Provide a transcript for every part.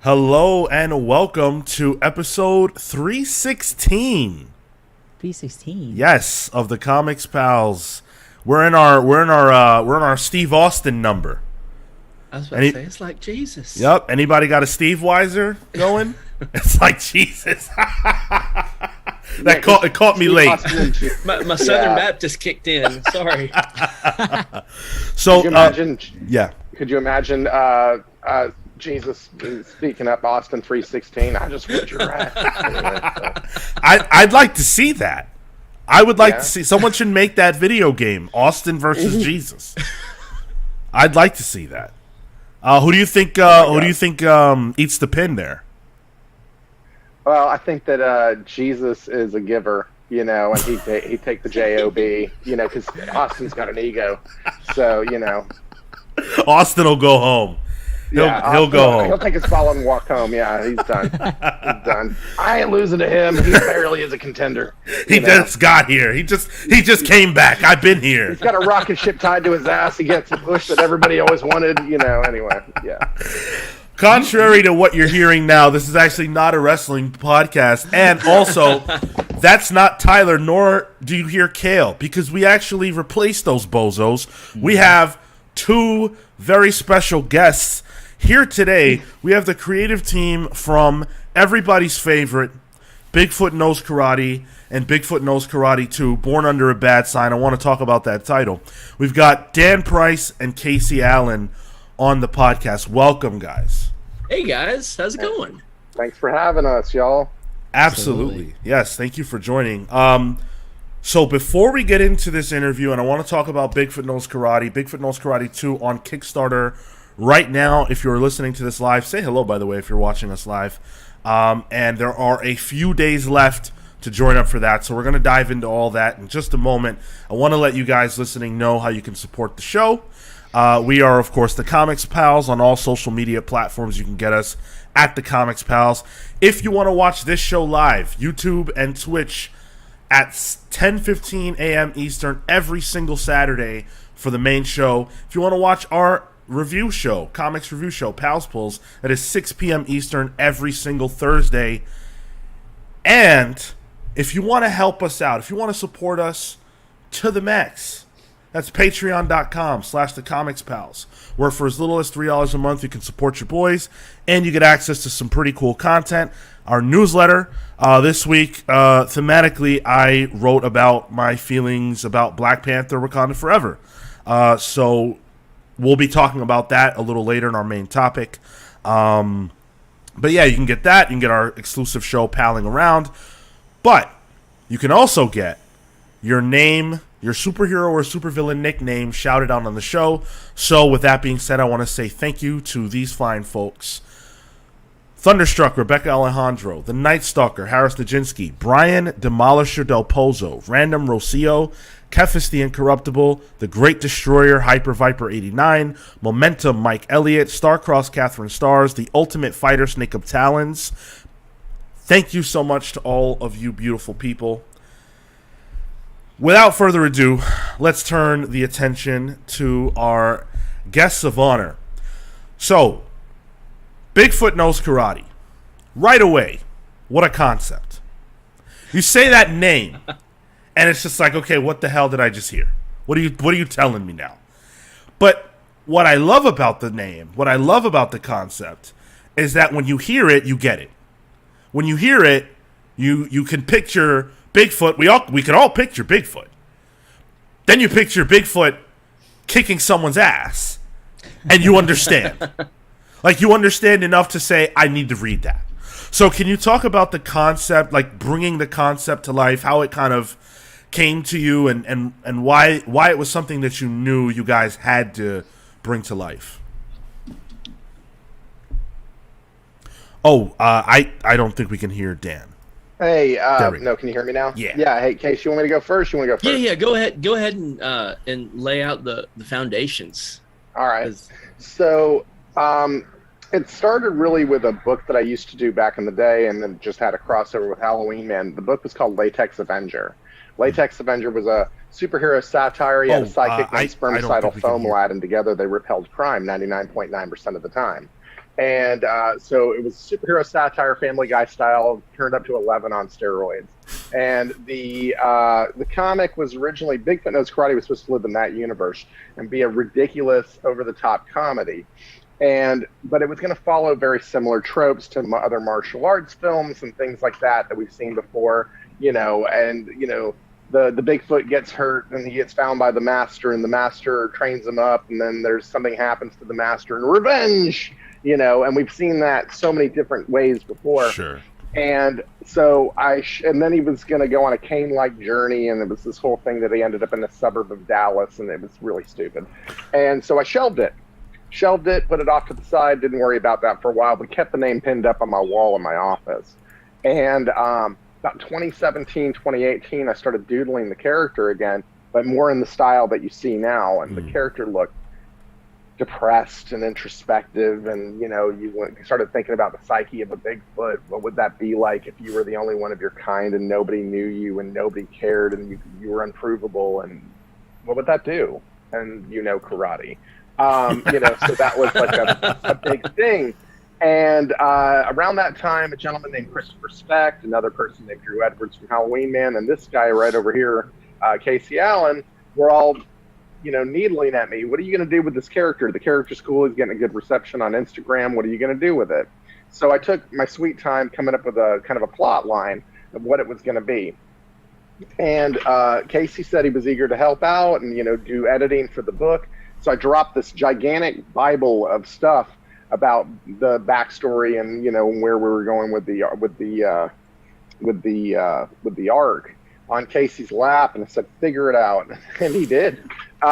Hello and welcome to episode 316. 316. Yes, of the Comics Pals. We're in our Steve Austin number. I was about to say, it's like Jesus. Yep. Anybody got a Steve Weiser going? It's like Jesus. It caught me late. My Southern Baptist kicked in. Sorry. So Could you imagine Jesus speaking up Austin 3:16? I just want your wrath. I'd like to see that. I would like to see someone should make that video game, Austin versus Jesus. I'd like to see that. Who do you think eats the pin there? Well, I think that Jesus is a giver, and he'd take the job, because Austin's got an ego. So, Austin will go home. He'll go home. He'll take his ball and walk home. Yeah, he's done. He's done. I ain't losing to him. He barely is a contender. He just got here. He just came back. I've been here. He's got a rocket ship tied to his ass. He gets the push that everybody always wanted. Anyway, yeah. Contrary to what you're hearing now, this is actually not a wrestling podcast, and also, that's not Tyler, nor do you hear Kale, because we actually replaced those bozos. We have two very special guests here today. We have the creative team from everybody's favorite, Bigfoot Knows Karate, and Bigfoot Knows Karate 2, Born Under a Bad Sign. I want to talk about that title. We've got Dan Price and Casey Allen on the podcast. Welcome, guys. Hey, guys. How's it going? Thanks for having us, y'all. Absolutely. Yes, thank you for joining. So before we get into this interview, and I want to talk about Bigfoot Knows Karate, Bigfoot Knows Karate 2 on Kickstarter right now. If you're listening to this live, say hello, by the way, if you're watching us live. And there are a few days left to join up for that, so we're going to dive into all that in just a moment. I want to let you guys listening know how you can support the show. We are, of course, the Comics Pals on all social media platforms. You can get us at the Comics Pals. If you want to watch this show live, YouTube and Twitch at 10:15 a.m. Eastern every single Saturday for the main show. If you want to watch our review show, comics review show, Pals Pulls, that is 6 p.m. Eastern every single Thursday. And if you want to help us out, if you want to support us to the max, that's patreon.com/thecomicspals, where for as little as $3 a month, you can support your boys, and you get access to some pretty cool content. Our newsletter, this week, thematically, I wrote about my feelings about Black Panther, Wakanda Forever. So we'll be talking about that a little later in our main topic. But yeah, you can get that. You can get our exclusive show, Palling Around. But you can also get your name, your superhero or supervillain nickname shouted out on the show. So with that being said, I want to say thank you to these fine folks. Thunderstruck, Rebecca Alejandro, The Night Stalker, Harris Nijinsky, Brian Demolisher Del Pozo, Random Rocio, Kefis the Incorruptible, The Great Destroyer, Hyper Viper 89, Momentum Mike Elliott, Starcross Catherine Stars, The Ultimate Fighter Snake of Talons. Thank you so much to all of you beautiful people. Without further ado, let's turn the attention to our guests of honor. So, Bigfoot Knows Karate. Right away, what a concept. You say that name, and it's just like, okay, what the hell did I just hear? What are you telling me now? But what I love about the name, what I love about the concept, is that when you hear it, you get it. When you hear it, you can picture Bigfoot. We can all picture Bigfoot. Then you picture Bigfoot kicking someone's ass, and you understand. Like, you understand enough to say, I need to read that. So can you talk about the concept, like bringing the concept to life, how it kind of came to you, and why it was something that you knew you guys had to bring to life? Oh, I don't think we can hear Dan. Hey, no, can you hear me now? Yeah. Yeah, hey, Case, you want me to go first? You want to go first? Yeah, go ahead and lay out the foundations. All right. So, it started really with a book that I used to do back in the day, and then just had a crossover with Halloween Man. The book was called Latex Avenger. Latex Avenger was a superhero satire. He had a sidekick named Spermicidal Foam Lad, and together they repelled crime 99.9% of the time. And so it was superhero satire, Family Guy style, turned up to 11 on steroids. And the comic was originally, Bigfoot Knows Karate was supposed to live in that universe and be a ridiculous, over-the-top comedy. But it was going to follow very similar tropes to other martial arts films and things like that we've seen before, the Bigfoot gets hurt and he gets found by the master, and the master trains him up, and then there's something happens to the master and revenge, and we've seen that so many different ways before. Sure. And so and then he was going to go on a Kane-like journey, and it was this whole thing that he ended up in a suburb of Dallas, and it was really stupid. And so I shelved it, put it off to the side, didn't worry about that for a while, but kept the name pinned up on my wall in my office. And about 2017, 2018, I started doodling the character again, but more in the style that you see now. And the character looked depressed and introspective. And, you started thinking about the psyche of a Bigfoot. What would that be like if you were the only one of your kind and nobody knew you and nobody cared and you were unprovable? And what would that do? And karate. So that was like a big thing. And around that time, a gentleman named Christopher Specht, another person named Drew Edwards from Halloween Man, and this guy right over here, Casey Allen, were all, needling at me. What are you going to do with this character? The character's cool. He's getting a good reception on Instagram. What are you going to do with it? So I took my sweet time coming up with a kind of a plot line of what it was going to be. And Casey said he was eager to help out and, do editing for the book. So I dropped this gigantic Bible of stuff about the backstory and where we were going with the arc on Casey's lap, and I said, "Figure it out," and he did. He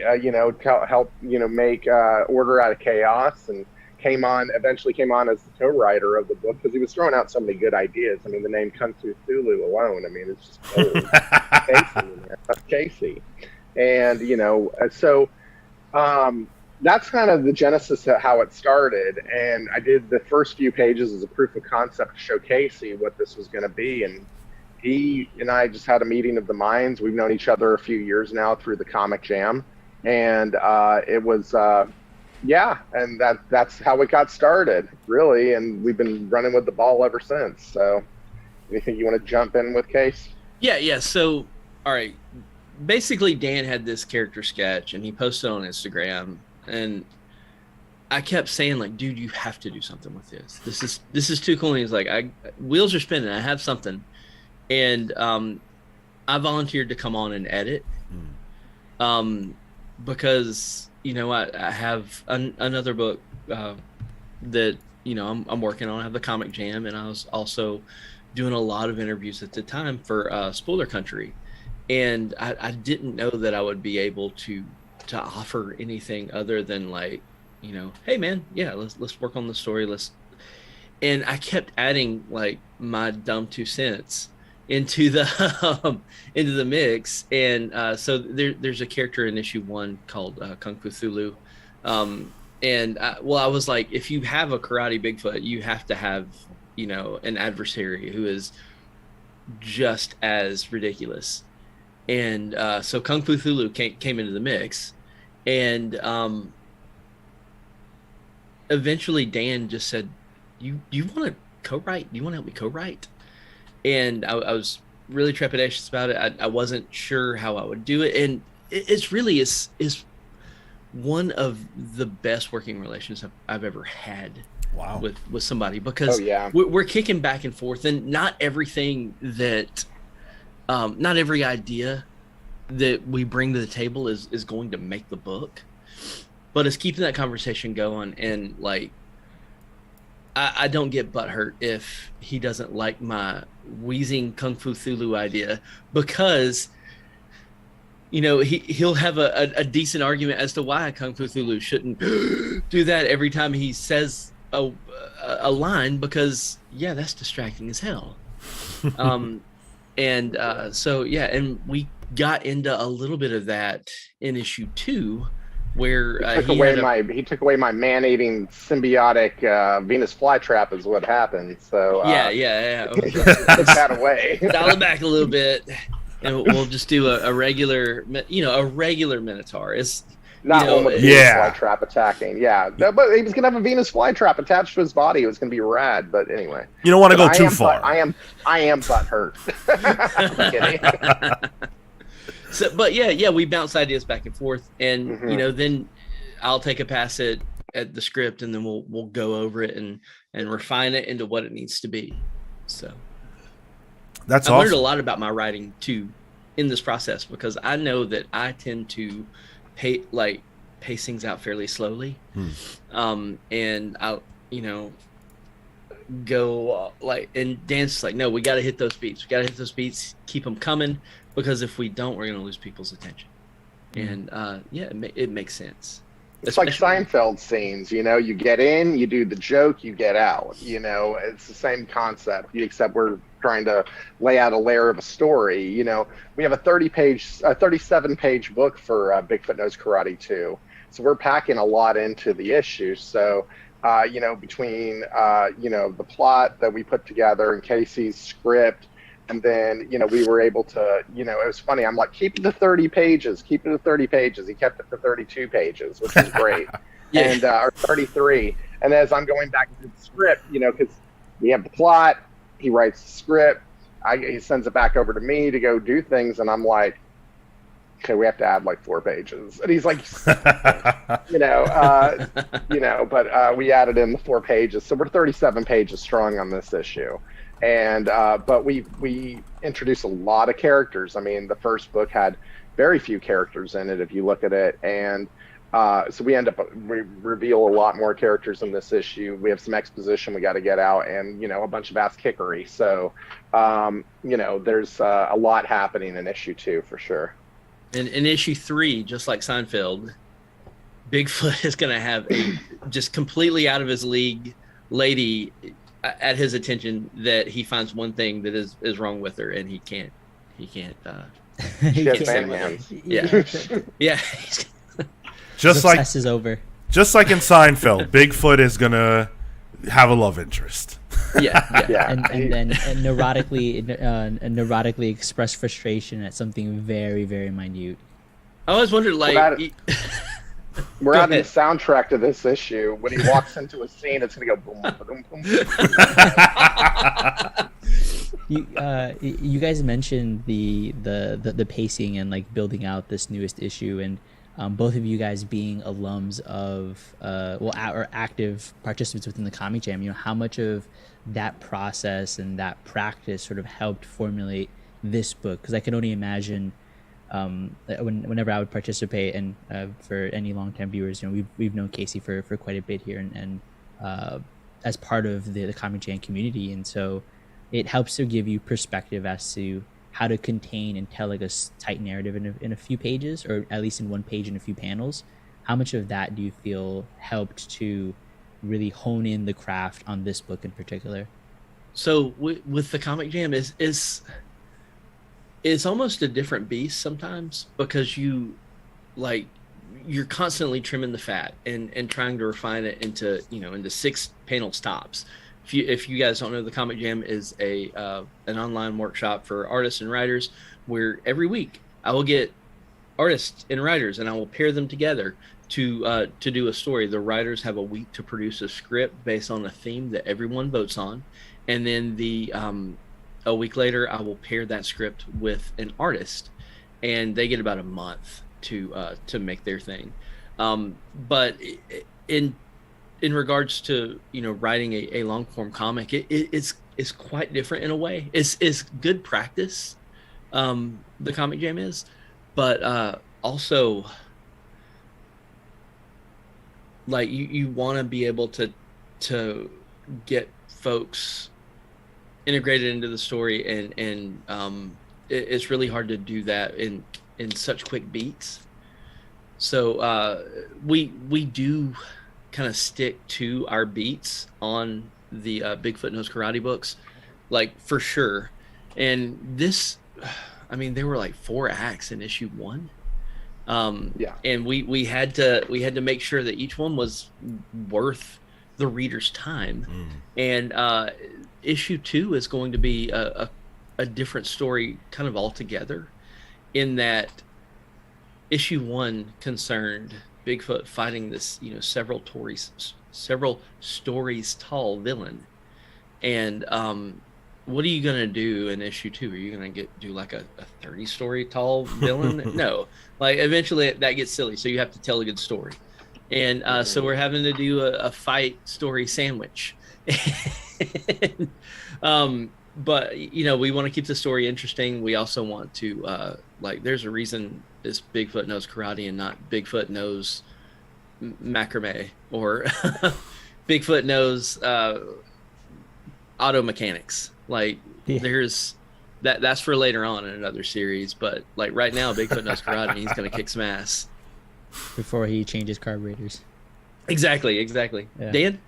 helped make Order Out of Chaos, and eventually came on as the co-writer of the book because he was throwing out so many good ideas. I mean, the name Kung Fu Thulu alone, it's just gold. That's Casey, and that's kind of the genesis of how it started. And I did the first few pages as a proof of concept to show Casey what this was going to be. And he and I just had a meeting of the minds. We've known each other a few years now through the Comic Jam. And it was, and that's how it got started, really. And we've been running with the ball ever since. So anything you want to jump in with, Case? Yeah. So, all right. Basically, Dan had this character sketch, and he posted on Instagram. And I kept saying, like, dude, you have to do something with this. This is too cool. And he's like, wheels are spinning. I have something. And I volunteered to come on and edit. Because, I have another book that, I'm working on. I have the Comic Jam. And I was also doing a lot of interviews at the time for Spoiler Country. And I didn't know that I would be able to offer anything other than like, hey man, yeah, let's work on the story. And I kept adding like my dumb 2 cents into the mix. And so there's a character in issue 1 called Kung Fu Thulu. I was like, if you have a karate Bigfoot, you have to have, an adversary who is just as ridiculous. And so Kung Fu Thulu came into the mix, and eventually Dan just said, "You want to co-write? You want to help me co-write?" And I was really trepidatious about it. I wasn't sure how I would do it, and it's really is one of the best working relations I've ever had. Wow. With somebody, because we're kicking back and forth, and not everything that. Not every idea that we bring to the table is going to make the book, but it's keeping that conversation going. And like, I don't get butthurt if he doesn't like my wheezing Kung Fu Thulu idea, because he'll have a decent argument as to why Kung Fu Thulu shouldn't do that every time he says a line, because that's distracting as hell. And and we got into a little bit of that in issue 2, where he took away my man-eating symbiotic Venus flytrap is what happened. So took that away. Dial it back a little bit, and we'll just do a regular Minotaur. Not one with a Venus flytrap attacking. Yeah, but he was gonna have a Venus flytrap attached to his body. It was gonna be rad. But anyway, you don't want to go too far. I am butthurt. I'm kidding. So, but we bounce ideas back and forth, and then I'll take a pass at the script, and then we'll go over it and refine it into what it needs to be. So that's I learned a lot about my writing too in this process, because I know that I tend to pace things out fairly slowly. And I'll go and Dan's like, no, we got to hit those beats, keep them coming, because if we don't, we're going to lose people's attention. And it makes sense. It's like Seinfeld scenes, you get in, you do the joke, you get out. It's the same concept, except we're trying to lay out a layer of a story. We have a 37-page book for Bigfoot Knows Karate 2. So we're packing a lot into the issue. So, between, the plot that we put together and Casey's script, and then, we were able to, it was funny. I'm like, keep it to 30 pages. He kept it to 32 pages, which is great. And, or 33. And as I'm going back into the script, because we have the plot, he writes the script, he sends it back over to me to go do things. And I'm like, okay, we have to add 4 pages. And he's like, but we added in the 4 pages. So we're 37 pages strong on this issue. And but we introduced a lot of characters. I mean, the first book had very few characters in it if you look at it, and so we reveal a lot more characters in this issue. We have some exposition we got to get out, and a bunch of ass kickery. So there's a lot happening in issue 2 for sure. And in issue 3, just like Seinfeld, Bigfoot is going to have a just completely out of his league lady at his attention that he finds one thing that is wrong with her, and he can't he can't stand hands. Yeah. Just like test is over. Just like in Seinfeld, Bigfoot is gonna have a love interest. Yeah. And then neurotically express frustration at something very, very minute. I always wondered, we're adding the soundtrack to this issue. When he walks into a scene, it's gonna go boom, boom, boom. You guys mentioned the pacing and building out this newest issue, and both of you guys being alums of or active participants within the Comic Jam. How much of that process and that practice sort of helped formulate this book? Because I can only imagine. Whenever I would participate, and for any long-time viewers, we've known Casey for quite a bit here, and as part of the Comic Jam community, and so it helps to give you perspective as to how to contain and tell a tight narrative in a few pages, or at least in one page in a few panels. How much of that do you feel helped to really hone in the craft on this book in particular? So with the Comic Jam it's almost a different beast sometimes, because you're constantly trimming the fat and trying to refine it into 6 panel stops. If you guys don't know, the Comic Jam is an online workshop for artists and writers, where every week I will get artists and writers and I will pair them together to do a story. The writers have a week to produce a script based on a theme that everyone votes on, and then a week later, I will pair that script with an artist, and they get about a month to make their thing. But in regards to writing a long form comic, it's quite different in a way. It's good practice. The Comic Jam is, but also you want to be able to get folks integrated into the story, and it's really hard to do that in such quick beats. So we do kind of stick to our beats on the Bigfoot Knows Karate books, for sure. And this, there were 4 acts in issue 1. And we had to make sure that each one was worth the reader's time. And issue 2 is going to be a different story kind of altogether, in that issue 1 concerned Bigfoot fighting this, several stories tall villain. And what are you gonna do in issue 2? Are you gonna do like a 30-story tall villain? No, like eventually that gets silly. So you have to tell a good story, and so we're having to do a fight story sandwich. But we want to keep the story interesting. We also want to there's a reason it's Bigfoot Knows Karate and not Bigfoot Knows Macrame or Bigfoot Knows auto mechanics. There's that's for later on in another series, but like right now Bigfoot Knows Karate and he's gonna kick some ass before he changes carburetors. Exactly. Yeah. Dan?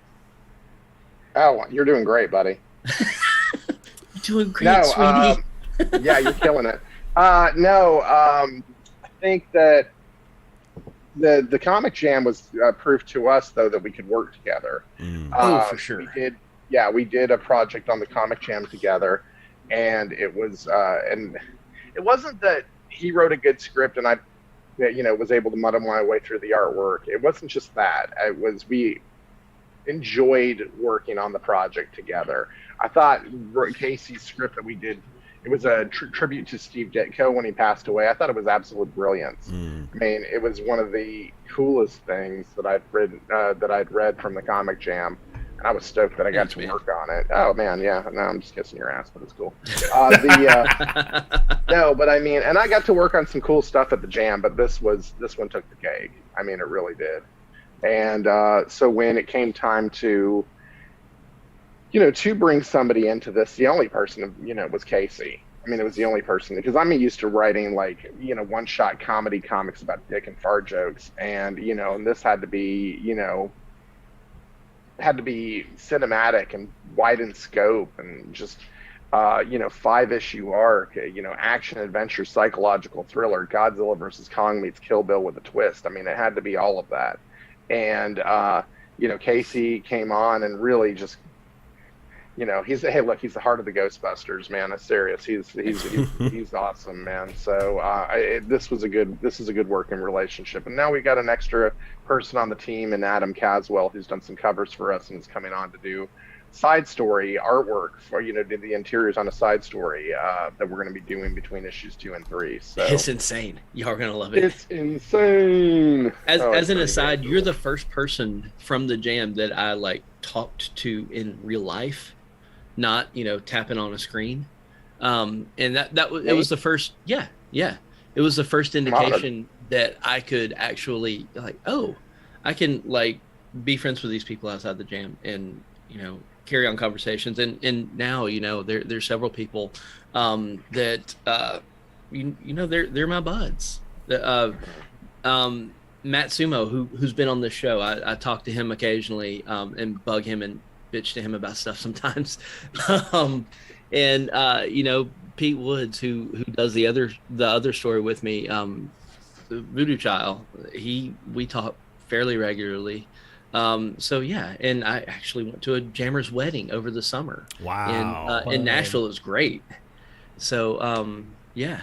Oh, you're doing great, buddy. You're doing great, sweetie. Yeah, you're killing it. I think that the Comic Jam was proof to us, though, that we could work together. For sure. We did a project on the Comic Jam together, and it was and it wasn't that he wrote a good script and I was able to muddle my way through the artwork. It wasn't just that. It was we enjoyed working on the project together. I thought Casey's script that we did, it was a tribute to Steve Ditko when he passed away. I thought it was absolute brilliance. I mean, it was one of the coolest things that I'd read from the Comic Jam. And I was stoked that I got to work on it. Oh man, yeah. No, I'm just kissing your ass, but it's cool. No, but I mean, and I got to work on some cool stuff at the Jam, but this one took the cake. I mean, it really did. And so when it came time to bring somebody into this, the only person was Casey. I mean, it was the only person, because I'm used to writing one-shot comedy comics about dick and fart jokes, and and this had to be cinematic and wide in scope and just 5-issue arc, action adventure psychological thriller, Godzilla versus Kong meets Kill Bill with a twist. I mean, it had to be all of that. And Casey came on and really just he's the heart of the Ghostbusters, man. I'm serious. He's awesome, man. So this is a good working relationship. And now we got an extra person on the team, and Adam Caswell, who's done some covers for us and is coming on to do side story artwork for do the interiors on a side story that we're going to be doing between issues 2 and 3. So it's insane. Y'all are going to love it. It's insane. As an aside, you're the first person from the Jam that I talked to in real life, not tapping on a screen, and that was, it was the first it was the first indication that I could actually I can be friends with these people outside the Jam and carry on conversations, and now there's several people that they're my buds. Matt Sumo, who's been on this show, I talk to him occasionally and bug him and bitch to him about stuff sometimes. And Pete Woods, who does the other story with me, Voodoo Child, we talk fairly regularly. So yeah, and I actually went to a Jammer's wedding over the summer. Wow. In Nashville. It was great. So yeah.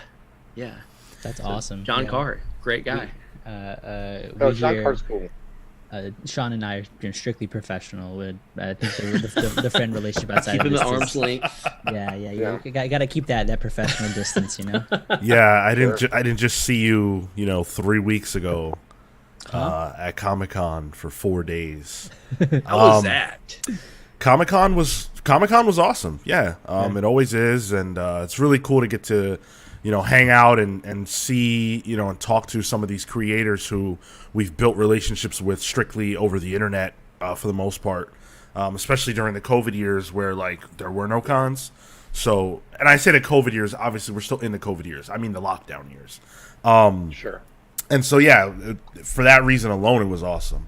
That's awesome. John Carr, great guy. John Carr's cool. Sean and I are strictly professional. I think the friend relationship outside keeping of this the arm's length. Yeah. You got to keep that professional distance, Yeah, I didn't just see you, 3 weeks ago at Comic-Con for 4 days. How was that? Comic-Con was awesome. Yeah, it always is, and it's really cool to get to hang out and see, and talk to some of these creators who we've built relationships with strictly over the internet for the most part, especially during the COVID years where there were no cons. So, and I say the COVID years, obviously we're still in the COVID years. I mean the lockdown years. Sure. And so, yeah, for that reason alone, it was awesome.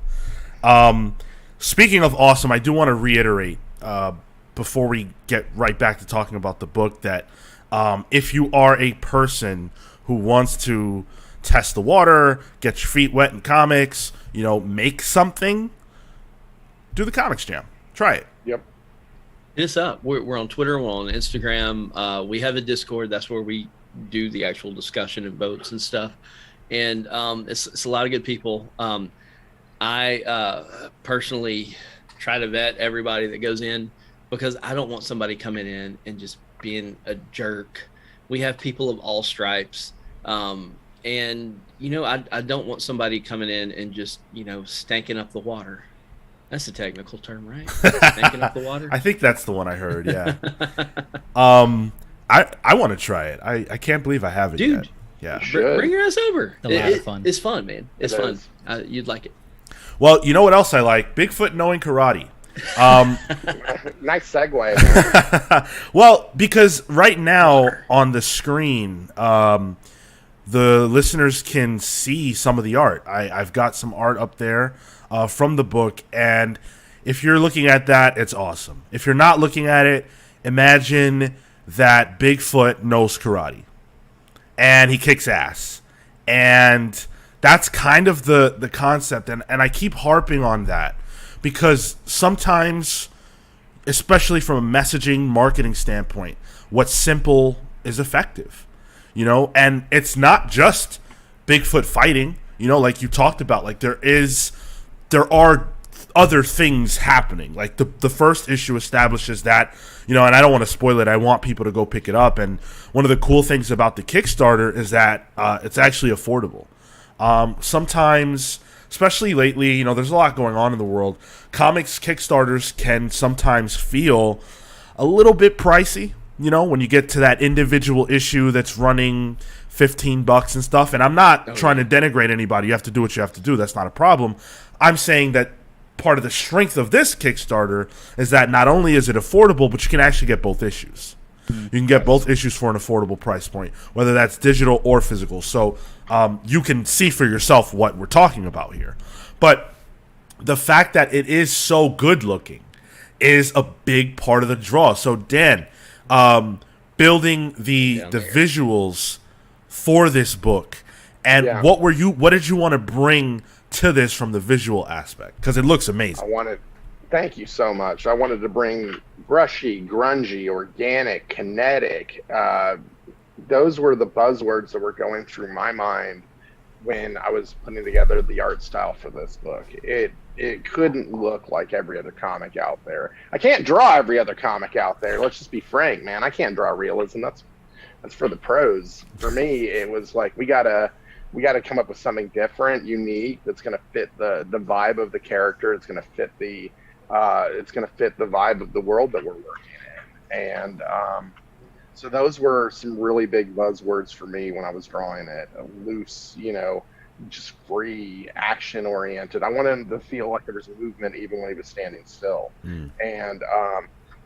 Speaking of awesome, I do want to reiterate before we get right back to talking about the book that if you are a person who wants to test the water, get your feet wet in comics, make something, do the Comics Jam. Try it. Yep. Hit us up. We're on Twitter. We're on Instagram. We have a Discord. That's where we do the actual discussion and votes and stuff. and it's a lot of good people. I personally try to vet everybody that goes in, because I don't want somebody coming in and just being a jerk. We have people of all stripes. And, I don't want somebody coming in and just, stanking up the water. That's a technical term, right? Stanking up the water? I think that's the one I heard, yeah. I want to try it. I can't believe I haven't Dude, yet. Yeah. Bring your ass over. A lot of fun. It's fun, man. It's fun. You'd like it. Well, you know what else I like? Bigfoot Knowing Karate. Nice segue. Well, because right now on the screen, the listeners can see some of the art. I've got some art up there from the book, and if you're looking at that, it's awesome. If you're not looking at it, imagine that Bigfoot knows karate, and he kicks ass, and that's kind of the concept, and I keep harping on that because sometimes, especially from a messaging marketing standpoint, what's simple is effective, and it's not just Bigfoot fighting, like you talked about, like there are other things happening. Like the first issue establishes that, and I don't want to spoil it. I want people to go pick it up. And one of the cool things about the Kickstarter is that it's actually affordable. Sometimes, especially lately, there's a lot going on in the world. Comics Kickstarters can sometimes feel a little bit pricey, when you get to that individual issue that's running $15 and stuff. And I'm not trying to denigrate anybody. You have to do what you have to do. That's not a problem. I'm saying that part of the strength of this Kickstarter is that not only is it affordable, but you can actually get both issues. You can get both issues for an affordable price point, whether that's digital or physical. So you can see for yourself what we're talking about here. But the fact that it is so good looking is a big part of the draw. So Dan, building the visuals for this book, and what did you want to bring to this from the visual aspect? Because it looks amazing. Thank you so much. I wanted to bring brushy, grungy, organic, kinetic. Those were the buzzwords that were going through my mind when I was putting together the art style for this book. It couldn't look like every other comic out there. I can't draw every other comic out there. Let's just be frank, man. I can't draw realism. That's for the pros. For me, it was like we gotta come up with something different, unique, that's gonna fit the vibe of the character. It's gonna fit the vibe of the world that we're working in. And so those were some really big buzzwords for me when I was drawing it. Loose, just free, action oriented. I wanted him to feel like there was movement even when he was standing still. And and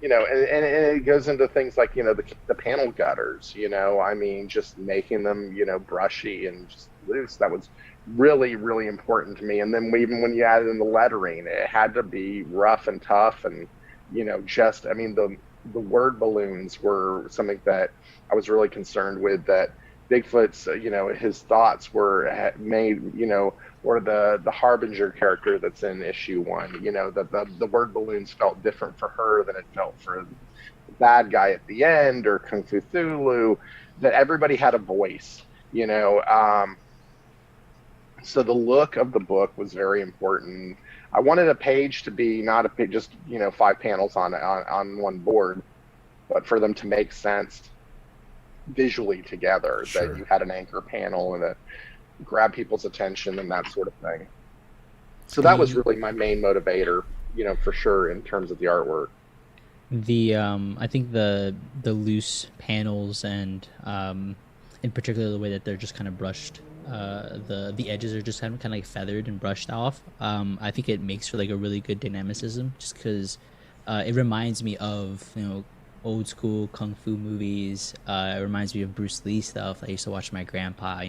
it goes into things like the panel gutters, just making them brushy and just loose. That was really, really important to me. And then even when you added in the lettering, it had to be rough and tough, and the word balloons were something that I was really concerned with, that Bigfoot's his thoughts were made, or the Harbinger character that's in issue 1, the word balloons felt different for her than it felt for the bad guy at the end, or Kung Fu Thulu, that everybody had a voice, so the look of the book was very important. I wanted a page to be not just 5 panels on one board, but for them to make sense visually together. Sure. That you had an anchor panel and grab people's attention and that sort of thing. So that was really my main motivator, for sure, in terms of the artwork. I think the loose panels and in particular the way that they're just kind of brushed, the edges are just kind of like feathered and brushed off. I think it makes for like a really good dynamicism, just because it reminds me of old school kung fu movies. It reminds me of Bruce Lee stuff I used to watch with my grandpa.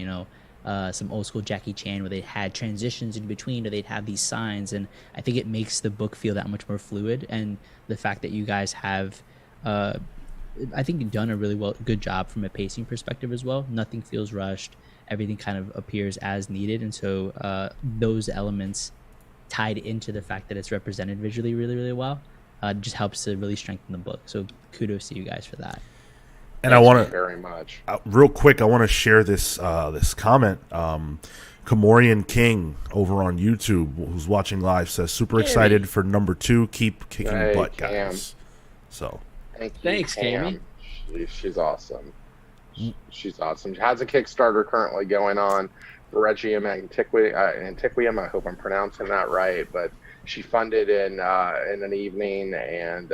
Some old school Jackie Chan where they had transitions in between, or they'd have these signs, and I think it makes the book feel that much more fluid. And the fact that you guys have I think you've done a really good job from a pacing perspective as well. Nothing feels rushed. Everything kind of appears as needed, and so those elements tied into the fact that it's represented visually really, really well just helps to really strengthen the book. So kudos to you guys for that. And I want to very much. real quick. I want to share this this comment. Kamorian King over on YouTube, who's watching live, says super excited for number 2. Keep kicking butt, Cam. guys. So Thanks, Cammy. She's awesome. She's awesome. She has a Kickstarter currently going on for Regium Antiquium. I hope I'm pronouncing that right, but she funded in an evening, and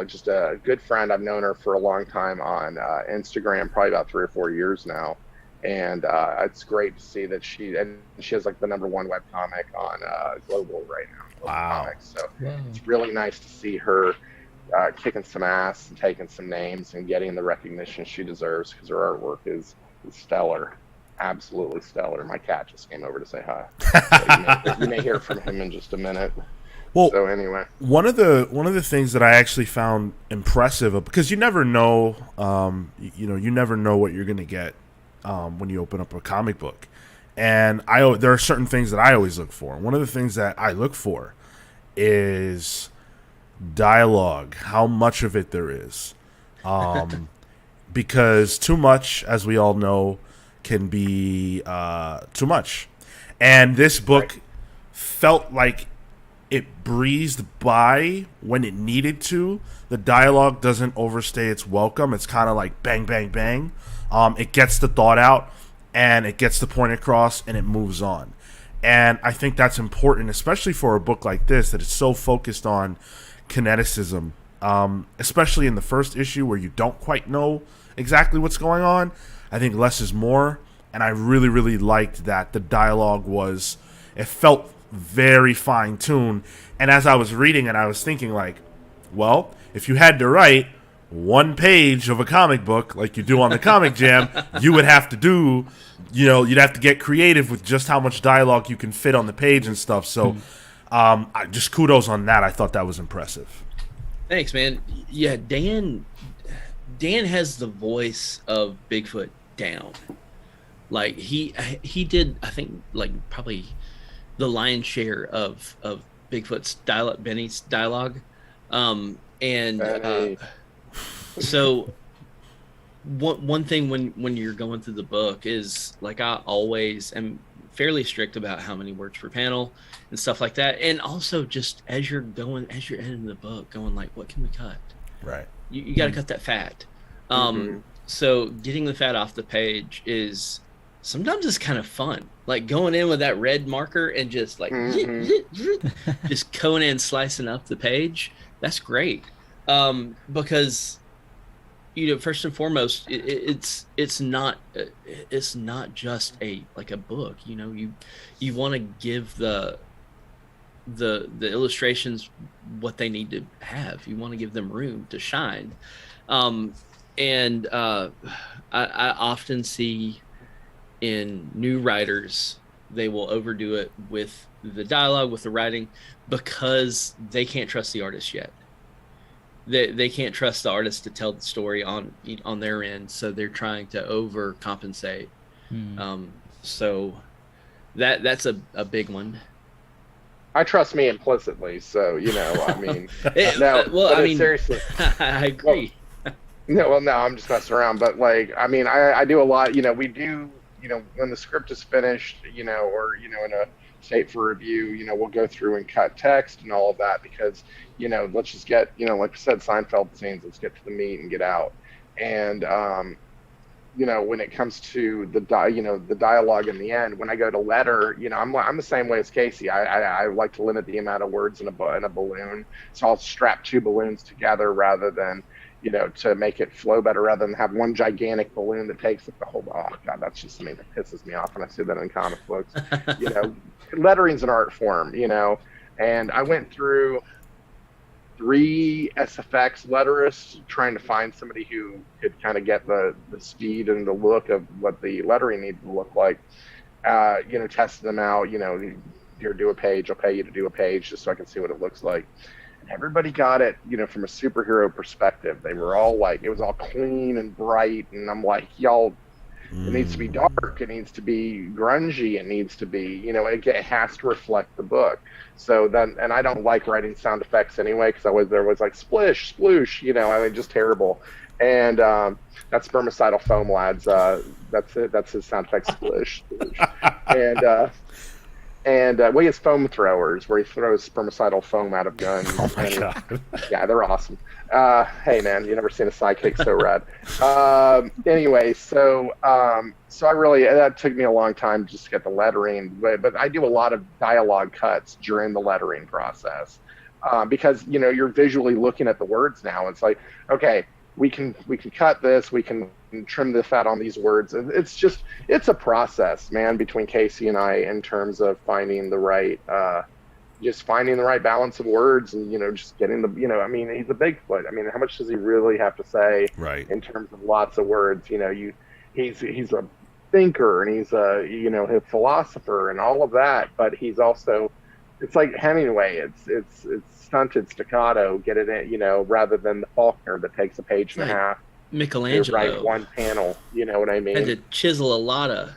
just a good friend. I've known her for a long time on Instagram, probably about 3 or 4 years now, and it's great to see that she has like the #1 webcomic on Global right now. Wow. Comics. So it's really nice to see her kicking some ass and taking some names and getting the recognition she deserves, because her artwork is stellar, absolutely stellar. My cat just came over to say hi. So you may hear from him in just a minute. Well, so anyway, one of the things that I actually found impressive, because you never know, you never know what you're going to get when you open up a comic book, and there are certain things that I always look for. One of the things that I look for is dialogue, how much of it there is, because too much, as we all know, can be too much. And this book felt like it breezed by when it needed to. The dialogue doesn't overstay its welcome. It's kind of like bang, bang, bang. It gets the thought out, and it gets the point across, and it moves on. And I think that's important, especially for a book like this, that it's so focused on kineticism, especially in the first issue where you don't quite know exactly what's going on. I think less is more, and I really, really liked that the dialogue it felt very fine-tuned. And as I was reading it, I was thinking, like, well, if you had to write 1 page of a comic book like you do on the Comic Jam, you would have to do, you'd have to get creative with just how much dialogue you can fit on the page and stuff. So just kudos on that. I thought that was impressive. Thanks, man. Yeah, Dan has the voice of Bigfoot down. Like he did, I think, like probably the lion's share of Bigfoot's dialogue, Benny's dialogue, so one thing when you're going through the book is, like, I always am fairly strict about how many words per panel and stuff like that, and also just as you're editing the book, going like, what can we cut? Right. You got to cut that fat. So getting the fat off the page is sometimes it's kind of fun, like going in with that red marker and just like just going in, slicing up the page. That's great, because first and foremost, it's not just a book. You want to give the illustrations what they need to have. You want to give them room to shine, and I often see in new writers, they will overdo it with the dialogue, with the writing, because they can't trust the artist yet. They can't trust the artist to tell the story on their end, so they're trying to overcompensate. So that's a big one. I trust me implicitly, so I mean, seriously, I agree. No, I'm just messing around, but like, I mean, I do a lot. We do. When the script is finished, or in a state for review, we'll go through and cut text and all of that, because let's just get, like I said, Seinfeld scenes, let's get to the meat and get out. And when it comes to the dialogue in the end, when I go to letter, I'm the same way as Casey. I like to limit the amount of words in a balloon, so I'll strap 2 balloons together rather than to make it flow better, rather than have one gigantic balloon that takes up the whole. Oh God, that's just something that pisses me off when I see that in comic books. Lettering's an art form, and I went through 3 SFX letterists trying to find somebody who could kind of get the speed and the look of what the lettering needed to look like. Testing them out. Here, do a page. I'll pay you to do a page just so I can see what it looks like. Everybody got it, from a superhero perspective. They were all like, it was all clean and bright, and I'm like, y'all, It needs to be dark. It needs to be grungy. It needs to be, it has to reflect the book. So then, and I don't like writing sound effects anyway, because there was like splish, sploosh, just terrible. And that's spermicidal foam, lads. That's it. That's his sound effect, splish, sploosh. And he has foam throwers where he throws spermicidal foam out of guns. Oh my God. Yeah, they're awesome. Hey man, you never seen a sidekick so rad. Anyway, so I really, that took me a long time just to get the lettering, but I do a lot of dialogue cuts during the lettering process, because you're visually looking at the words now. It's like, okay, we can cut this, we can trim this out on these words. It's a process, man, between Casey and I in terms of finding the right balance of words, and just getting the he's a Bigfoot. How much does he really have to say, right, in terms of lots of words? He's a thinker, and he's a philosopher and all of that, but he's also, it's like Hemingway, it's stunted staccato, get it in, rather than the Faulkner that takes a page and a half. Michelangelo write one panel, you know what I mean? Had to chisel a lot of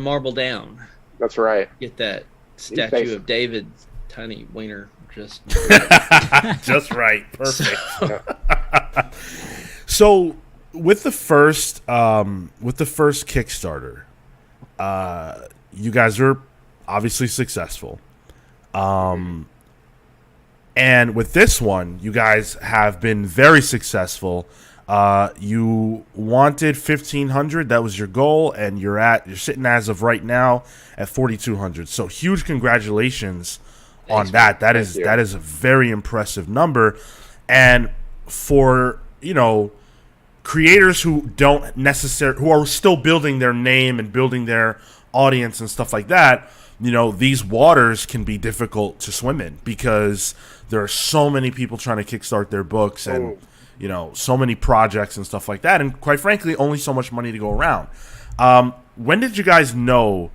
marble down. That's right. Get that statue of David's tiny wiener just just right. Perfect. So with the first Kickstarter, you guys are obviously successful. And with this one, you guys have been very successful. You wanted 1,500, that was your goal, and you're sitting as of right now at 4,200. So huge congratulations on that. That is a very impressive number. And for, creators who who are still building their name and building their audience and stuff like that, these waters can be difficult to swim in, because there are so many people trying to kickstart their books, and so many projects and stuff like that, and quite frankly, only so much money to go around. When did you guys know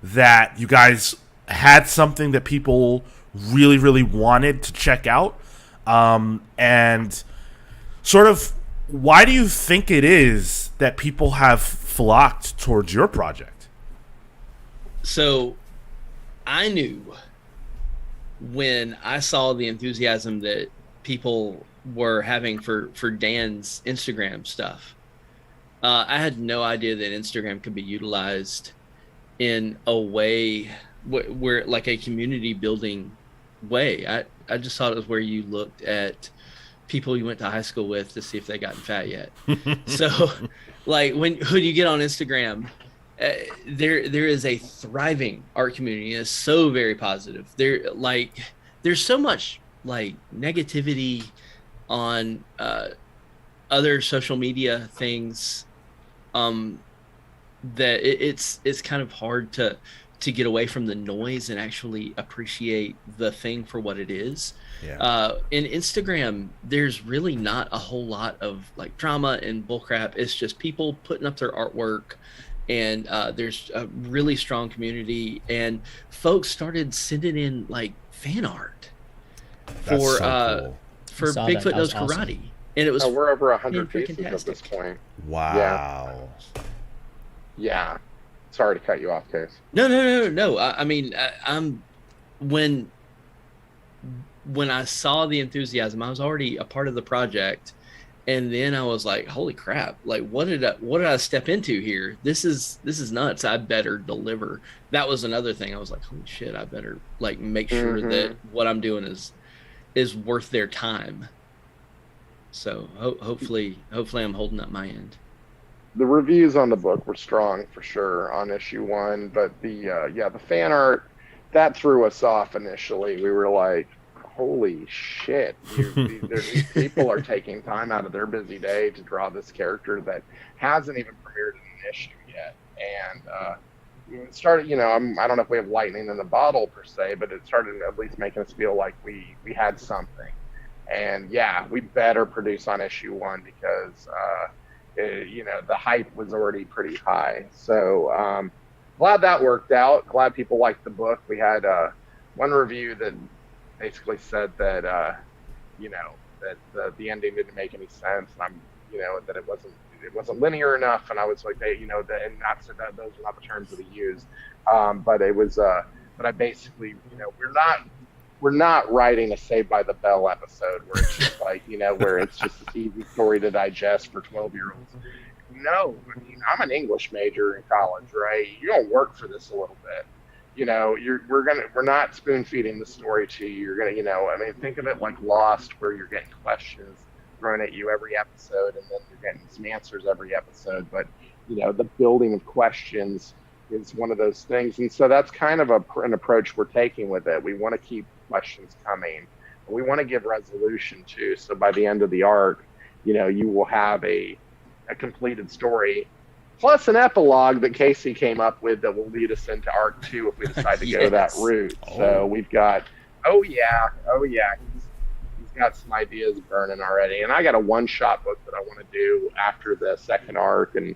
that you guys had something that people really, really wanted to check out? And sort of, why do you think it is that people have flocked towards your project? So I knew when I saw the enthusiasm that people were having for Dan's Instagram stuff. I had no idea that Instagram could be utilized in a way where like a community building way. I just thought it was where you looked at people you went to high school with to see if they gotten fat yet. So like when you get on Instagram, there is a thriving art community. It's so very positive. There's so much like negativity on other social media things that it's kind of hard to get away from the noise and actually appreciate the thing for what it is. In Instagram, there's really not a whole lot of like drama and bullcrap. It's just people putting up their artwork, and there's a really strong community, and folks started sending in like fan art for Bigfoot Knows Karate. Awesome. And it was we're over 100 pieces at this point. Wow. Yeah. Sorry to cut you off, Case. No. I mean, when I saw the enthusiasm, I was already a part of the project, and then I was like, "Holy crap! Like, what did I step into here? This is nuts! I better deliver." That was another thing. I was like, "Holy shit! I better like make sure that what I'm doing is worth their time." So hopefully I'm holding up my end. The reviews on the book were strong for sure on issue 1, but the fan art that threw us off initially. We were like, holy shit, these people are taking time out of their busy day to draw this character that hasn't even premiered in an issue yet. And it started, I don't know if we have lightning in the bottle per se, but it started at least making us feel like we had something. And we better produce on issue 1, because the hype was already pretty high. So glad that worked out. Glad people liked the book. We had one review that basically said that that the ending didn't make any sense. And I'm that it wasn't linear enough, and I was like, and not so that those are not the terms that he used, but it was, but I basically, we're not writing a Saved by the Bell episode where it's just like, where it's just this easy story to digest for 12-year-olds. No, I mean, I'm an English major in college, right? You don't work for this a little bit. We're not spoon feeding the story to you. You're gonna, think of it like Lost, where you're getting questions thrown at you every episode, and then you're getting some answers every episode. But the building of questions is one of those things, and so that's kind of an approach we're taking with it. We want to keep questions coming. We want to give resolution too. So by the end of the arc, you will have a completed story, plus an epilogue that Casey came up with that will lead us into arc 2 if we decide to go that route. So we've got, he's got some ideas burning already, and I got a one-shot book that I want to do after the second arc, and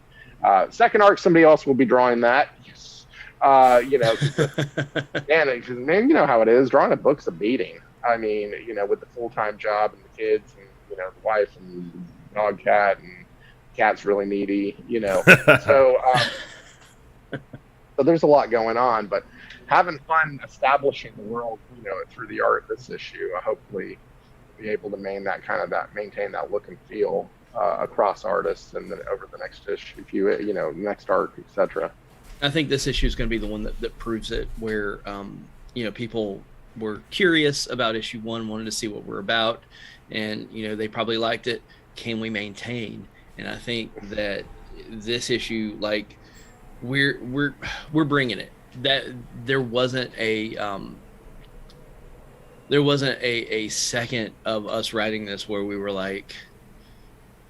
second arc somebody else will be drawing that. Yes. Man, you know how it is. Drawing a book's a beating. I mean, with the full-time job and the kids and the wife and the dog, cat, and cat's really needy, so there's a lot going on, but having fun establishing the world, through the art of this issue, I hopefully be able to maintain that look and feel across artists and then over the next issue, next arc, etc. I think this issue is going to be the one that proves it, where people were curious about issue 1, wanted to see what we're about, and they probably liked it. Can we maintain? And I think that this issue, like, we're bringing it. That there wasn't a second of us writing this where we were like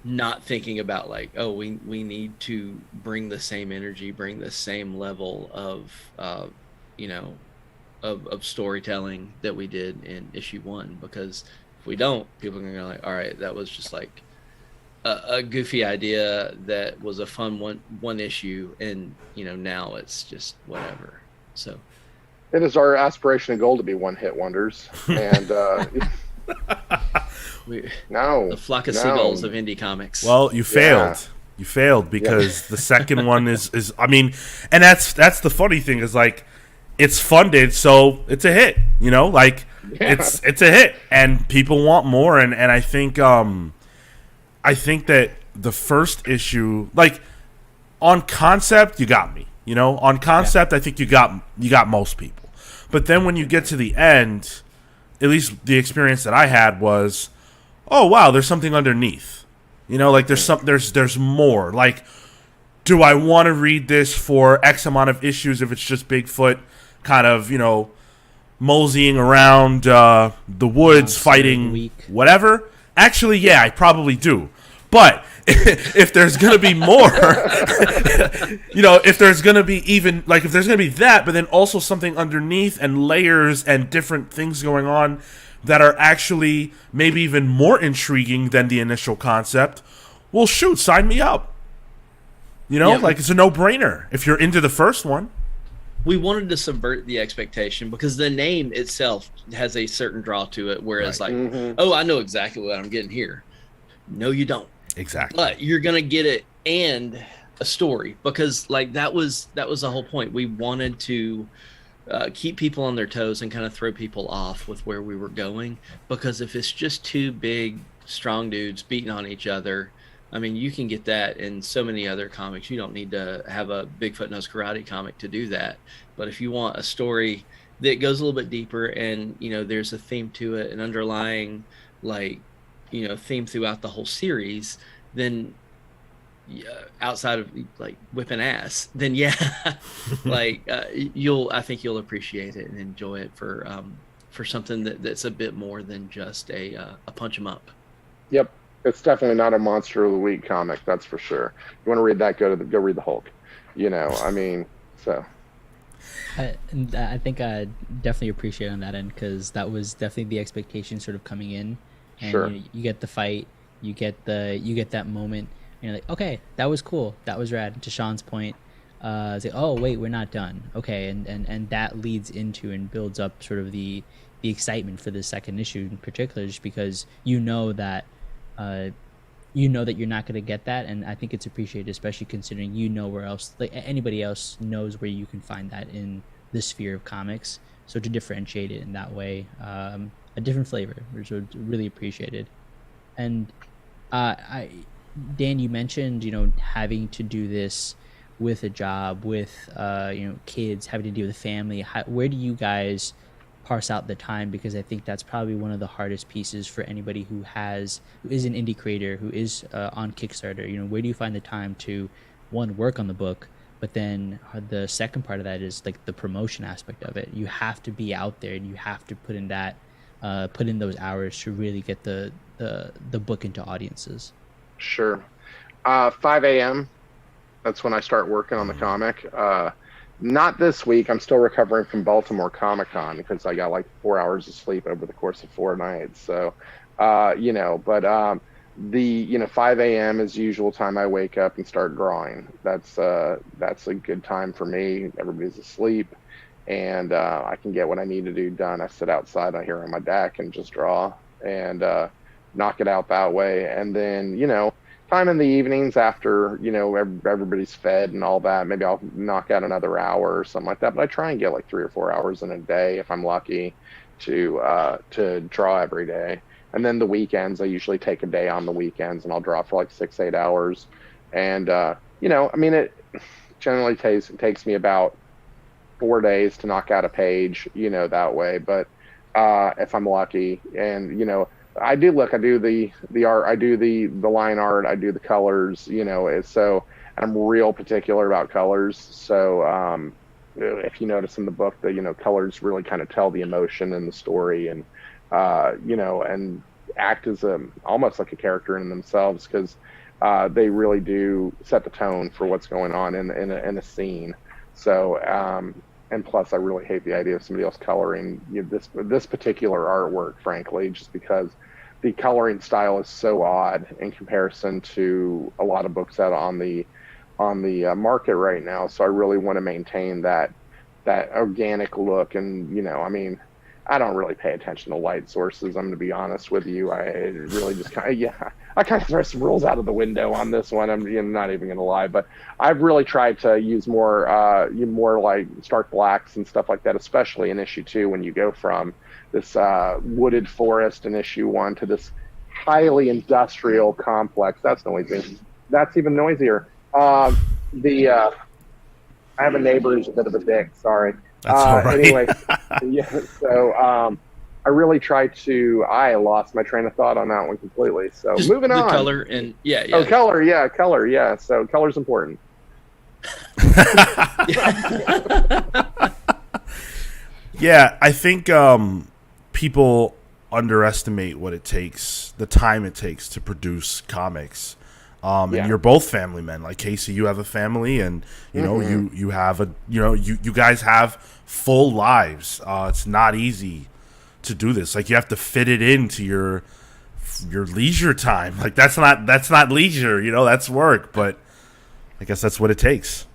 not thinking about like, oh, we need to bring the same energy, bring the same level of of storytelling that we did in issue 1, because if we don't, people are gonna go like, all right, that was just like a goofy idea that was a fun one issue, and now it's just whatever. So it is our aspiration and goal to be one-hit wonders, and the flock of seagulls of indie comics. Well, you failed. Yeah. You failed because the second one is I mean, and that's the funny thing is, like, it's funded, so it's a hit. It's a hit, and people want more, and I think that the first issue, like, on concept, you got me. On concept, I think you got most people. But then when you get to the end, at least the experience that I had was, oh wow, there's something underneath. There's more. Like, do I want to read this for X amount of issues if it's just Bigfoot kind of, moseying around the woods fighting whatever? Actually, yeah, I probably do. But if there's going to be more, if there's going to be if there's going to be that, but then also something underneath and layers and different things going on that are actually maybe even more intriguing than the initial concept, well, shoot, sign me up. It's a no-brainer if you're into the first one. We wanted to subvert the expectation because the name itself has a certain draw to it, whereas oh, I know exactly what I'm getting here. No, you don't. Exactly. But you're gonna get it and a story, because like that was the whole point. We wanted to keep people on their toes and kind of throw people off with where we were going, because if it's just two big strong dudes beating on each other, I mean, you can get that in so many other comics. You don't need to have a Bigfoot Knows Karate comic to do that. But if you want a story that goes a little bit deeper and, there's a theme to it, an underlying, theme throughout the whole series, then outside of, whipping ass, then I think you'll appreciate it and enjoy it for something that's a bit more than just a punch 'em up. Yep. It's definitely not a Monster of the Week comic, that's for sure. You want to read that, go read the Hulk. So. I think I definitely appreciate on that end, because that was definitely the expectation sort of coming in. And sure. You get the fight, you get that moment, and you're like, okay, that was cool, that was rad. To Sean's point, it's like, oh wait, we're not done. Okay, and that leads into and builds up sort of the excitement for the second issue in particular, just because that you know that you're not going to get that, and I think it's appreciated, especially considering where else, like anybody else knows where you can find that in the sphere of comics. So to differentiate it in that way, a different flavor, which was really appreciated. And Dan, you mentioned having to do this with a job, with kids, having to deal with family. Where do you guys parse out the time? Because I think that's probably one of the hardest pieces for anybody who is an indie creator, who is on Kickstarter. Where do you find the time to, one, work on the book, but then the second part of that is like the promotion aspect of it. You have to be out there, and you have to put in those hours to really get the book into audiences. Sure. 5 a.m. That's when I start working on the comic. Not this week. I'm still recovering from Baltimore Comic-Con because I got like 4 hours of sleep over the course of 4 nights. So, but the 5 a.m. is the usual time I wake up and start drawing. That's a good time for me. Everybody's asleep, and I can get what I need to do done. I sit outside out here on my deck and just draw and knock it out that way. And then time in the evenings after everybody's fed and all that, maybe I'll knock out another hour or something like that. But I try and get like 3 or 4 hours in a day if I'm lucky to draw every day. And then the weekends, I usually take a day on the weekends and I'll draw for like 6-8 hours. And it generally takes me about 4 days to knock out a page, that way. But if I'm lucky, and I do the art, I do the line art, I do the colors, so I'm real particular about colors. So if you notice in the book, the colors really kind of tell the emotion and the story, and and act as almost like a character in themselves, because they really do set the tone for what's going on in a scene. So and plus, I really hate the idea of somebody else coloring this particular artwork, frankly, just because the coloring style is so odd in comparison to a lot of books out on the market right now. So I really want to maintain that organic look. And I don't really pay attention to light sources. I'm going to be honest with you. I really just I kind of throw some rules out of the window on this one. I'm not even going to lie, but I've really tried to use more like stark blacks and stuff like that, especially in issue 2 when you go from this wooded forest in issue 1 to this highly industrial complex. That's noisy. That's even noisier. I have a neighbor who's a bit of a dick. Sorry. That's all right. Anyway, so I really tried to. I lost my train of thought on that one completely. So just moving on. Color and yeah. Oh, color, yeah. So color's important. Yeah, I think people underestimate what it takes, the time it takes to produce comics. And you're both family men. Like Casey, you have a family, and you have you guys have full lives. It's not easy to do this. Like, you have to fit it into your leisure time. Like, that's not leisure. That's work. But I guess that's what it takes.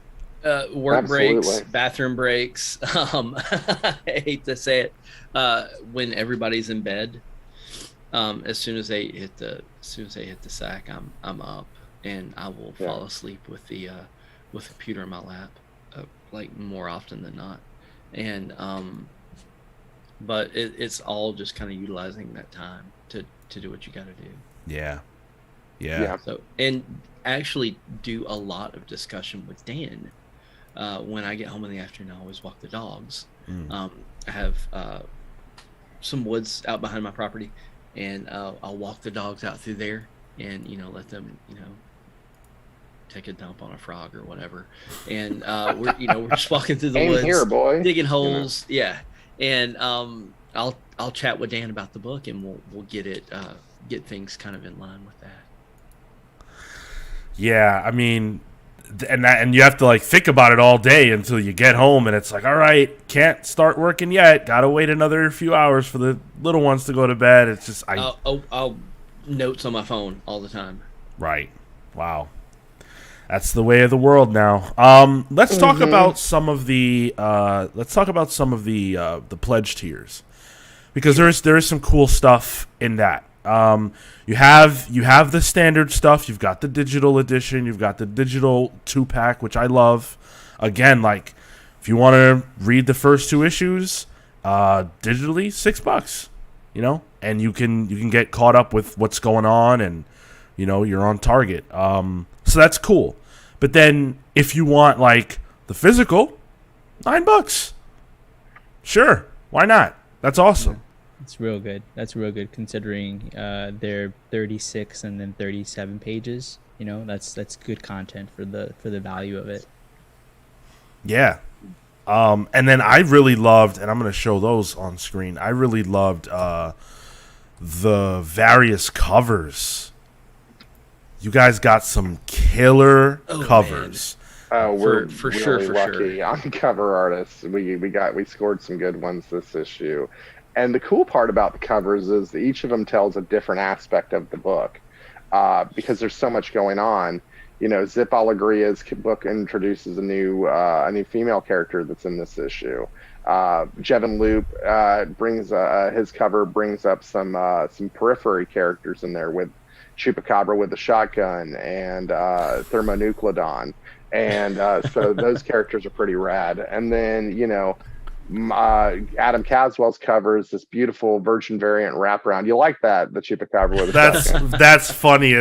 Work Absolutely. breaks, bathroom breaks. I hate to say it. When everybody's in bed, as soon as they hit the sack, I'm up, and I will fall asleep with the computer in my lap, like more often than not. And but it's all just kind of utilizing that time to do what you got to do. Yeah. So, and actually do a lot of discussion with Dan. When I get home in the afternoon, I always walk the dogs. I have some woods out behind my property, and I'll walk the dogs out through there, and let them take a dump on a frog or whatever. And we're just walking through the woods, here, boy. digging holes. Yeah, and I'll chat with Dan about the book, and we'll get things kind of in line with that. Yeah, I mean, and you have to like think about it all day until you get home, and it's like, all right, can't start working yet. Gotta wait another few hours for the little ones to go to bed. It's just I'll notes on my phone all the time. Right. Wow. That's the way of the world now. Let's talk about some of the pledge tiers, because there is some cool stuff in that. You have the standard stuff. You've got the digital edition. You've got the digital 2-pack, which I love. Again, like if you want to read the first 2 issues digitally, $6. And you can get caught up with what's going on, and you're on target. So that's cool. But then if you want like the physical, $9. Sure, why not? That's awesome. It's real good. That's real good considering they're 36 and then 37 pages. That's good content for the value of it. Yeah. And then I really loved, and I'm going to show those on screen. I really loved the various covers. You guys got some killer covers. Oh, we're for really sure, for lucky sure. on cover artists. We scored some good ones this issue. And the cool part about the covers is that each of them tells a different aspect of the book, because there's so much going on. Zip Alegria's book introduces a new female character that's in this issue. Jevin Loop brings his cover brings up some periphery characters in there with Chupacabra with the shotgun and Thermonucleodon, and so those characters are pretty rad. And then Adam Caswell's cover is this beautiful Virgin variant wraparound. You like that, the Chupacabra with the shotgun? That's funny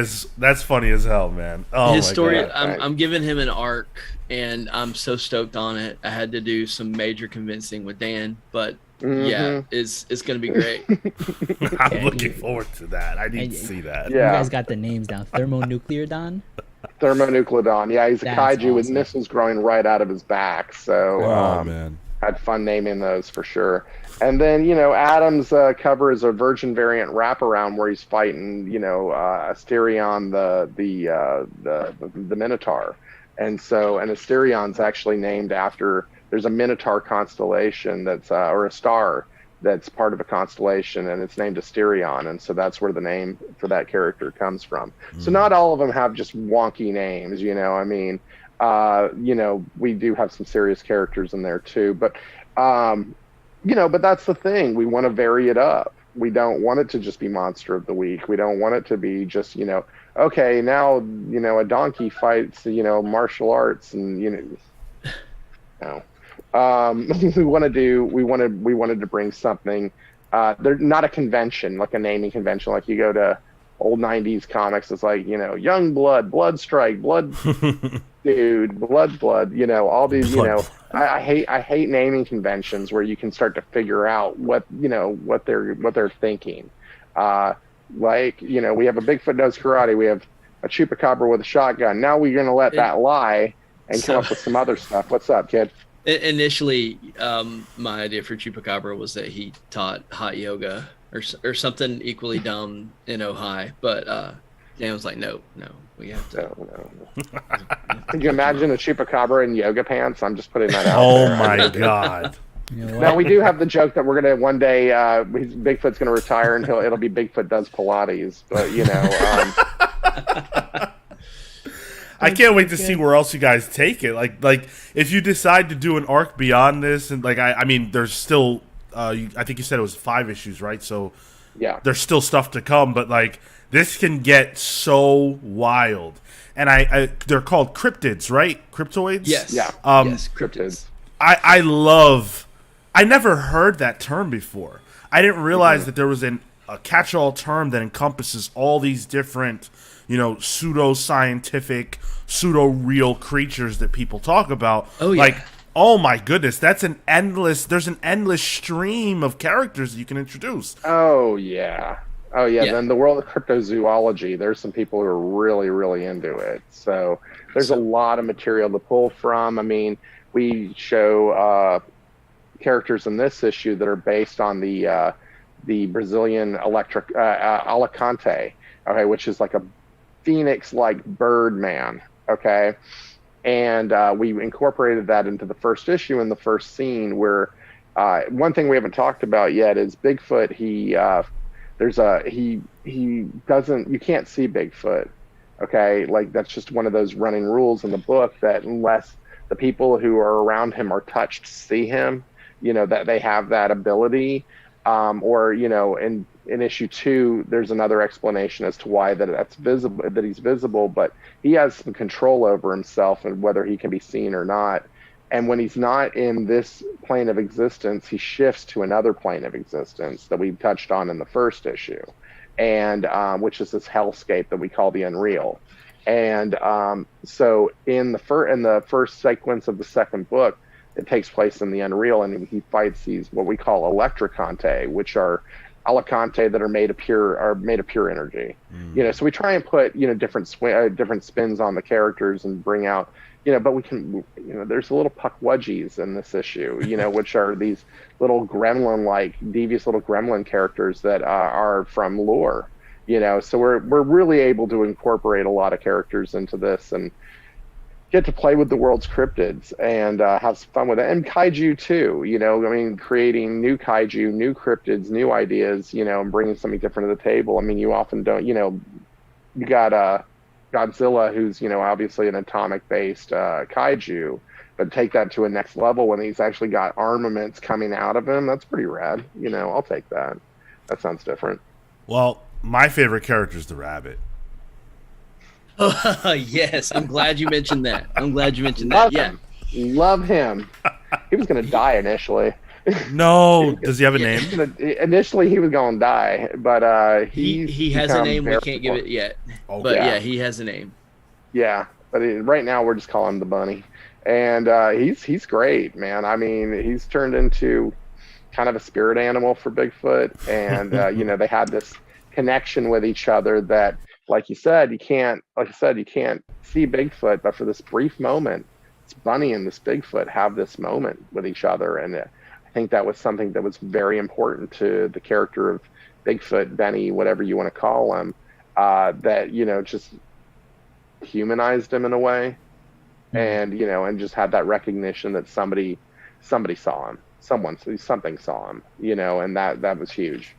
as hell, man. Oh, His my story, God. I'm giving him an arc, and I'm so stoked on it. I had to do some major convincing with Dan, but yeah, it's going to be great. I'm looking forward to that. I need to see that. Yeah. You guys got the names down. Thermonucleodon. Thermonucleodon. Yeah, he's a That's kaiju with awesome. missiles growing right out of his back. So Man. had fun naming those for sure. And then Adam's cover is a Virgin variant wraparound where he's fighting Asterion the Minotaur, and Asterion's actually named after, there's a Minotaur constellation that's or a star that's part of a constellation, and it's named Asterion, and so that's where the name for that character comes from. So not all of them have just wonky names, we do have some serious characters in there too, but but that's the thing. We want to vary it up. We don't want it to just be Monster of the Week. We don't want it to be just, okay, now, a donkey fights, martial arts, and, no. We wanted to bring something, they're not a convention, like a naming convention, like you go to old 90s comics, it's like, Young Blood, Blood Strike, Blood Dude, Blood, all these, I hate naming conventions where you can start to figure out what they're thinking. We have a Bigfoot Knows Karate, we have a Chupacabra with a shotgun. Now we're going to let that lie and come up with some other stuff. What's up, kid? Initially, my idea for Chupacabra was that he taught hot yoga or something equally dumb in Ojai, but Dan was like, no, we have to. No. Can you imagine a Chupacabra in yoga pants? I'm just putting that out Oh there. my God. Now we do have the joke that we're gonna one day Bigfoot's gonna retire and it'll be Bigfoot does Pilates, but I can't wait to see where else you guys take it. Like if you decide to do an arc beyond this, and I mean, there's still, I think you said it was 5 issues, right? So yeah, there's still stuff to come, but this can get so wild. And they're called cryptids, right? Cryptoids? Yes. Yeah. Yes, cryptids. I never heard that term before. I didn't realize that there was a catch-all term that encompasses all these different, pseudo-scientific, pseudo-real creatures that people talk about. Oh, yeah. Oh my goodness, there's an endless stream of characters that you can introduce. Oh yeah. Then the world of cryptozoology, there's some people who are really, really into it. So there's a lot of material to pull from. I mean, we show characters in this issue that are based on the Brazilian electric Alicante, okay, which is like a phoenix-like bird man, okay? And we incorporated that into the first issue in the first scene where one thing we haven't talked about yet is Bigfoot. You can't see Bigfoot, okay? Like that's just one of those running rules in the book that unless the people who are around him are touched see him, that they have that ability, and in issue 2, there's another explanation as to why that's visible, that he's visible, but he has some control over himself and whether he can be seen or not. And when he's not in this plane of existence, he shifts to another plane of existence that we touched on in the first issue, and which is this hellscape that we call the Unreal. And so in the first sequence of the second book, it takes place in the Unreal, and he fights these what we call electrocante, which are alacante that are made of pure energy. So we try and put different spins on the characters and bring out but we can there's little puckwudgies in this issue, which are these little gremlin-like devious little gremlin characters that are from lore. So we're really able to incorporate a lot of characters into this and get to play with the world's cryptids and have some fun with it. And kaiju too, creating new kaiju, new cryptids, new ideas, and bringing something different to the table. You often don't, you got Godzilla, who's, obviously an atomic-based kaiju, but take that to a next level when he's actually got armaments coming out of him. That's pretty rad. I'll take that. That sounds different. Well, my favorite character is the rabbit. Oh, yes. I'm glad you mentioned that. Love him. He was going to die initially. No. Does he have a name? Initially, he was going to die, but he has a name. We can't give it yet. Okay. But yeah, he has a name. Yeah, but right now we're just calling him the Bunny. And he's great, man. He's turned into kind of a spirit animal for Bigfoot. And, they had this connection with each other that, like you said, you can't see Bigfoot, but for this brief moment, it's Bunny and this Bigfoot have this moment with each other. And I think that was something that was very important to the character of Bigfoot, Benny, whatever you want to call him, that, just humanized him in a way. And, and just had that recognition that somebody saw him, something saw him, and that was huge.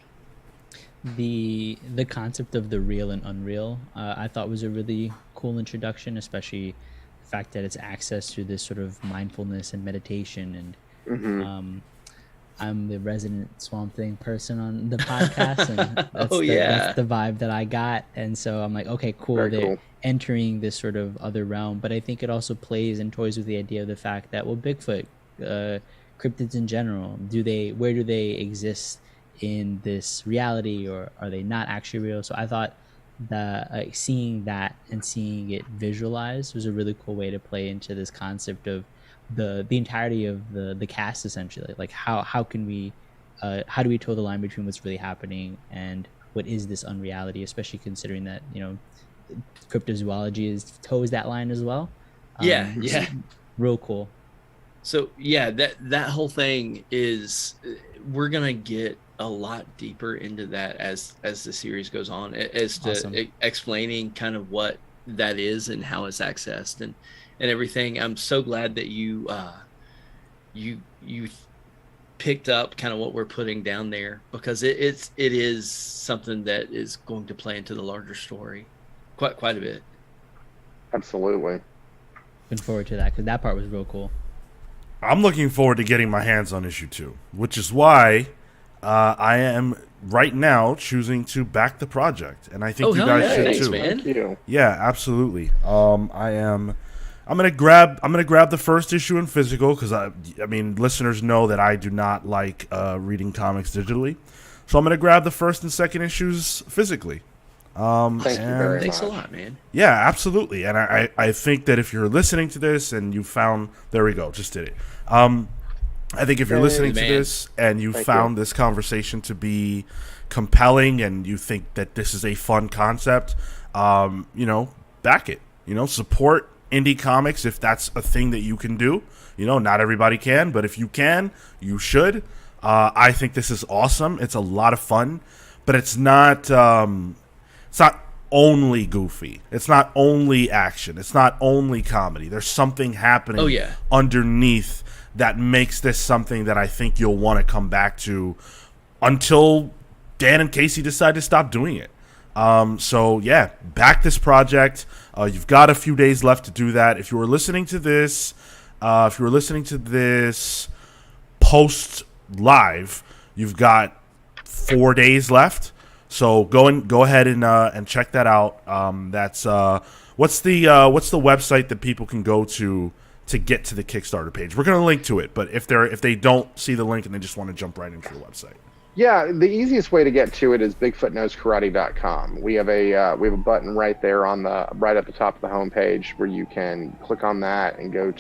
The concept of the real and unreal, I thought was a really cool introduction, especially the fact that it's access to this sort of mindfulness and meditation. And I'm the resident Swamp Thing person on the podcast, and that's the vibe that I got. And so I'm like, okay, cool. Very They're cool. entering this sort of other realm, but I think it also plays and toys with the idea of the fact that, well, Bigfoot, cryptids in general, where do they exist in this reality, or are they not actually real? So I thought that seeing that and seeing it visualized was a really cool way to play into this concept of the entirety of the cast, essentially. Like how can we how do we toe the line between what's really happening and what is this unreality, especially considering that cryptozoology toes that line as well. Yeah. Real cool. So yeah, that whole thing is, we're gonna get a lot deeper into that as the series goes on, as to Awesome. Explaining kind of what that is and how it's accessed and everything. I'm so glad that you picked up kind of what we're putting down there, because it is something that is going to play into the larger story quite a bit. Absolutely. Looking forward to that, because that part was real cool. I'm looking forward to getting my hands on issue 2, which is why I am right now choosing to back the project, and I think you guys should thanks, too. man. Thank you. Yeah, absolutely. I'm gonna grab the first issue in physical, because I mean listeners know that I do not like reading comics digitally, so I'm gonna grab the first and second issues physically. Thank you very much. Thanks a lot, man. Yeah, absolutely. And I think that if you're listening to this and you found, there we go, just did it. I think if you're listening to this and you found this conversation to be compelling and you think that this is a fun concept, back it. Support indie comics if that's a thing that you can do. Not everybody can, but if you can, you should. I think this is awesome. It's a lot of fun, but it's not only goofy. It's not only action. It's not only comedy. There's something happening underneath that makes this something that I think you'll want to come back to until Dan and Casey decide to stop doing it. So yeah, back this project. You've got a few days left to do that. If you were listening to this post live, you've got 4 days left. So go ahead and check that out. That's what's the website that people can go to get to the Kickstarter page? We're going to link to it, but if they don't see the link and they just want to jump right into the website. Yeah, the easiest way to get to it is BigfootKnowsKarate.com. We have a button right there right at the top of the homepage where you can click on that and go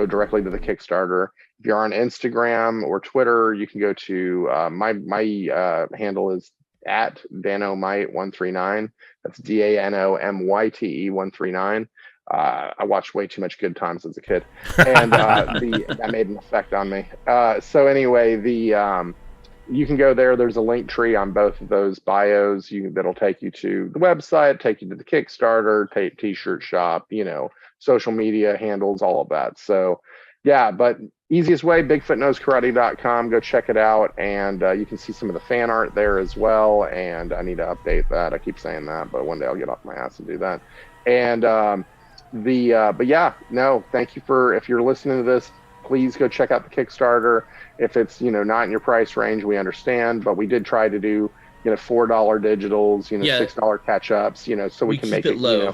directly to the Kickstarter. If you're on Instagram or Twitter, you can go to my handle is at Danomite139. That's DANOMYTE 139. I watched way too much Good Times as a kid, and that made an effect on me. So anyway, you can go there. There's a link tree on both of those bios. That'll take you to the website, take you to the Kickstarter, t-shirt shop, social media handles, all of that. So yeah, but easiest way, BigfootKnowsKarate.com. Go check it out, and you can see some of the fan art there as well. And I need to update that. I keep saying that, but one day I'll get off my ass and do that. And but yeah, no, thank you if you're listening to this, please go check out the Kickstarter. If it's, not in your price range, we understand, but we did try to do, $4 digitals, $6 catch ups, so we can make it low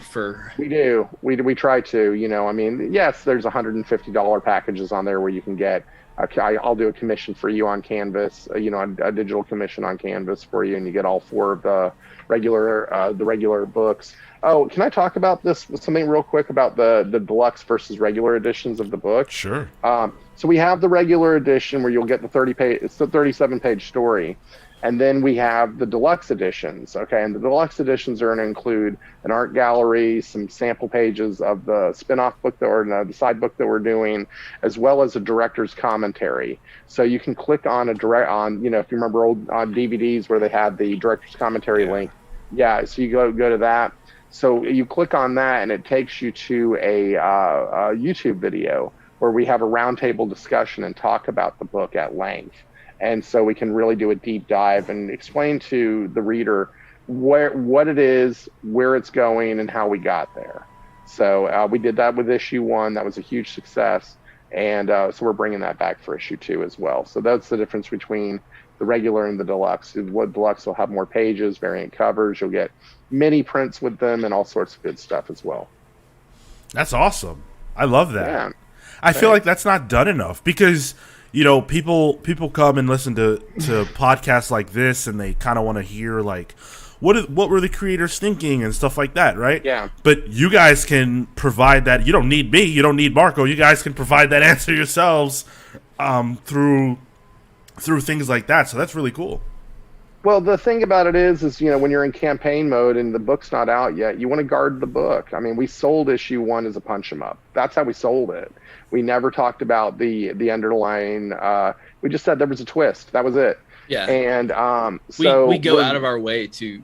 we try to, yes, there's $150 packages on there where you can get, I'll do a commission for you on Canvas, a digital commission on Canvas for you, and you get all 4 of the regular books. Oh, can I talk about something real quick about the deluxe versus regular editions of the book? Sure. So we have the regular edition where you'll get the 37-page story. And then we have the deluxe editions, okay? And the deluxe editions are going to include an art gallery, some sample pages of the spin-off book the side book that we're doing, as well as a director's commentary. So you can click on if you remember old on DVDs where they had the director's commentary link. Yeah, so you go to that. So you click on that, and it takes you to a YouTube video where we have a roundtable discussion and talk about the book at length. And so we can really do a deep dive and explain to the reader what it is, where it's going, and how we got there. So we did that with issue 1. That was a huge success. And so we're bringing that back for issue 2 as well. So that's the difference between the regular and the deluxe. What deluxe will have more pages, variant covers. You'll get mini prints with them and all sorts of good stuff as well. That's awesome. I love that. Yeah. I Thanks. feel like that's not done enough because people come and listen to podcasts like this, and they kind of want to hear like what were the creators thinking and stuff like that, right? Yeah. But you guys can provide that. You don't need me. You don't need Marco. You guys can provide that answer yourselves through things like that. So that's really cool. Well, the thing about it is when you're in campaign mode and the book's not out yet, you want to guard the book. I mean, we sold issue 1 as a punch 'em up. That's how we sold it. We never talked about the underlying. We just said there was a twist. That was it. Yeah. And so we go out of our way to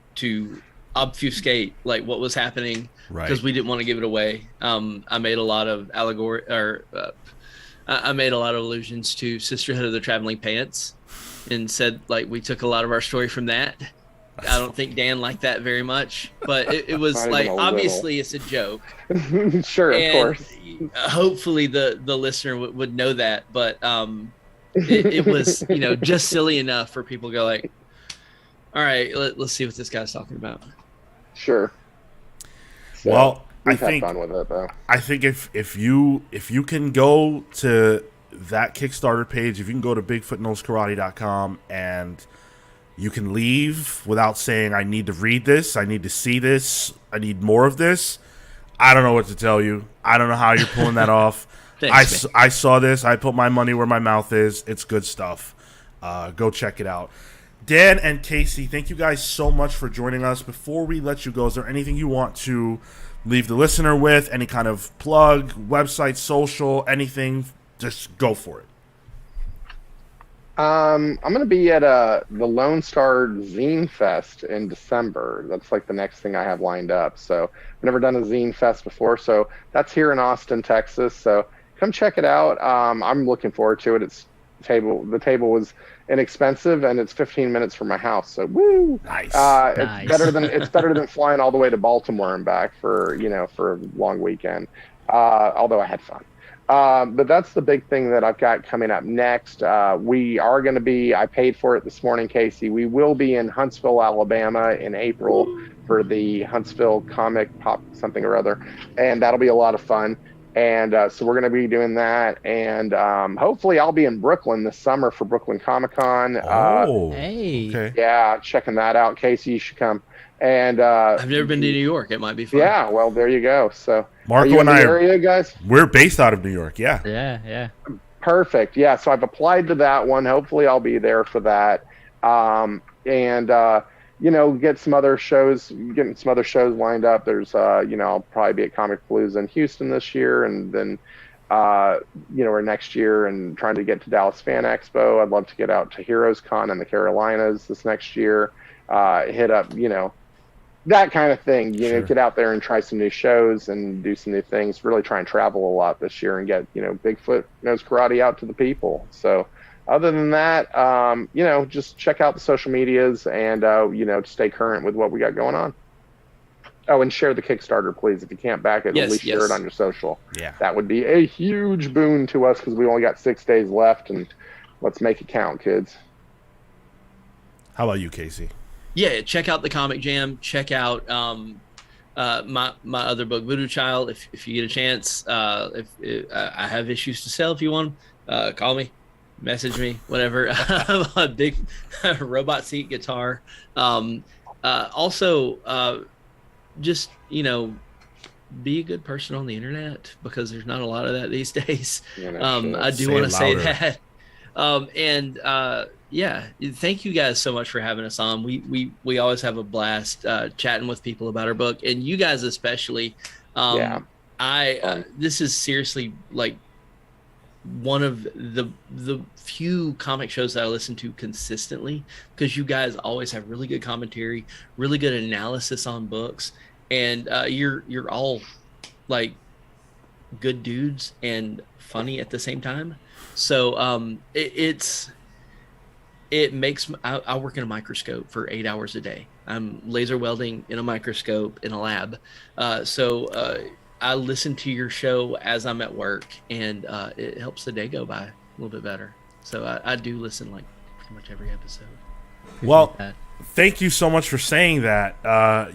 obfuscate like what was happening because we didn't want to give it away. I made a lot of I made a lot of allusions to Sisterhood of the Traveling Pants, and said like we took a lot of our story from that. I don't think Dan liked that very much, but it was like obviously it's a joke. Sure, of course. Hopefully the listener would know that, but it was just silly enough for people to go like, all right, let's see what this guy's talking about. Sure. So, well, I think fun with it, though. I think if you can go to that Kickstarter page, if you can go to BigfootKnowsKarate.com and you can leave without saying, I need to read this, I need to see this, I need more of this, I don't know what to tell you. I don't know how you're pulling that off. Thanks, I saw this. I put my money where my mouth is. It's good stuff. Go check it out. Dan and Casey, thank you guys so much for joining us. Before we let you go, is there anything you want to leave the listener with? Any kind of plug, website, social, anything? Just go for it. I'm going to be at the Lone Star Zine Fest in December. That's like the next thing I have lined up. So I've never done a Zine Fest before. So that's here in Austin, Texas. So come check it out. I'm looking forward to it. The table was inexpensive, and it's 15 minutes from my house. So woo! Nice. It's better than flying all the way to Baltimore and back for a long weekend. Although I had fun. But that's the big thing that I've got coming up next. We are going to be, I paid for it this morning, Casey. We will be in Huntsville, Alabama in April for the Huntsville Comic Pop something or other. And that'll be a lot of fun. And so we're going to be doing that. And hopefully I'll be in Brooklyn this summer for Brooklyn Comic Con. Hey. Okay. Yeah, checking that out. Casey, you should come. And I've never been to New York. It might be fun. yeah, well, there you go. So Marco are you in and the I area, guys? we're based out of New York. Yeah. Yeah. Perfect. Yeah, so I've applied to that one. Hopefully I'll be there for that. You know, getting some other shows lined up. There's I'll probably be at Comic Palooza in Houston this year, and then or next year, and trying to get to Dallas Fan Expo. I'd love to get out to Heroes Con in the Carolinas this next year. Hit up, that kind of thing, Sure. get out there and try some new shows and do some new things, really try and travel a lot this year and get, Bigfoot Knows Karate out to the people. So other than that, just check out the social medias and, stay current with what we got going on. Oh, and share the Kickstarter, please. If you can't back it, Yes, at least share yes. it on your social. Yeah. That would be a huge boon to us because we only got 6 days left, and let's make it count, kids. How about you, Casey? Yeah, check out the Comic Jam. Check out my other book, Voodoo Child. If you get a chance, if I have issues to sell, if you want, call me, message me, whatever. I'm a big robot seat guitar. Also, just be a good person on the internet, because there's not a lot of that these days. I do Say want it to say louder. that. Yeah, thank you guys so much for having us on. We always have a blast chatting with people about our book, and you guys especially. Yeah. This is seriously like one of the few comic shows that I listen to consistently, because you guys always have really good commentary, really good analysis on books, and you're all like good dudes and funny at the same time. So it makes I work in a microscope for 8 hours a day. I'm laser welding in a microscope in a lab. So I listen to your show as I'm at work, and it helps the day go by a little bit better. So I do listen like pretty much every episode. Well, that. thank you so much for saying that.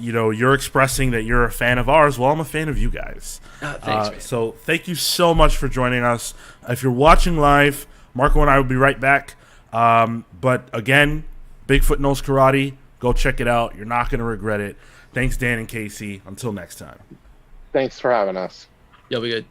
You're expressing that you're a fan of ours. Well, I'm a fan of you guys. Thanks, man. So thank you so much for joining us. If you're watching live, Marco and I will be right back. But again, Bigfoot Knows Karate. Go check it out. You're not going to regret it. Thanks, Dan and Casey. Until next time. Thanks for having us. You'll be good.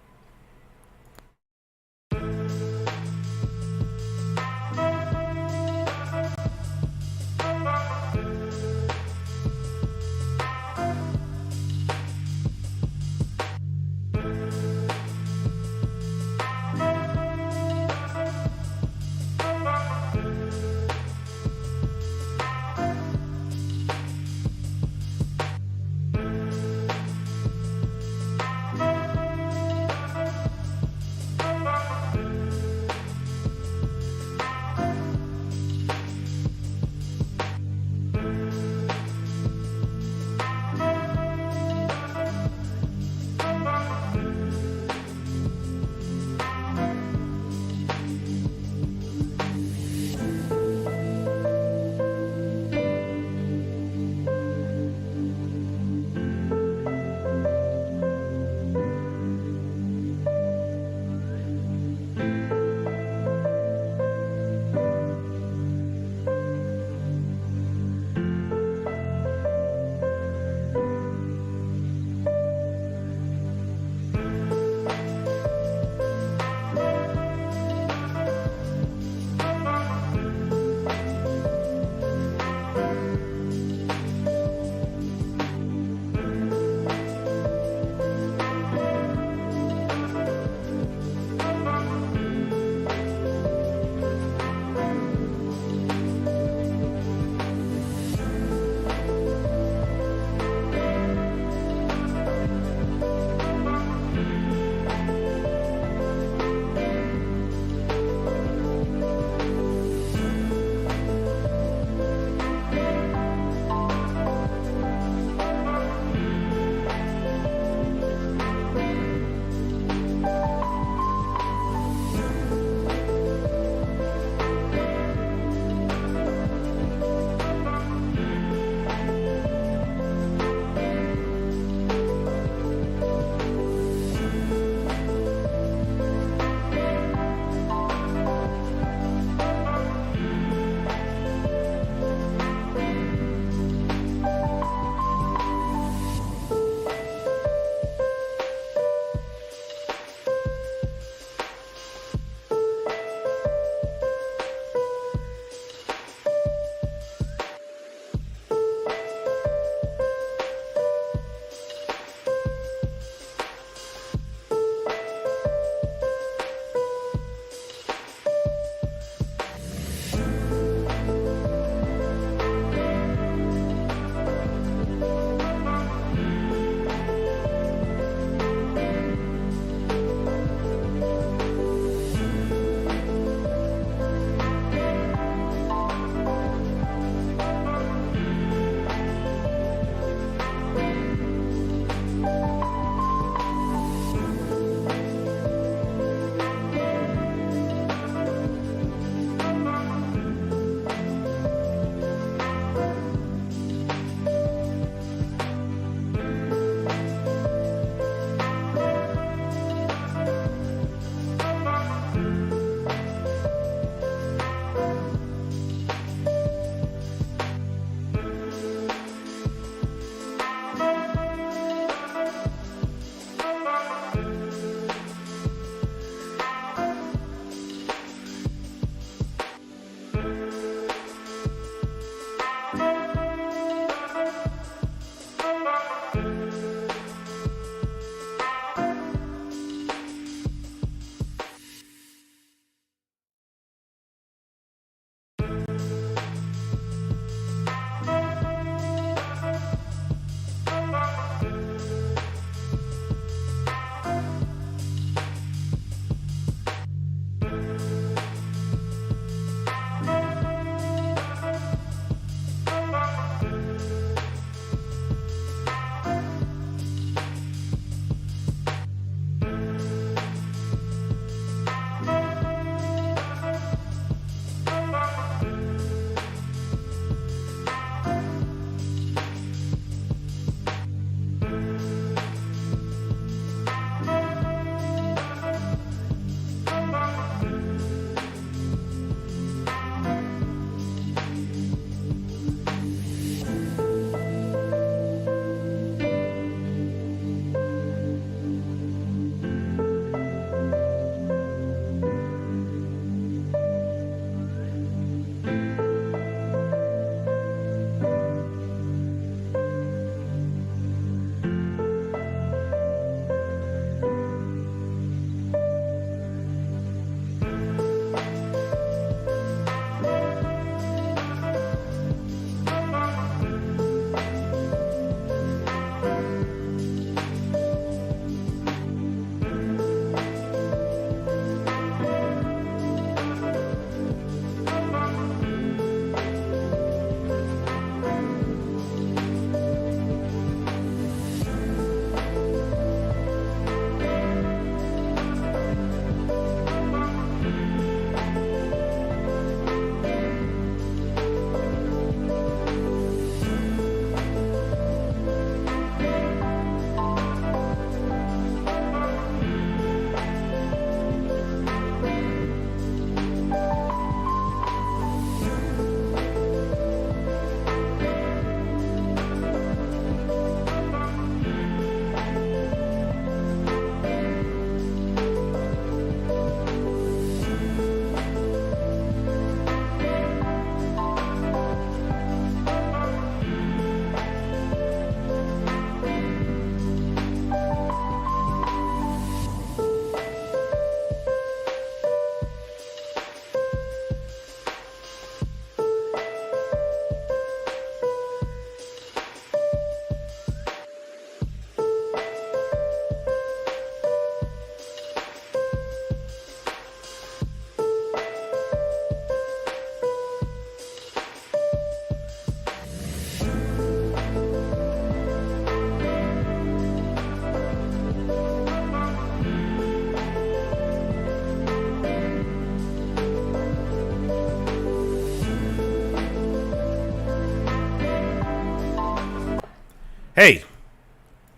Hey,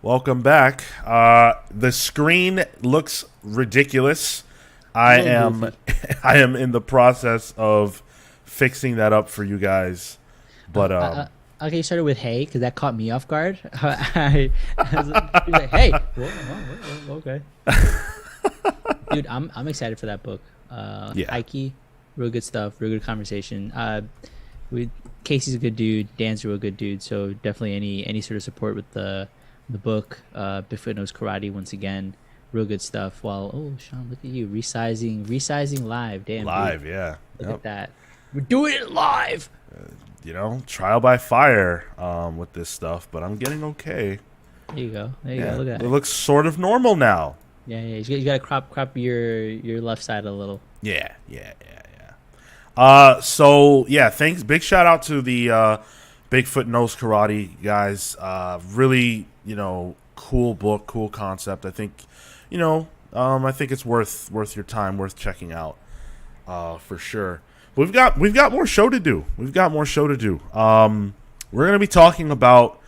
welcome back. The screen looks ridiculous. I am in the process of fixing that up for you guys. But okay, you started with hey because that caught me off guard. I was like, hey, whoa, okay. Dude, I'm excited for that book. Heike, real good stuff, real good conversation. Casey's a good dude, Dan's a real good dude, so definitely any sort of support with the book. Bigfoot Knows Karate once again, real good stuff. While Sean, look at you resizing live, damn live, dude. yeah. Look at that, we're doing it live. Trial by fire with this stuff, but I'm getting okay. There you go. Look at that. It looks sort of normal now. Yeah. You got to crop your left side a little. Yeah. Thanks. Big shout out to the Bigfoot Knows Karate guys. Really, cool book, cool concept. I think, I think it's worth your time, worth checking out, for sure. We've got more show to do. We're gonna be talking about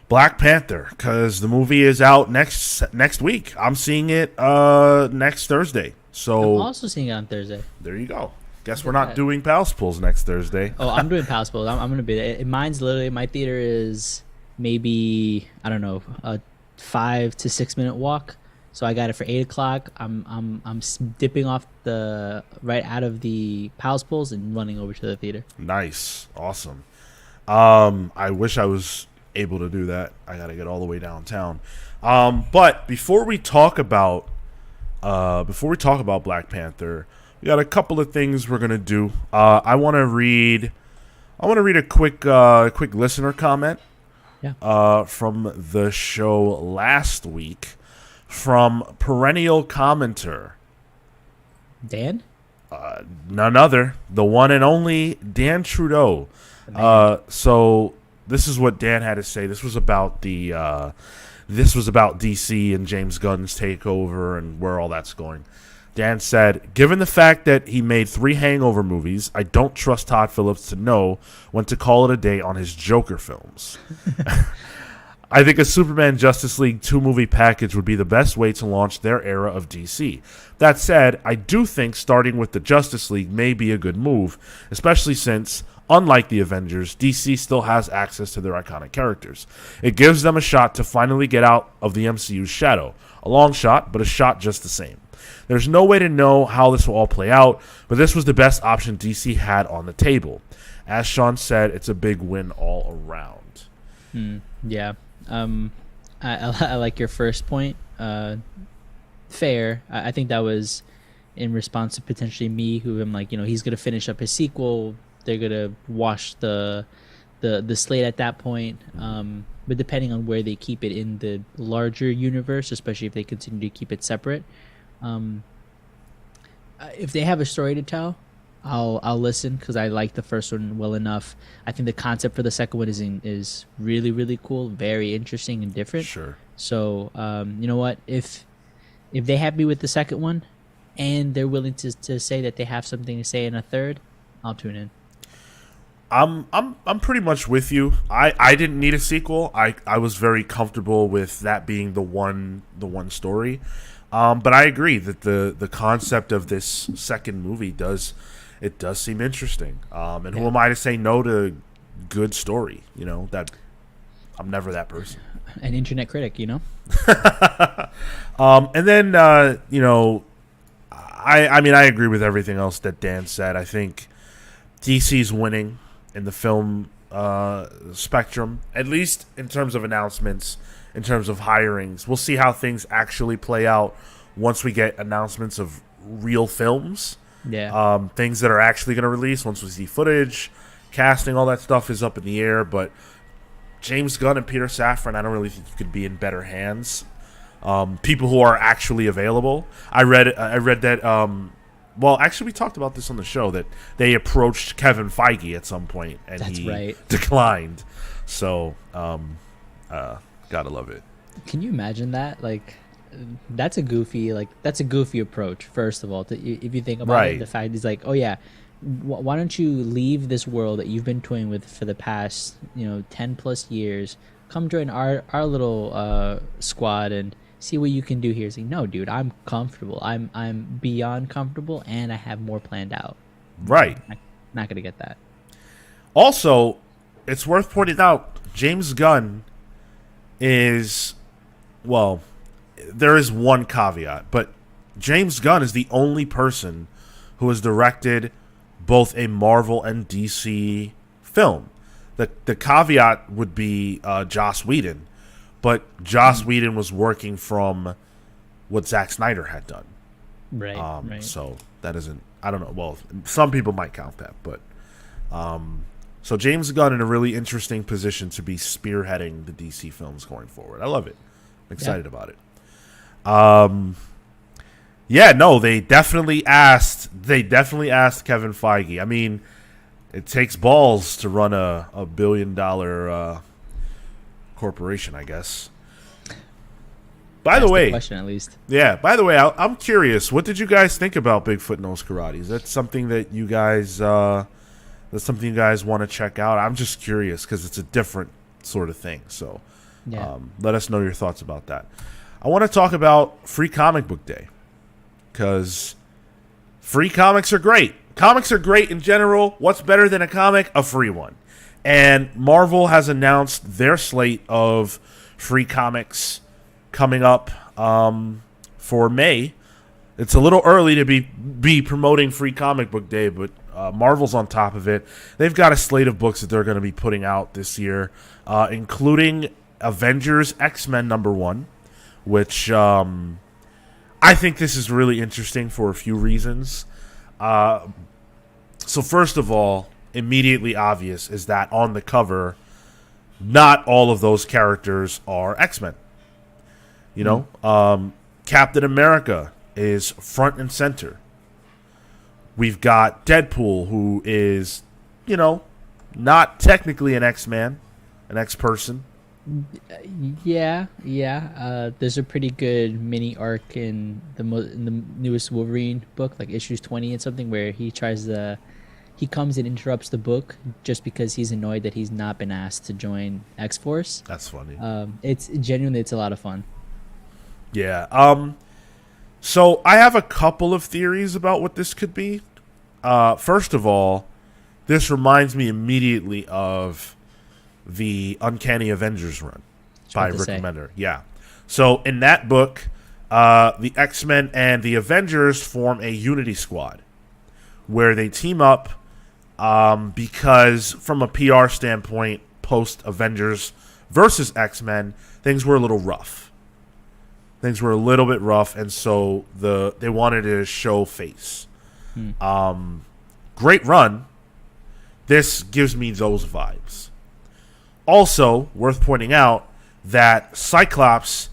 Black Panther because the movie is out next week. I'm seeing it next Thursday. So I'm also seeing it on Thursday. There you go. Guess we're not doing Pals Pulls next Thursday. Oh, I'm doing Pals Pulls. I'm gonna be there. Mine's literally, my theater is maybe, I don't know, a 5 to 6 minute walk. So I got it for 8 o'clock. I'm dipping off right out of the Pals Pulls and running over to the theater. Nice, awesome. I wish I was able to do that. I got to get all the way downtown. But before we talk about Black Panther, we got a couple of things we're gonna do. I want to read a quick listener comment. Yeah. From the show last week. From perennial commenter Dan? None other, the one and only Dan Trudeau. So this is what Dan had to say. This was about DC and James Gunn's takeover and where all that's going. Dan said, given the fact that he made 3 Hangover movies, I don't trust Todd Phillips to know when to call it a day on his Joker films. I think a Superman Justice League 2-movie package would be the best way to launch their era of DC. That said, I do think starting with the Justice League may be a good move, especially since, unlike the Avengers, DC still has access to their iconic characters. It gives them a shot to finally get out of the MCU's shadow. A long shot, but a shot just the same. There's no way to know how this will all play out, but this was the best option DC had on the table. As Sean said, it's a big win all around. Yeah. I like your first point. Fair. I think that was in response to potentially me, who I'm like, he's gonna finish up his sequel. They're gonna wash the slate at that point. But depending on where they keep it in the larger universe, especially if they continue to keep it separate, if they have a story to tell, I'll listen because I like the first one well enough. I think the concept for the second one is really, really cool, very interesting and different. Sure. So you know what? If they have me with the second one, and they're willing to say that they have something to say in a third, I'll tune in. I'm pretty much with you. I didn't need a sequel. I was very comfortable with that being the one story. But I agree that the concept of this second movie does seem interesting. And who am I to say no to good story? That I'm never that person. An internet critic, And then I agree with everything else that Dan said. I think DC's winning in the film spectrum, at least in terms of announcements, in terms of hirings. We'll see how things actually play out once we get announcements of real films. Yeah. Things that are actually going to release once we see footage, casting, all that stuff is up in the air. But James Gunn and Peter Safran, I don't really think you could be in better hands. People who are actually available. I read that. Well, actually, we talked about this on the show that they approached Kevin Feige at some point, and he declined. So, gotta love it. Can you imagine that? Like, that's a goofy approach. First of all, if you think about it, the fact is like, oh yeah, why don't you leave this world that you've been toying with for the past 10 plus years? come join our little squad and see what you can do here. It's like, no, dude, I'm comfortable. I'm beyond comfortable, and I have more planned out. Right. I'm not gonna get that. Also, it's worth pointing out, James Gunn is, well, there is one caveat, but James Gunn is the only person who has directed both a Marvel and DC film. The caveat would be Joss Whedon, but Joss Whedon was working from what Zack Snyder had done. Right. Right. So that isn't, I don't know. Well, some people might count that, but so James Gunn in a really interesting position to be spearheading the DC films going forward. I love it. I'm excited about it. Yeah, no, they definitely asked Kevin Feige. I mean, it takes balls to run a $1 billion corporation, I guess. By the way, question at least. Yeah. By the way, I'm curious. What did you guys think about Bigfoot Knows Karate? Is that something that you guys want to check out? I'm just curious because it's a different sort of thing. So, let us know your thoughts about that. I want to talk about Free Comic Book Day because free comics are great. Comics are great in general. What's better than a comic? A free one. And Marvel has announced their slate of free comics coming up for May. It's a little early to be promoting Free Comic Book Day, but Marvel's on top of it. They've got a slate of books that they're going to be putting out this year, including Avengers X-Men #1, which I think this is really interesting for a few reasons. So first of all, immediately obvious is that on the cover, not all of those characters are X-Men. You know, Captain America is front and center. We've got Deadpool, who is, you know, not technically an X-Man, an X-person. Yeah. There's a pretty good mini arc in the newest Wolverine book, like issues 20 and something, where he comes and interrupts the book just because he's annoyed that he's not been asked to join X-Force. That's funny. It's a lot of fun. Yeah. So I have a couple of theories about what this could be. First of all, this reminds me immediately of the Uncanny Avengers run by Rick Remender. Yeah. So in that book, the X-Men and the Avengers form a unity squad where they team up because from a PR standpoint, post-Avengers versus X-Men, things were a little rough. Things were a little bit rough, and so they wanted to show face. Great run. This gives me those vibes. Also, worth pointing out that Cyclops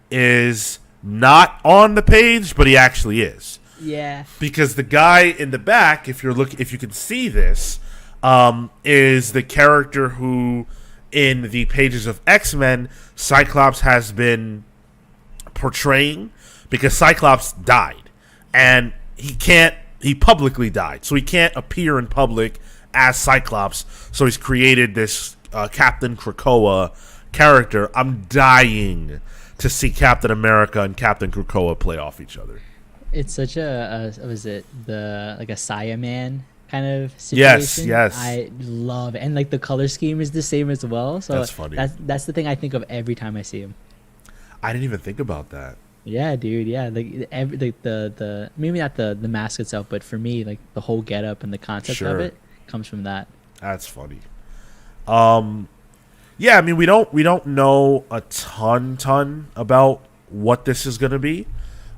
is not on the page, but he actually is. Yeah. Because the guy in the back, if you can see this, is the character who, in the pages of X-Men, Cyclops has been portraying, because Cyclops died, and he publicly died, so he can't appear in public as Cyclops. So he's created this Captain Krakoa character. I'm dying to see Captain America and Captain Krakoa play off each other. It's such a a Saya Man kind of situation. Yes. I love it. And like the color scheme is the same as well. So that's funny. That's the thing I think of every time I see him. I didn't even think about that. Yeah, dude. Yeah, like the maybe not the mask itself, but for me, like the whole getup and the concept of it comes from that. That's funny. Yeah, I mean we don't know a ton about what this is going to be.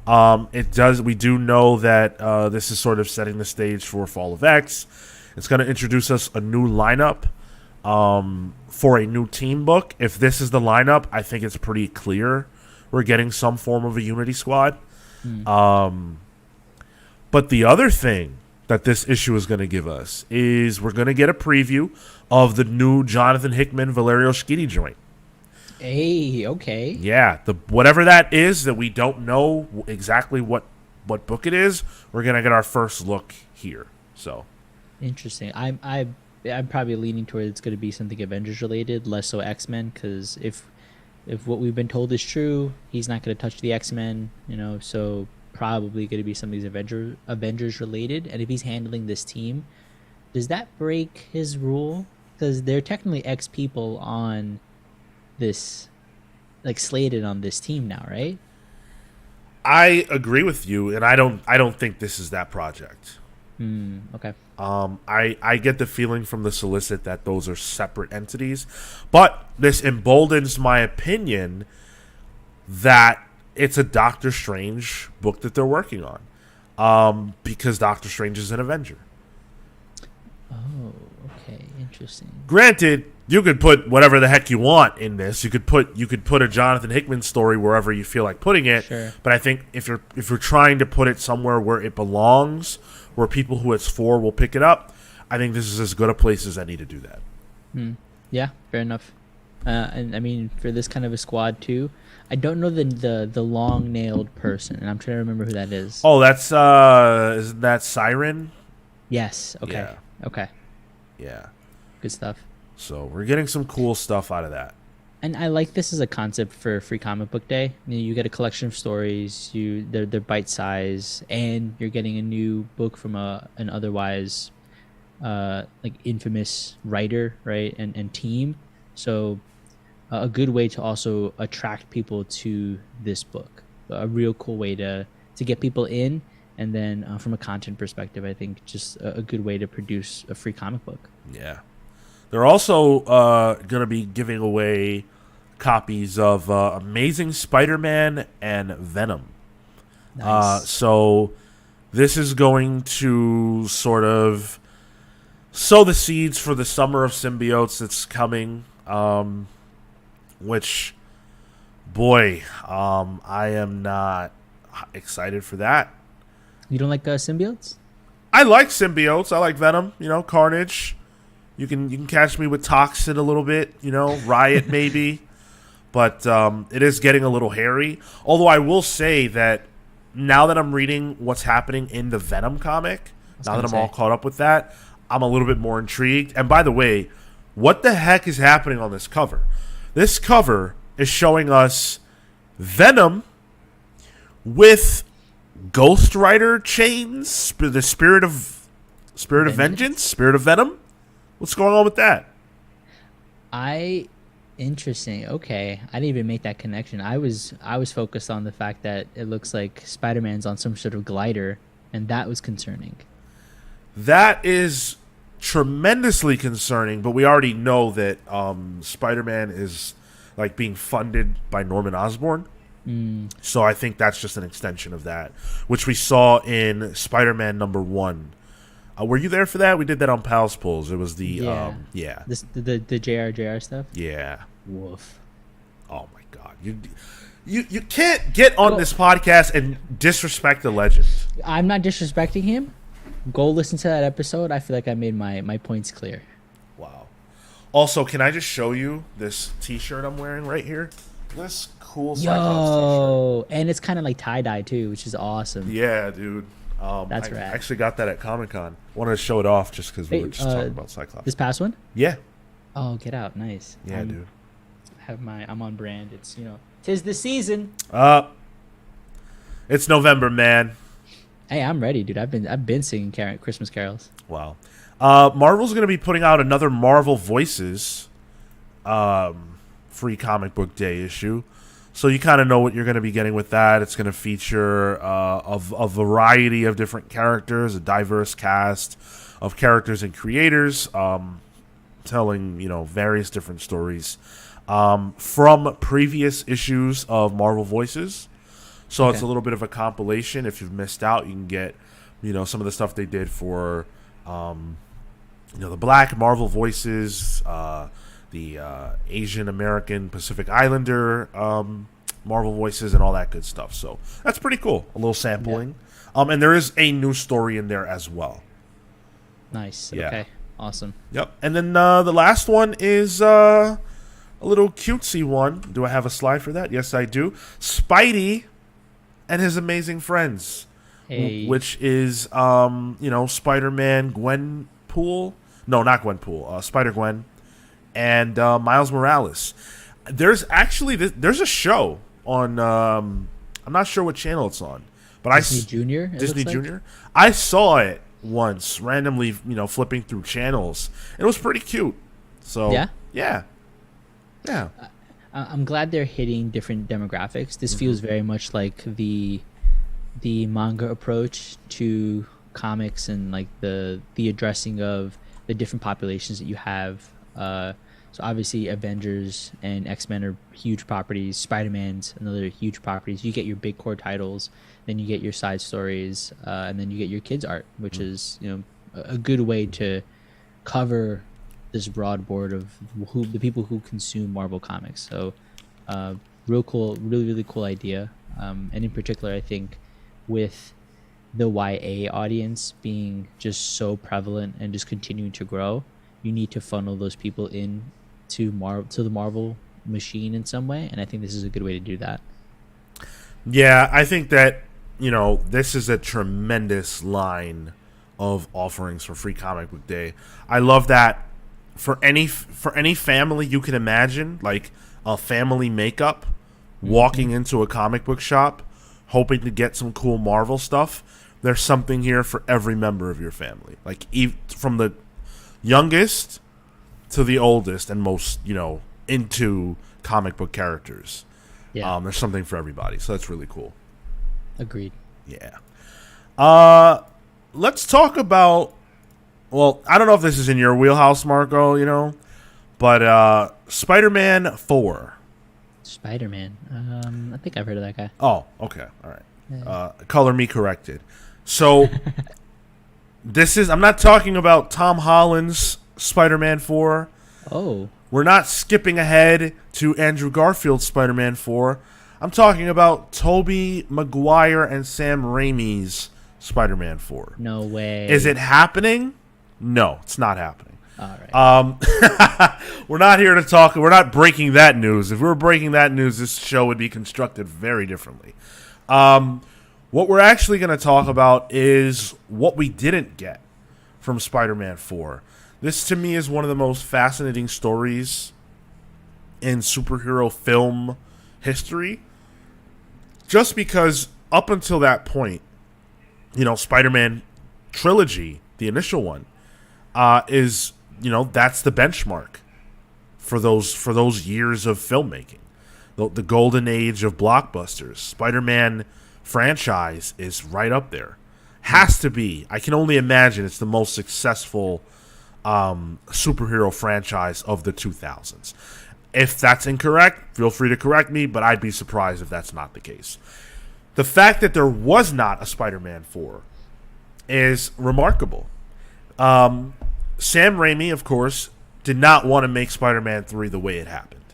We do know that this is sort of setting the stage for Fall of X. It's going to introduce us a new lineup for a new team book. If this is the lineup, I think it's pretty clear we're getting some form of a Unity Squad. But the other thing that this issue is going to give us is we're going to get a preview of the new Jonathan Hickman Valerio Schiti joint. Hey, okay. Yeah, whatever that is that we don't know exactly what book it is, we're going to get our first look here. So interesting. I I'm probably leaning toward it's going to be something Avengers related, less so X-Men, because if what we've been told is true, he's not going to touch the X-Men, so probably going to be something Avengers related. And if he's handling this team, does that break his rule? Because they're technically X people on this, like, slated on this team now, right? I agree with you, and I don't think this is that project. Okay. I get the feeling from the solicit that those are separate entities, but this emboldens my opinion that it's a Doctor Strange book that they're working on, because Doctor Strange is an Avenger. Oh, okay, interesting. Granted, you could put whatever the heck you want in this. You could put a Jonathan Hickman story wherever you feel like putting it. Sure. But I think if you're trying to put it somewhere where it belongs, where people who it's for will pick it up, I think this is as good a place as any to do that. Yeah, fair enough. And I mean, for this kind of a squad too, I don't know the long nailed person, and I'm trying to remember who that is. Oh, that's isn't that Siren? Yes. Okay. Yeah. Okay. Yeah. Good stuff. So we're getting some cool stuff out of that. And I like this as a concept for Free Comic Book Day. You get a collection of stories. They're bite size, and you're getting a new book from an otherwise like infamous writer, right, and team. So a good way to also attract people to this book. A real cool way to get people in, and then from a content perspective, I think just a good way to produce a free comic book. Yeah. They're also going to be giving away copies of Amazing Spider-Man and Venom. Nice. So this is going to sort of sow the seeds for the summer of symbiotes that's coming, which, boy, I am not excited for that. You don't like symbiotes? I like symbiotes. I like Venom, Carnage. You can catch me with Toxin a little bit, Riot maybe. But it is getting a little hairy. Although I will say that now that I'm reading what's happening in the Venom comic, now that I'm all caught up with that, I'm a little bit more intrigued. And by the way, what the heck is happening on this cover? This cover is showing us Venom with Ghost Rider chains, the spirit of vengeance, spirit of Venom. What's going on with that? Interesting. Okay, I didn't even make that connection. I was focused on the fact that it looks like Spider-Man's on some sort of glider, and that was concerning. That is tremendously concerning, but we already know that Spider-Man is like being funded by Norman Osborn. So I think that's just an extension of that, which we saw in Spider-Man #1. Were you there for that? We did that on Pals Pulls. It was the the JR stuff. Yeah. Woof. Oh my God, you can't get on this podcast and disrespect the legend. I'm not disrespecting him. Go listen to that episode. I feel like I made my points clear. Wow. Also, can I just show you this T-shirt I'm wearing right here? This cool Cyclops T-shirt. And it's kind of like tie-dye too, which is awesome. Yeah, dude. That's I rad. actually got that at Comic-Con. Wanted to show it off just because we were just talking about Cyclops. This past one? Yeah. Oh, get out. Nice. Yeah, dude. I'm on brand. It's, 'tis the season. It's November, man. Hey, I'm ready, dude. I've been singing Christmas carols. Wow. Marvel's going to be putting out another Marvel Voices free comic book day issue. So you kind of know what you're going to be getting with that. It's going to feature a variety of different characters, a diverse cast of characters and creators, telling various different stories from previous issues of Marvel Voices. So It's a little bit of a compilation. If you've missed out, you can get some of the stuff they did for the Black Marvel Voices. The Asian American Pacific Islander Marvel Voices and all that good stuff. So that's pretty cool. A little sampling. Yeah. And there is a new story in there as well. Nice. Yeah. Okay. Awesome. Yep. And then the last one is a little cutesy one. Do I have a slide for that? Yes, I do. Spidey and His Amazing Friends. Hey. Which is, Spider-Man Gwenpool. No, not Gwenpool. Spider-Gwen and Miles Morales. There's actually there's a show on. I'm not sure what channel it's on, but Disney Junior. Disney Junior. I saw it once randomly, flipping through channels. It was pretty cute. So yeah. I'm glad they're hitting different demographics. This feels very much like the manga approach to comics and like the addressing of the different populations that you have. So obviously Avengers and X-Men are huge properties. Spider-Man's another huge properties. You get your big core titles, then you get your side stories, and then you get your kids art, which is a good way to cover this broad board of the people who consume Marvel comics. So real cool, really cool idea. And in particular, I think with the YA audience being just so prevalent and just continuing to grow, you need to funnel those people in to the Marvel machine in some way, and I think this is a good way to do that. Yeah, I think that this is a tremendous line of offerings for Free Comic Book Day. I love that for any family you can imagine, like a family makeup, walking into a comic book shop, hoping to get some cool Marvel stuff. There's something here for every member of your family, like from the youngest to the oldest and most, into comic book characters. Yeah. There's something for everybody, so that's really cool. Agreed. Yeah. Let's talk about, well, I don't know if this is in your wheelhouse, Marco, but Spider-Man 4. Spider-Man. I think I've heard of that guy. Oh, okay. All right. Color me corrected. So I'm not talking about Tom Holland's Spider-Man 4. Oh. We're not skipping ahead to Andrew Garfield's Spider-Man 4. I'm talking about Tobey Maguire and Sam Raimi's Spider-Man 4. No way. Is it happening? No, it's not happening. All right. We're not here to talk. We're not breaking that news. If we were breaking that news, this show would be constructed very differently. What we're actually going to talk about is what we didn't get from Spider-Man 4. This, to me, is one of the most fascinating stories in superhero film history. Just because up until that point, Spider-Man trilogy, the initial one, is, that's the benchmark for those years of filmmaking. The golden age of blockbusters. Spider-Man franchise is right up there. Has to be. I can only imagine it's the most successful superhero franchise of the 2000s. If that's incorrect, feel free to correct me, but I'd be surprised if that's not the case. The fact that there was not a Spider-Man 4 is remarkable. Sam Raimi, of course, did not want to make Spider-Man 3 the way it happened.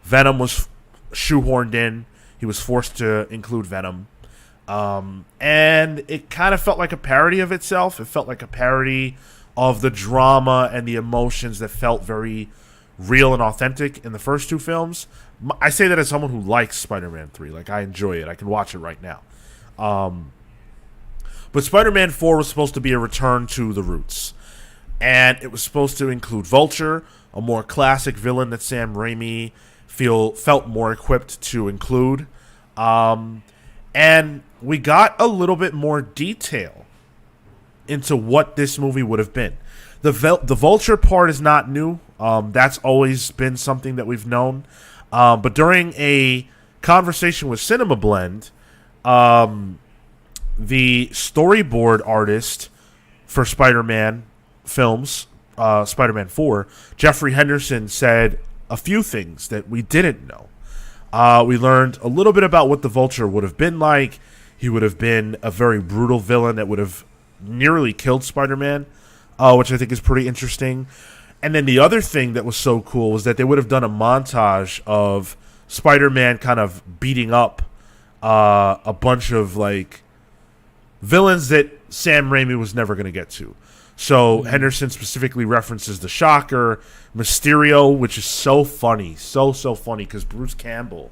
Venom was shoehorned in. He was forced to include Venom. And it kind of felt like a parody of itself. It felt like a parody of the drama and the emotions that felt very real and authentic in the first two films. I say that as someone who likes Spider-Man 3. Like, I enjoy it. I can watch it right now. But Spider-Man 4 was supposed to be a return to the roots. And it was supposed to include Vulture, a more classic villain that Sam Raimi felt more equipped to include. And we got a little bit more detail into what this movie would have been. The Vulture part is not new. That's always been something that we've known. But during a conversation with Cinema Blend, the storyboard artist for Spider-Man films, Spider-Man 4, Jeffrey Henderson, said a few things that we didn't know. We learned a little bit about what the Vulture would have been like. He would have been a very brutal villain that would have nearly killed Spider-Man, which I think is pretty interesting. And then the other thing that was so cool was that they would have done a montage of Spider-Man kind of beating up a bunch of villains that Sam Raimi was never going to get to. So Henderson specifically references the Shocker, Mysterio, which is so funny, so funny, because Bruce Campbell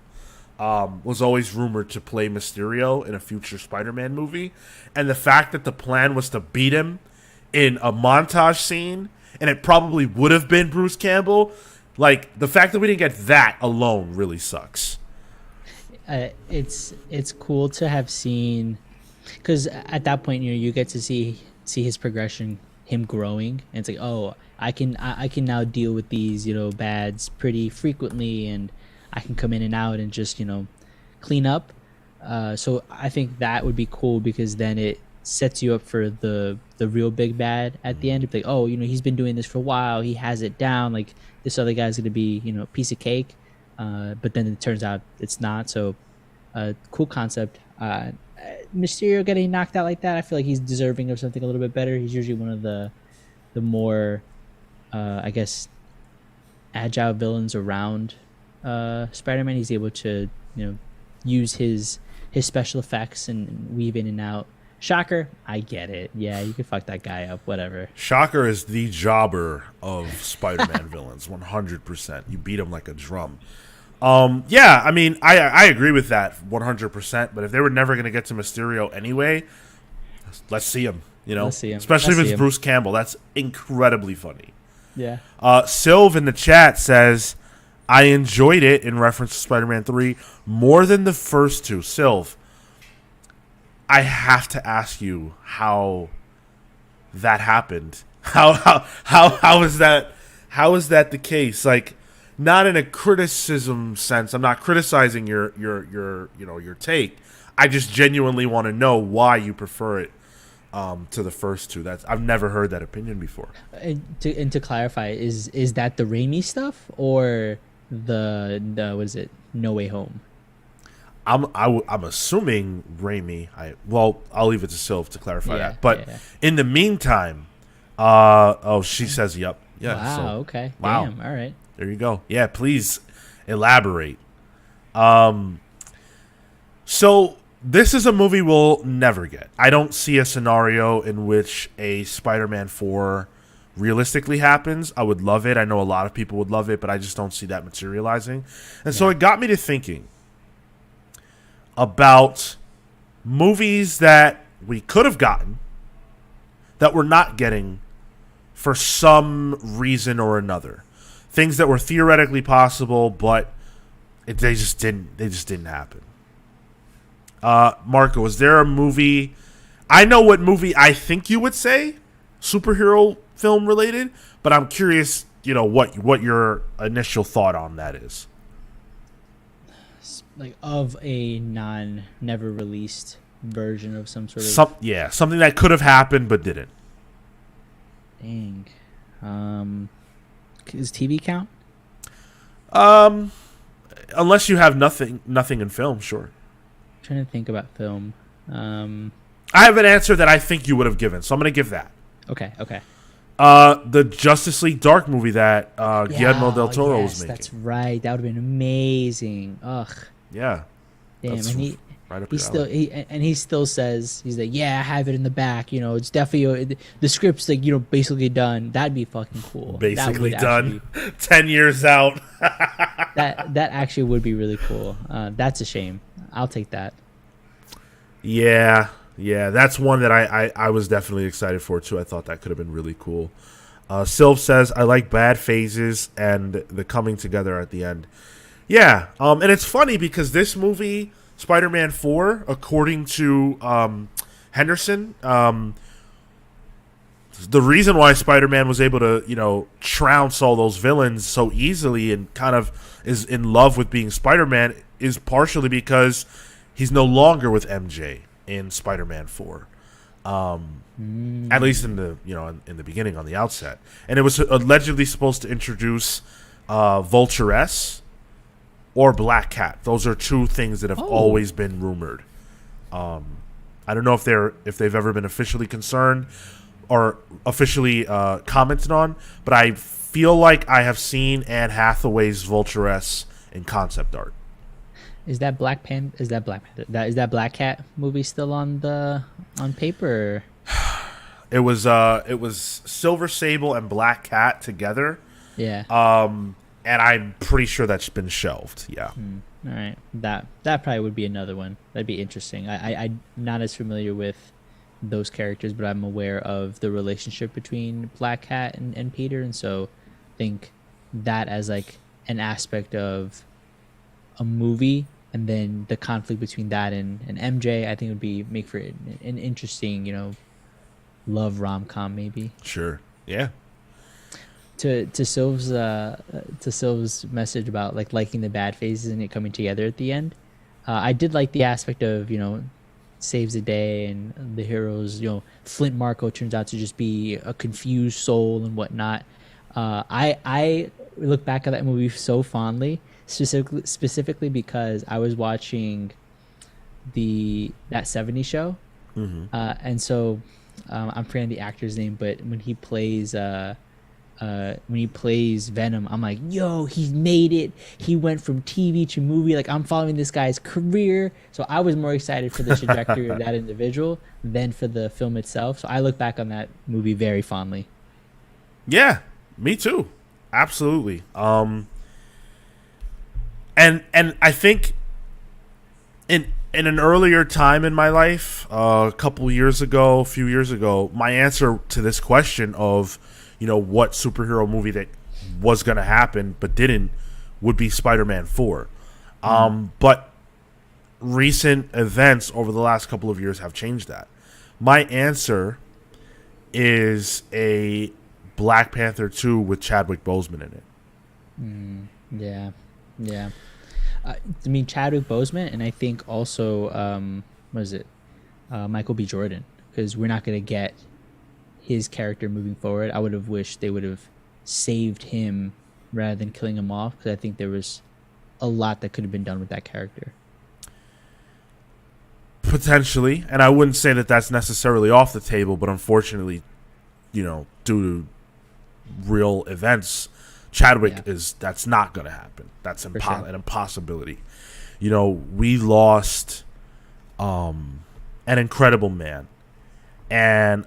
was always rumored to play Mysterio in a future Spider-Man movie. And the fact that the plan was to beat him in a montage scene and it probably would have been Bruce Campbell. Like, the fact that we didn't get that alone really sucks. It's cool to have seen, because at that point, you get to see his progression, him growing, and it's like, oh, I can now deal with these bads pretty frequently, and I can come in and out and just clean up. So I think that would be cool, because then it sets you up for the real big bad at the end. It's like, oh, he's been doing this for a while, he has it down, like this other guy's gonna be a piece of cake, but then it turns out it's not. So cool concept. Mysterio getting knocked out like that, I feel like he's deserving of something a little bit better. He's usually one of the more I guess agile villains around Spider-Man. He's able to use his special effects and weave in and out. Shocker, I get it. Yeah, you can fuck that guy up, whatever. Shocker is the jobber of Spider-Man villains, 100%. You beat him like a drum. Yeah, I mean, I agree with that 100%, but if they were never going to get to Mysterio anyway, let's see him, Let's see him. Especially if it's Bruce Campbell. That's incredibly funny. Yeah. Sylv in the chat says, I enjoyed it, in reference to Spider-Man 3, more than the first two. Sylv, I have to ask you how that happened. How is that the case? Like, not in a criticism sense. I'm not criticizing your take. I just genuinely want to know why you prefer it to the first two. I've never heard that opinion before. And to clarify, is that the Raimi stuff or the what is it? No Way Home? I'm assuming Raimi. I'll leave it to Sylv to clarify that. But in the meantime, she says, "Yep, yeah." Wow. So, Okay. Wow. Damn. All right. There you go. Yeah, please elaborate. So this is a movie we'll never get. I don't see a scenario in which a Spider-Man 4 realistically happens. I would love it. I know a lot of people would love it, but I just don't see that materializing. And so it got me to thinking about movies that we could have gotten that we're not getting for some reason or another. Things that were theoretically possible, but they just didn't happen. Marco, is there a movie? I know what movie I think you would say, superhero film related, but I'm curious, what your initial thought on that is. Like, of a never released version of some sort of something that could have happened but didn't. Dang. Does TV count? Unless you have nothing in film, sure. I'm trying to think about film. I have an answer that I think you would have given, so I'm going to give that. Okay. The Justice League Dark movie that Guillermo del Toro was making. That's right. That would have been amazing. Ugh. Yeah. Damn, and he still says, he's like, yeah, I have it in the back. It's definitely the script's like basically done. That'd be fucking cool. Basically done. 10 years out. that actually would be really cool. That's a shame. I'll take that. Yeah, that's one that I was definitely excited for too. I thought that could have been really cool. Sylv says, I like bad phases and the coming together at the end. Yeah, and it's funny because this movie, Spider-Man 4, according to Henderson, the reason why Spider-Man was able to, trounce all those villains so easily and kind of is in love with being Spider-Man is partially because he's no longer with MJ in Spider-Man 4. At least in the in the beginning, on the outset. And it was allegedly supposed to introduce Vulture S or Black Cat. Those are two things that have always been rumored. I don't know if they've ever been officially concerned or officially commented on, but I feel like I have seen Anne Hathaway's Vulture S in concept art. Is that Black Panther? Is that Black Cat movie still on paper? It was Silver Sable and Black Cat together. Yeah. And I'm pretty sure that's been shelved. Yeah. All right. That probably would be another one. That'd be interesting. I'm not as familiar with those characters, but I'm aware of the relationship between Black Cat and Peter, and so I think that as like an aspect of a movie, and then the conflict between that and MJ, I think would be make for an interesting, love rom-com maybe. Sure. Yeah. To Sylv's message about like liking the bad phases and it coming together at the end, I did like the aspect of saves the day and the heroes. Flint Marko turns out to just be a confused soul and whatnot. I look back at that movie so fondly, specifically because I was watching that '70s show, and so I'm forgetting the actor's name, but when he plays Venom, I'm like, yo, he's made it. He went from TV to movie. Like, I'm following this guy's career. So I was more excited for the trajectory of that individual than for the film itself. So I look back on that movie very fondly. Yeah, me too. Absolutely. And I think in an earlier time in my life, a few years ago, my answer to this question of what superhero movie that was going to happen but didn't would be Spider-Man 4. But recent events over the last couple of years have changed that. My answer is a Black Panther 2 with Chadwick Boseman in it. Yeah. I mean, Chadwick Boseman, and I think also, Michael B. Jordan, because we're not going to get his character moving forward. I would have wished they would have saved him rather than killing him off, because I think there was a lot that could have been done with that character. Potentially, and I wouldn't say that that's necessarily off the table, but unfortunately, due to real events, Chadwick that's not going to happen. That's an impossibility. We lost an incredible man. And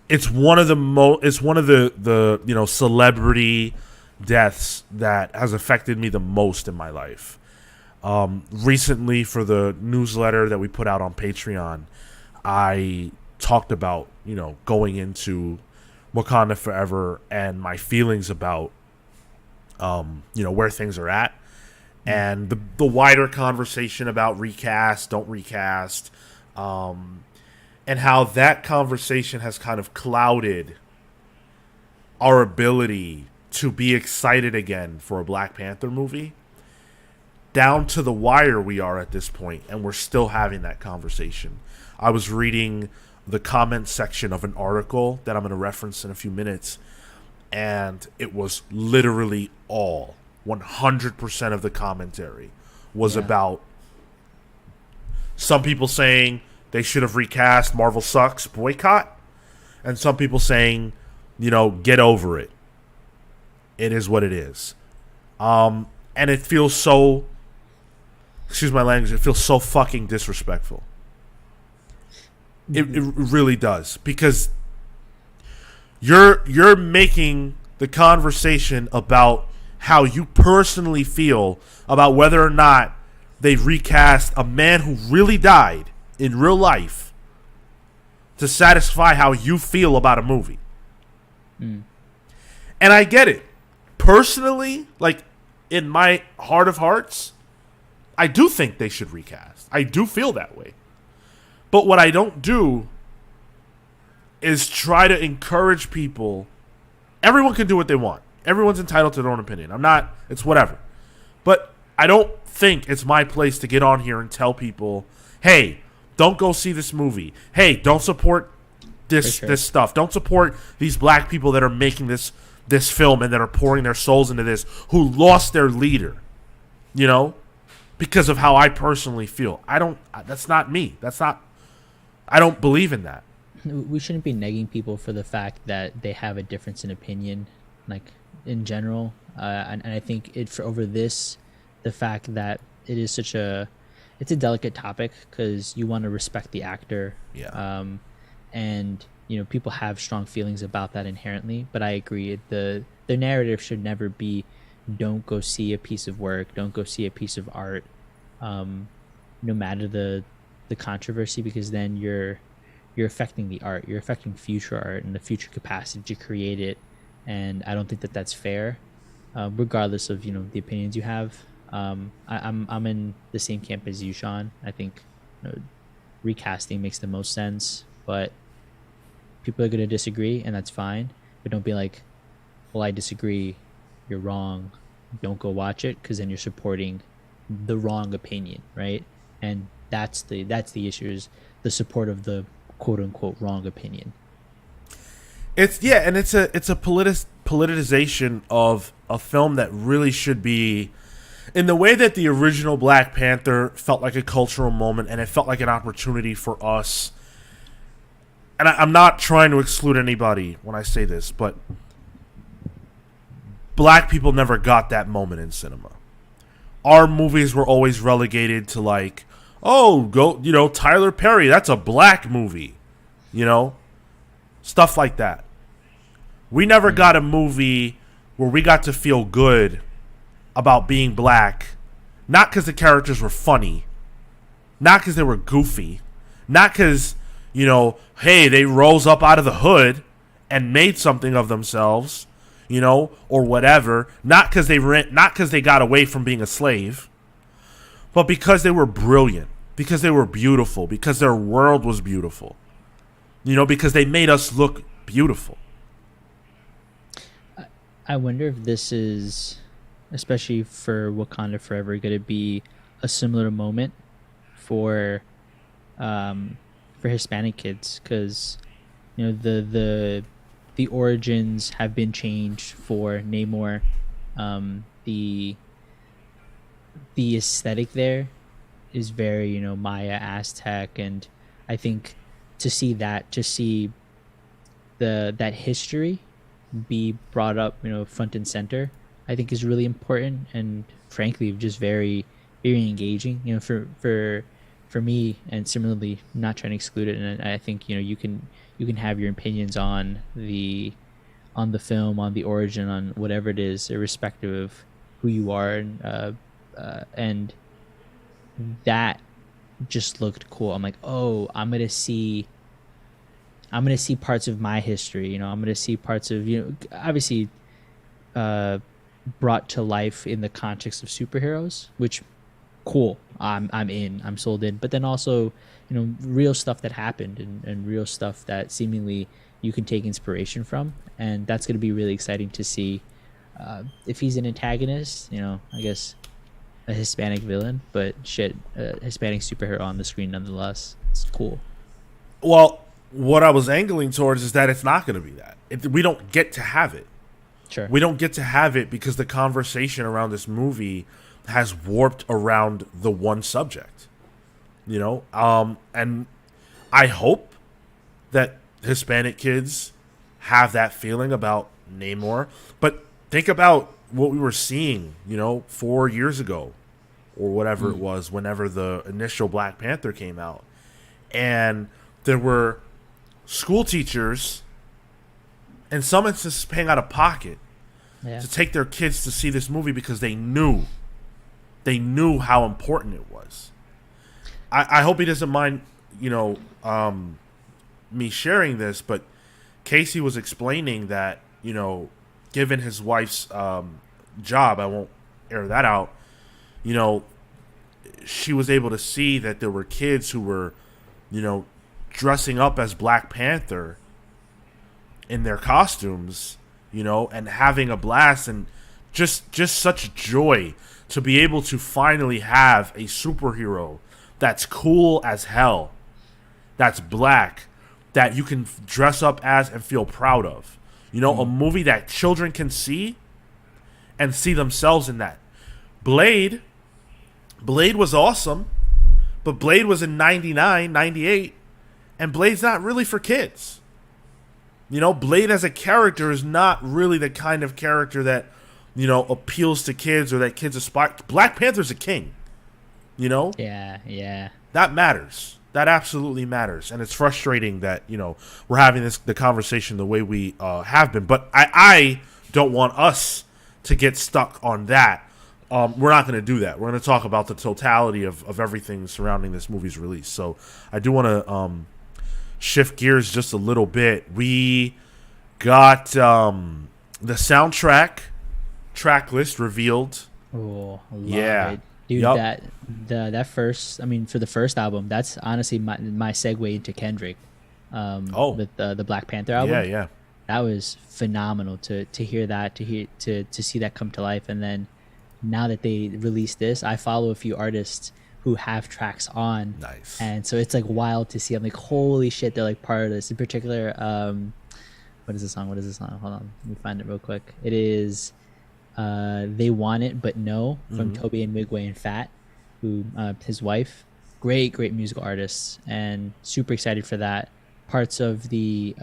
it's one of the celebrity deaths that has affected me the most in my life. Recently, for the newsletter that we put out on Patreon, I talked about going into Wakanda Forever and my feelings about where things are at. And the wider conversation about recast, don't recast, and how that conversation has kind of clouded our ability to be excited again for a Black Panther movie. Down to the wire we are at this point, and we're still having that conversation. I was reading the comment section of an article that I'm going to reference in a few minutes, and it was literally 100% of the commentary was about some people saying they should have recast, Marvel sucks, boycott, and some people saying, get over it. It is what it is. And it feels so, excuse my language, it feels so fucking disrespectful. It really does, because you're making the conversation about how you personally feel about whether or not they recast a man who really died in real life to satisfy how you feel about a movie. And I get it. Personally, like, in my heart of hearts, I do think they should recast. I do feel that way. But what I don't do is try to encourage people. Everyone can do what they want. Everyone's entitled to their own opinion. It's whatever. But I don't think it's my place to get on here and tell people, hey, don't go see this movie. Hey, don't support this stuff. Don't support these black people that are making this film and that are pouring their souls into this, who lost their leader, because of how I personally feel. That's not me. I don't believe in that. We shouldn't be negging people for the fact that they have a difference in opinion, like, in general. And I think the fact that it is it's a delicate topic, because you want to respect the actor. Yeah. And people have strong feelings about that inherently, but I agree, the narrative should never be, don't go see a piece of work, don't go see a piece of art, no matter the controversy, because then you're affecting the art, you're affecting future art and the future capacity to create it, and I don't think that that's fair, regardless of the opinions you have. I'm in the same camp as you, Sean. I think recasting makes the most sense, but people are going to disagree, and that's fine. But don't be like, well, I disagree, you're wrong, don't go watch it, because then you're supporting the wrong opinion, right? And that's the issue, is the support of the quote unquote wrong opinion. It's a politicization of a film that really should be, in the way that the original Black Panther felt like a cultural moment, and it felt like an opportunity for us. And I'm not trying to exclude anybody when I say this, but black people never got that moment in cinema. Our movies were always relegated to like, oh, go, Tyler Perry, that's a black movie, stuff like that. We never got a movie where we got to feel good about being black, not because the characters were funny, not because they were goofy, not because, hey, they rose up out of the hood and made something of themselves, or whatever, not because they got away from being a slave, but because they were brilliant, because they were beautiful, because their world was beautiful, because they made us look beautiful. I wonder if this is, especially for Wakanda Forever, going to be a similar moment for Hispanic kids, because the origins have been changed for Namor. The aesthetic there is very Maya, Aztec, and I think to see that history be brought up front and center, I think is really important, and frankly just very, very engaging for me, and similarly not trying to exclude it. And I think you can have your opinions on the film, on the origin, on whatever it is, irrespective of who you are, and that just looked cool. I'm like, oh, I'm gonna see parts of my history. I'm gonna see parts of obviously brought to life in the context of superheroes, which cool. I'm sold in. But then also real stuff that happened, and real stuff that seemingly you can take inspiration from, and that's gonna be really exciting to see. If he's an antagonist, I guess a Hispanic villain, but a Hispanic superhero on the screen nonetheless. It's cool. Well, what I was angling towards is that it's not going to be that. We don't get to have it. Sure. We don't get to have it because the conversation around this movie has warped around the one subject. And I hope that Hispanic kids have that feeling about Namor. But think about what we were seeing, 4 years ago or whatever it was, whenever the initial Black Panther came out. And there were school teachers, in some instances, paying out of pocket to take their kids to see this movie because they knew how important it was. I hope he doesn't mind, me sharing this, but Casey was explaining that, given his wife's job, I won't air that out, she was able to see that there were kids who were, dressing up as Black Panther in their costumes, and having a blast, and just such joy to be able to finally have a superhero that's cool as hell, that's black, that you can dress up as and feel proud of. A movie that children can see and see themselves in that. Blade was awesome, but Blade was in 99, 98, and Blade's not really for kids. Blade as a character is not really the kind of character that, appeals to kids or that kids aspire. Black Panther's a king, Yeah. That matters. That absolutely matters. And it's frustrating that, we're having the conversation the way we have been. But I don't want us to get stuck on that. we're not going to do that. We're going to talk about the totality of everything surrounding this movie's release. So I do want to shift gears just a little bit. We got the soundtrack track list revealed. Oh, I love Yeah. it. Dude, Yep. that first, I mean, for the first album, that's honestly my segue into Kendrick. With the Black Panther album. Yeah, yeah. That was phenomenal to hear that, to see that come to life. And then now that they released this, I follow a few artists who have tracks on. Nice. And so it's like wild to see. I'm like, holy shit, they're like part of this. In particular, what is the song? Hold on, let me find it real quick. It is They Want It But No from Toby and Migway and Fat, who his wife. Great musical artists, and super excited for that. Parts of the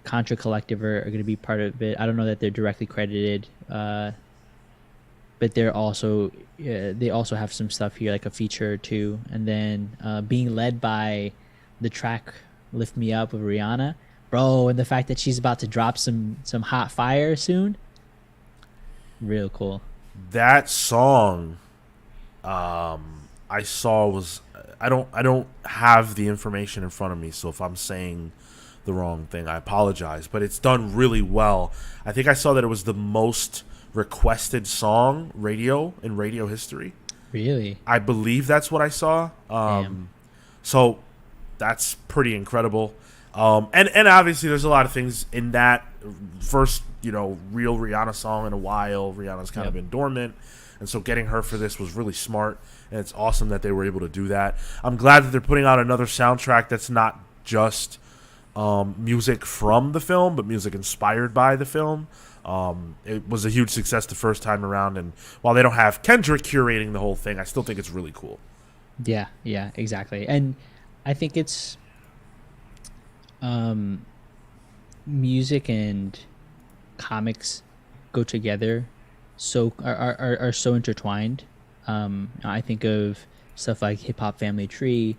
Contra Collective are going to be part of it. I don't know that they're directly credited, but they're also they also have some stuff here, like a feature or two. And then being led by the track "Lift Me Up" of Rihanna, bro, and the fact that she's about to drop some hot fire soon, real cool. That song, I saw was I don't have the information in front of me, so if I'm saying the wrong thing, I apologize. But it's done really well. I think I saw that it was the most requested song in radio history. Really? I believe that's what I saw. So that's pretty incredible. And obviously there's a lot of things in that first, real Rihanna song in a while. Rihanna's kind of been dormant. And so getting her for this was really smart. And it's awesome that they were able to do that. I'm glad that they're putting out another soundtrack that's not just music from the film, but music inspired by the film. It was a huge success the first time around. And while they don't have Kendrick curating the whole thing, I still think it's really cool. Yeah, exactly. And I think it's music and comics go together, so are so intertwined. I think of stuff like Hip Hop Family Tree,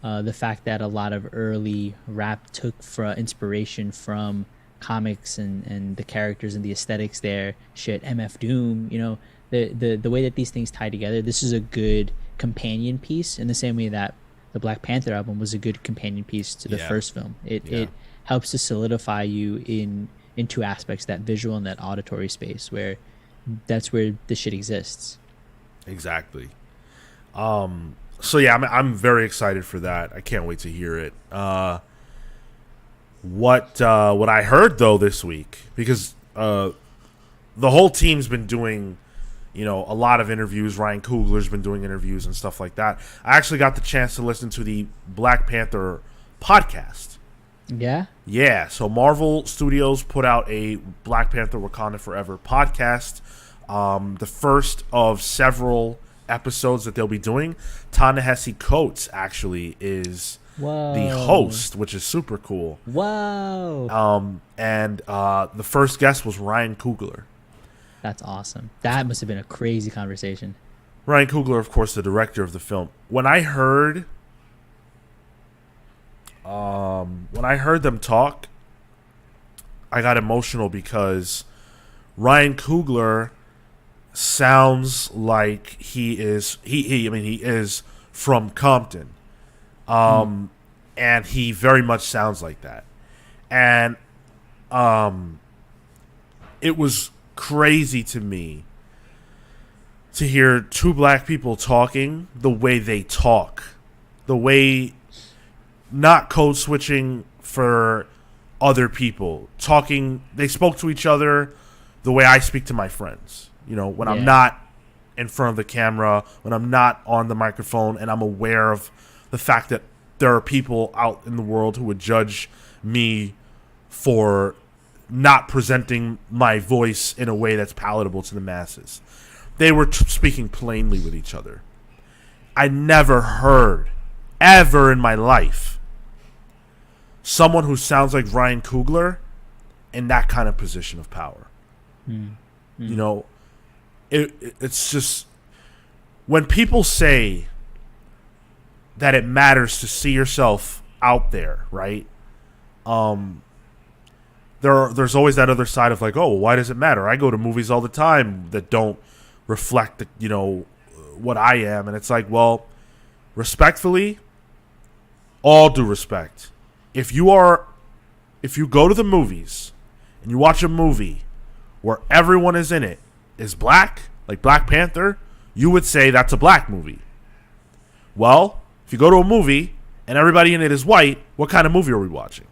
the fact that a lot of early rap took inspiration from comics and the characters and the aesthetics there. MF Doom, the way that these things tie together. This is a good companion piece in the same way that the Black Panther album was a good companion piece to the first film. It helps to solidify you in two aspects, that visual and that auditory space, where that's where the shit exists. Exactly. So yeah, I'm very excited for that. I can't wait to hear it. What I heard though this week, because the whole team's been doing a lot of interviews. Ryan Coogler's been doing interviews and stuff like that. I actually got the chance to listen to the Black Panther podcast. Yeah? Yeah, so Marvel Studios put out a Black Panther Wakanda Forever podcast. The first of several episodes that they'll be doing. Ta-Nehisi Coates actually is the host, which is super cool. Whoa. And the first guest was Ryan Coogler. That's awesome. That must have been a crazy conversation. Ryan Coogler, of course, the director of the film. When I heard them talk, I got emotional because Ryan Coogler sounds like he is from Compton. And he very much sounds like that. And it was crazy to me to hear two black people talking the way they talk, the way, not code switching for other people, talking. They spoke to each other the way I speak to my friends, when I'm not in front of the camera, when I'm not on the microphone, and I'm aware of the fact that there are people out in the world who would judge me for not presenting my voice in a way that's palatable to the masses. They were speaking plainly with each other. I never heard, ever in my life, someone who sounds like Ryan Coogler in that kind of position of power. It's just, when people say that it matters to see yourself out there, right? There's always that other side of like, oh, well, why does it matter? I go to movies all the time that don't reflect the, what I am. And it's like, well, respectfully, all due respect, if you go to the movies and you watch a movie where everyone is in it is black, like Black Panther, you would say that's a black movie. Well, if you go to a movie and everybody in it is white, what kind of movie are we watching?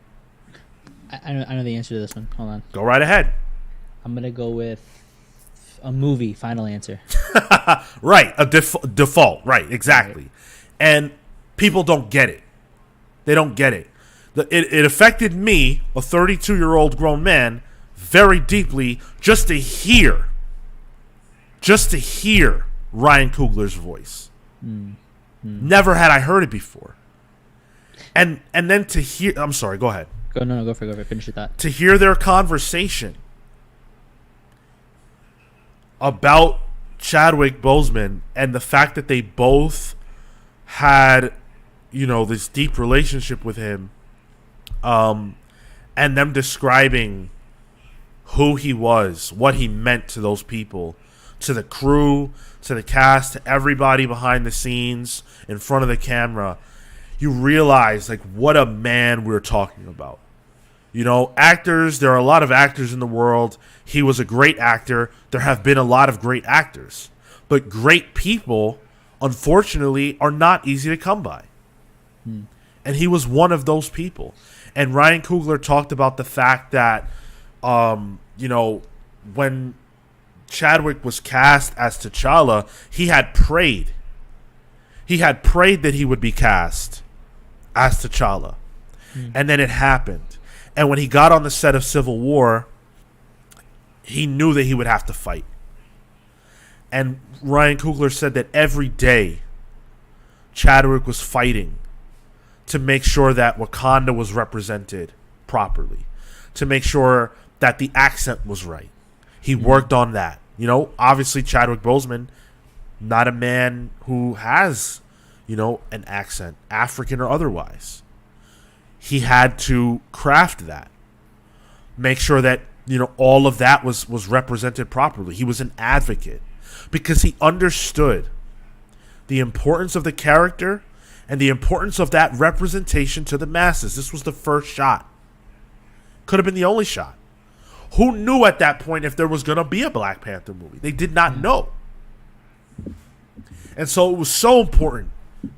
I know the answer to this one. Hold on. Go right ahead. I'm going to go with a movie, final answer. Right, a default. Right, exactly. And people don't get it. They don't get it. It affected me, a 32-year-old grown man, very deeply just to hear Ryan Coogler's voice. Never had I heard it before. And then to hear, I'm sorry, go ahead. Go for it. Finish your thought. To hear their conversation about Chadwick Boseman and the fact that they both had, this deep relationship with him, and them describing who he was, what he meant to those people, to the crew, to the cast, to everybody behind the scenes, in front of the camera, you realize, like, what a man we're talking about. Actors, there are a lot of actors in the world. He was a great actor. There have been a lot of great actors. But great people, unfortunately, are not easy to come by. And he was one of those people. And Ryan Coogler talked about the fact that, when Chadwick was cast as T'Challa, he had prayed. He had prayed that he would be cast as T'Challa. And then it happened. And when he got on the set of Civil War, he knew that he would have to fight. And Ryan Coogler said that every day Chadwick was fighting to make sure that Wakanda was represented properly, to make sure that the accent was right. He worked on that. Obviously Chadwick Boseman, not a man who has, an accent, African or otherwise. He had to craft that, make sure that, all of that was represented properly. He was an advocate because he understood the importance of the character and the importance of that representation to the masses. This was the first shot. Could have been the only shot. Who knew at that point if there was going to be a Black Panther movie? They did not know. And so it was so important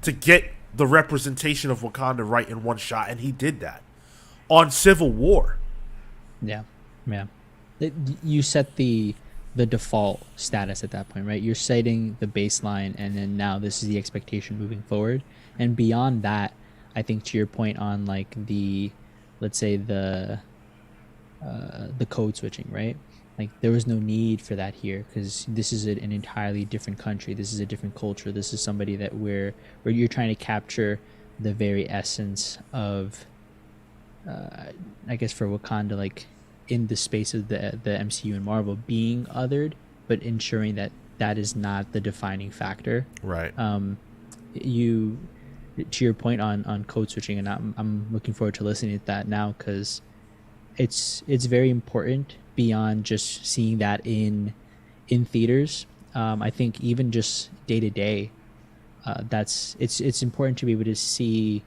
to get the representation of Wakanda right in one shot, and he did that on Civil War. Yeah. You set the default status at that point, right? You're setting the baseline, and then now this is the expectation moving forward. And beyond that, I think to your point on like let's say the code switching, right? Like there was no need for that here because this is an entirely different country. This is a different culture. This is somebody that where you're trying to capture the very essence of, I guess for Wakanda, like in the space of the MCU and Marvel being othered, but ensuring that that is not the defining factor. Right. You, to your point on code switching, and I'm looking forward to listening to that now because it's very important beyond just seeing that in theaters. I think even just day to day, it's important to be able to see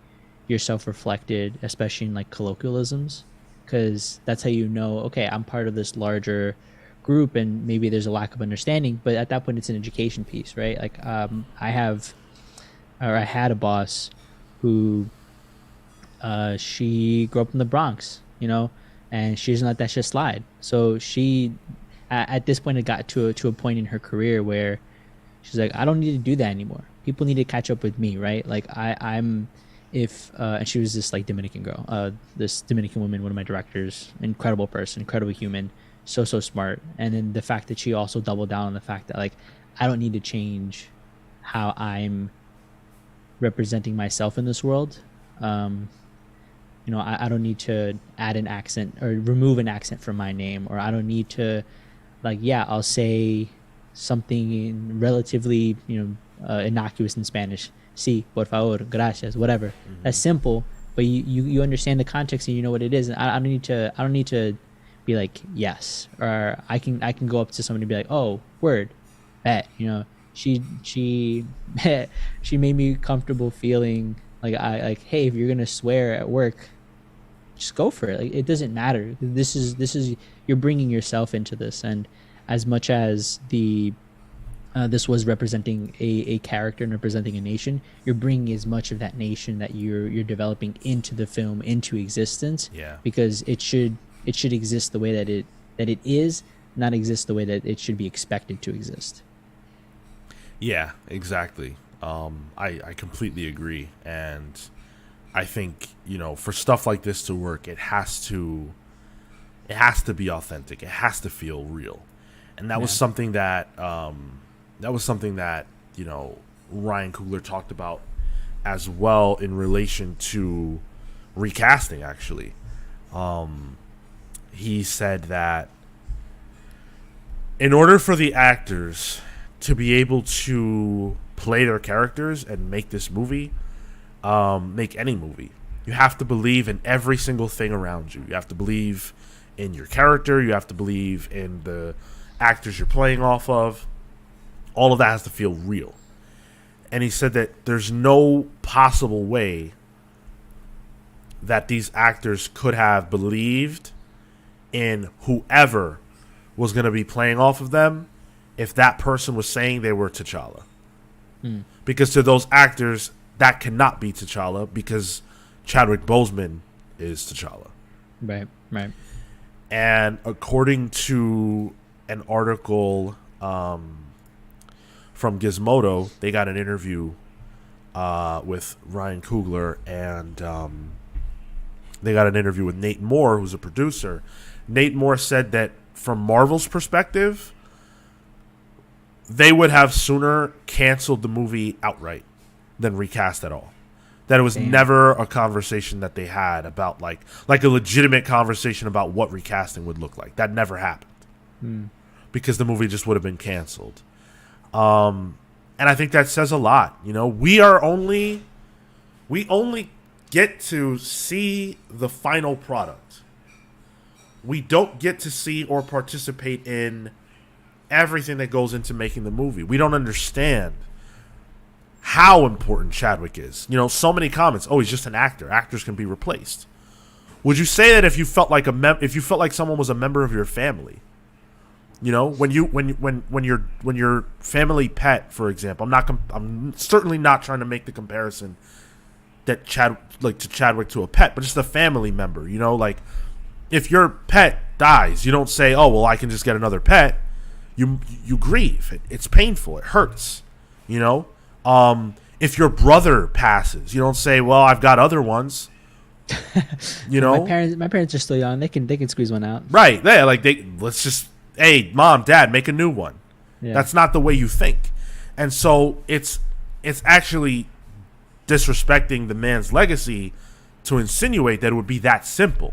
yourself reflected, especially in like colloquialisms, because that's how okay, I'm part of this larger group, and maybe there's a lack of understanding. But at that point, it's an education piece, right? Like I had a boss who she grew up in the Bronx, and she doesn't let that shit slide. So she, at this point, it got to a point in her career where she's like, I don't need to do that anymore. People need to catch up with me, right? Like and she was this like Dominican girl, this Dominican woman, one of my directors, incredible person, incredible human, so smart. And then the fact that she also doubled down on the fact that like, I don't need to change how I'm representing myself in this world. I don't need to add an accent or remove an accent from my name, or I don't need to, I'll say something relatively, innocuous in Spanish. Sí, por favor, gracias, whatever. Mm-hmm. That's simple, but you understand the context and you know what it is. And I don't need to be like yes, or I can go up to somebody and be like, oh, word, bet, she she made me comfortable feeling like hey, if you're gonna swear at work, just go for it. Like, it doesn't matter. This is you're bringing yourself into this, and as much as the this was representing a character and representing a nation, you're bringing as much of that nation that you're developing into the film, into existence. Yeah. Because it should exist the way that it is, not exist the way that it should be expected to exist. Yeah, exactly. I completely agree, and I think, for stuff like this to work, it has to be authentic. It has to feel real, and that was something that Ryan Coogler talked about as well in relation to recasting. Actually, he said that in order for the actors to be able to play their characters and make this movie, make any movie, you have to believe in every single thing around you. You have to believe in your character. You have to believe in the actors you're playing off of. All of that has to feel real. And he said that there's no possible way that these actors could have believed in whoever was going to be playing off of them if that person was saying they were T'Challa. Because to those actors, that cannot be T'Challa, because Chadwick Boseman is T'Challa. Right. And according to an article from Gizmodo, they got an interview with Ryan Coogler, and they got an interview with Nate Moore, who's a producer. Nate Moore said that from Marvel's perspective, they would have sooner canceled the movie outright than recast at all. That it was never a conversation that they had about like a legitimate conversation about what recasting would look like. That never happened because the movie just would have been canceled. And I think that says a lot. We only get to see the final product. We don't get to see or participate in everything that goes into making the movie. We don't understand how important Chadwick is. So many comments. Oh, he's just an actor. Actors can be replaced. Would you say that if you felt like someone was a member of your family? When your family pet, for example. I'm certainly not trying to make the comparison that Chadwick to a pet, but just a family member. Like if your pet dies, you don't say, "Oh, well, I can just get another pet." You grieve. It's painful. It hurts. If your brother passes, you don't say, "Well, I've got other ones." My parents are still young. They can squeeze one out. Right. Let's just, hey, mom, dad, make a new one. Yeah. That's not the way you think. And so it's actually disrespecting the man's legacy to insinuate that it would be that simple.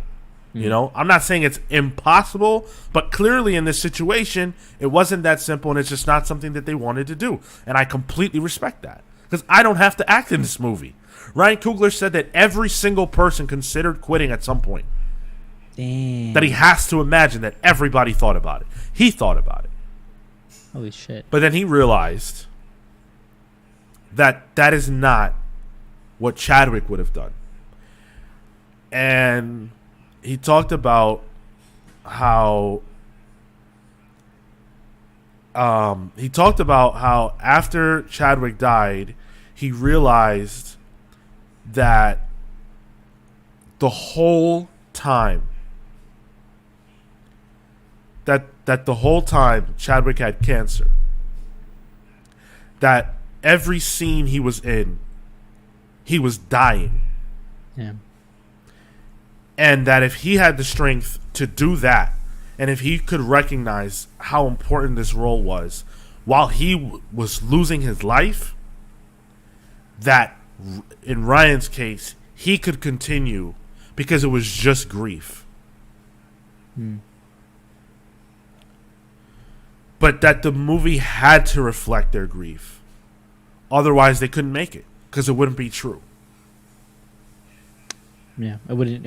I'm not saying it's impossible, but clearly in this situation, it wasn't that simple, and it's just not something that they wanted to do. And I completely respect that, because I don't have to act in this movie. Ryan Coogler said that every single person considered quitting at some point. Damn. That he has to imagine that everybody thought about it. He thought about it. Holy shit. But then he realized that is not what Chadwick would have done. And he talked about how after Chadwick died, he realized that the whole time Chadwick had cancer, that every scene he was in, he was dying. Yeah. And that if he had the strength to do that, and if he could recognize how important this role was while he was losing his life, that in Ryan's case, he could continue because it was just grief. But that the movie had to reflect their grief. Otherwise, they couldn't make it, because it wouldn't be true. Yeah, it wouldn't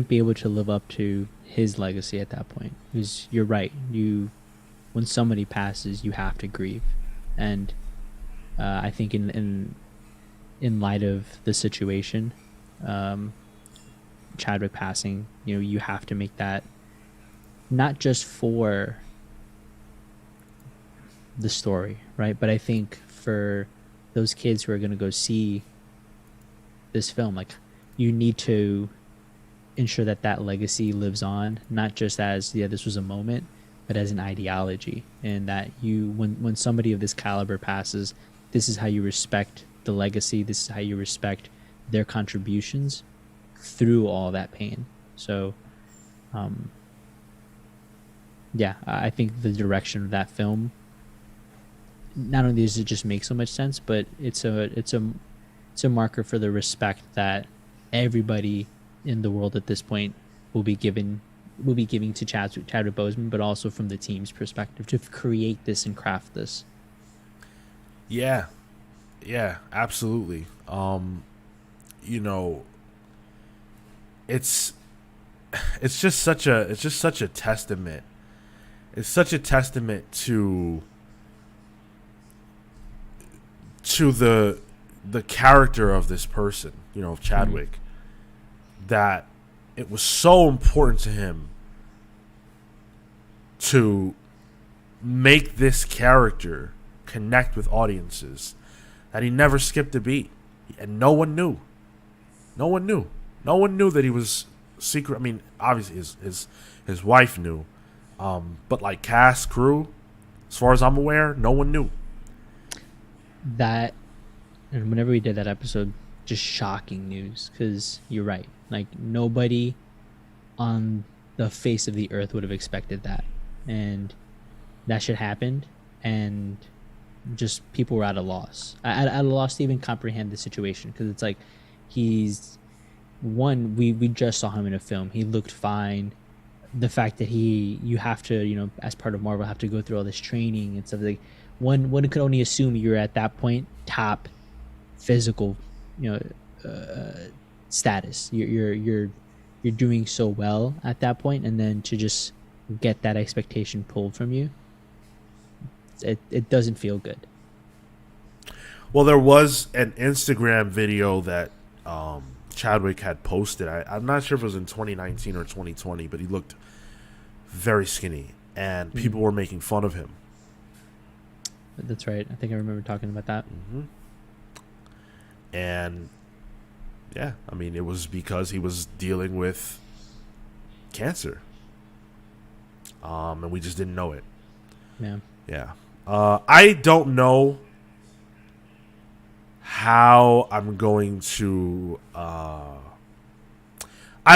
be able to live up to his legacy at that point. Because you're right, you when somebody passes, you have to grieve, and I think in light of the situation, Chadwick passing, you have to make that not just for the story, right? But I think for those kids who are going to go see this film, like, you need to ensure that legacy lives on, not just as, this was a moment, but as an ideology, and that when somebody of this caliber passes, this is how you respect the legacy, this is how you respect their contributions through all that pain. So I think the direction of that film, not only does it just make so much sense, but it's a marker for the respect that everybody in the world at this point will be giving to Chadwick Boseman, but also from the team's perspective to create this and craft this. Yeah, absolutely. It's just such a testament. It's such a testament to the character of this person, of Chadwick, that it was so important to him to make this character connect with audiences that he never skipped a beat, and no one knew that he was secret. I mean, obviously his wife knew, but like cast, crew, as far as I'm aware, no one knew. That, and whenever we did that episode, just shocking news, because you're right, like, nobody on the face of the earth would have expected that, and that shit happened, and just people were at a loss to even comprehend the situation, because it's like, we just saw him in a film, he looked fine. The fact that you have to, as part of Marvel, have to go through all this training and stuff, like, one could only assume you're at that point top physical, status. You're doing so well at that point, and then to just get that expectation pulled from you, it doesn't feel good. Well, there was an Instagram video that Chadwick had posted. I'm not sure if it was in 2019 or 2020, but he looked very skinny, and people were making fun of him. That's right. I think I remember talking about that. Mm-hmm. And yeah, I mean, it was because he was dealing with cancer, and we just didn't know it. Yeah. I don't know how I'm going to. I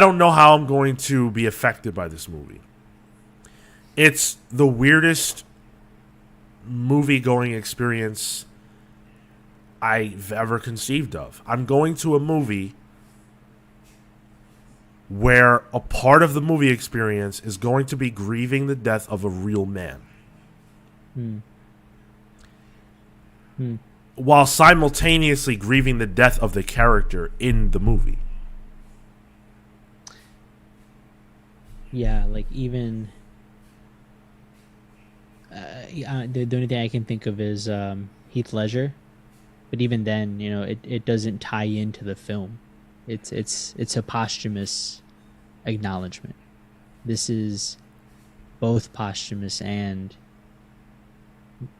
don't know how I'm going to be affected by this movie. It's the weirdest movie-going experience I've ever conceived of. I'm going to a movie where a part of the movie experience is going to be grieving the death of a real man. While simultaneously grieving the death of the character in the movie. Yeah, like, even the only thing I can think of is Heath Ledger, but even then, it doesn't tie into the film. It's a posthumous acknowledgement. This is both posthumous, and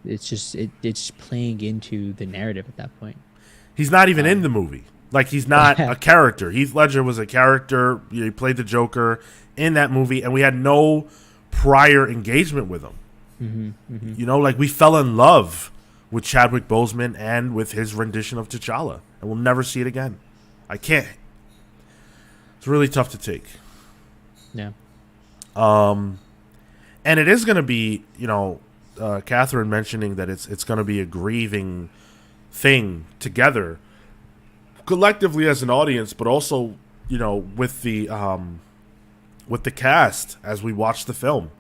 it's playing into the narrative at that point. He's not even in the movie. Like, he's not a character. Heath Ledger was a character. He played the Joker in that movie, and we had no prior engagement with him. Like, we fell in love with Chadwick Boseman and with his rendition of T'Challa, and we'll never see it again. I can't. It's really tough to take. Yeah. And it is going to be, Catherine mentioning that it's going to be a grieving thing together, collectively as an audience, but also, with the cast as we watch the film.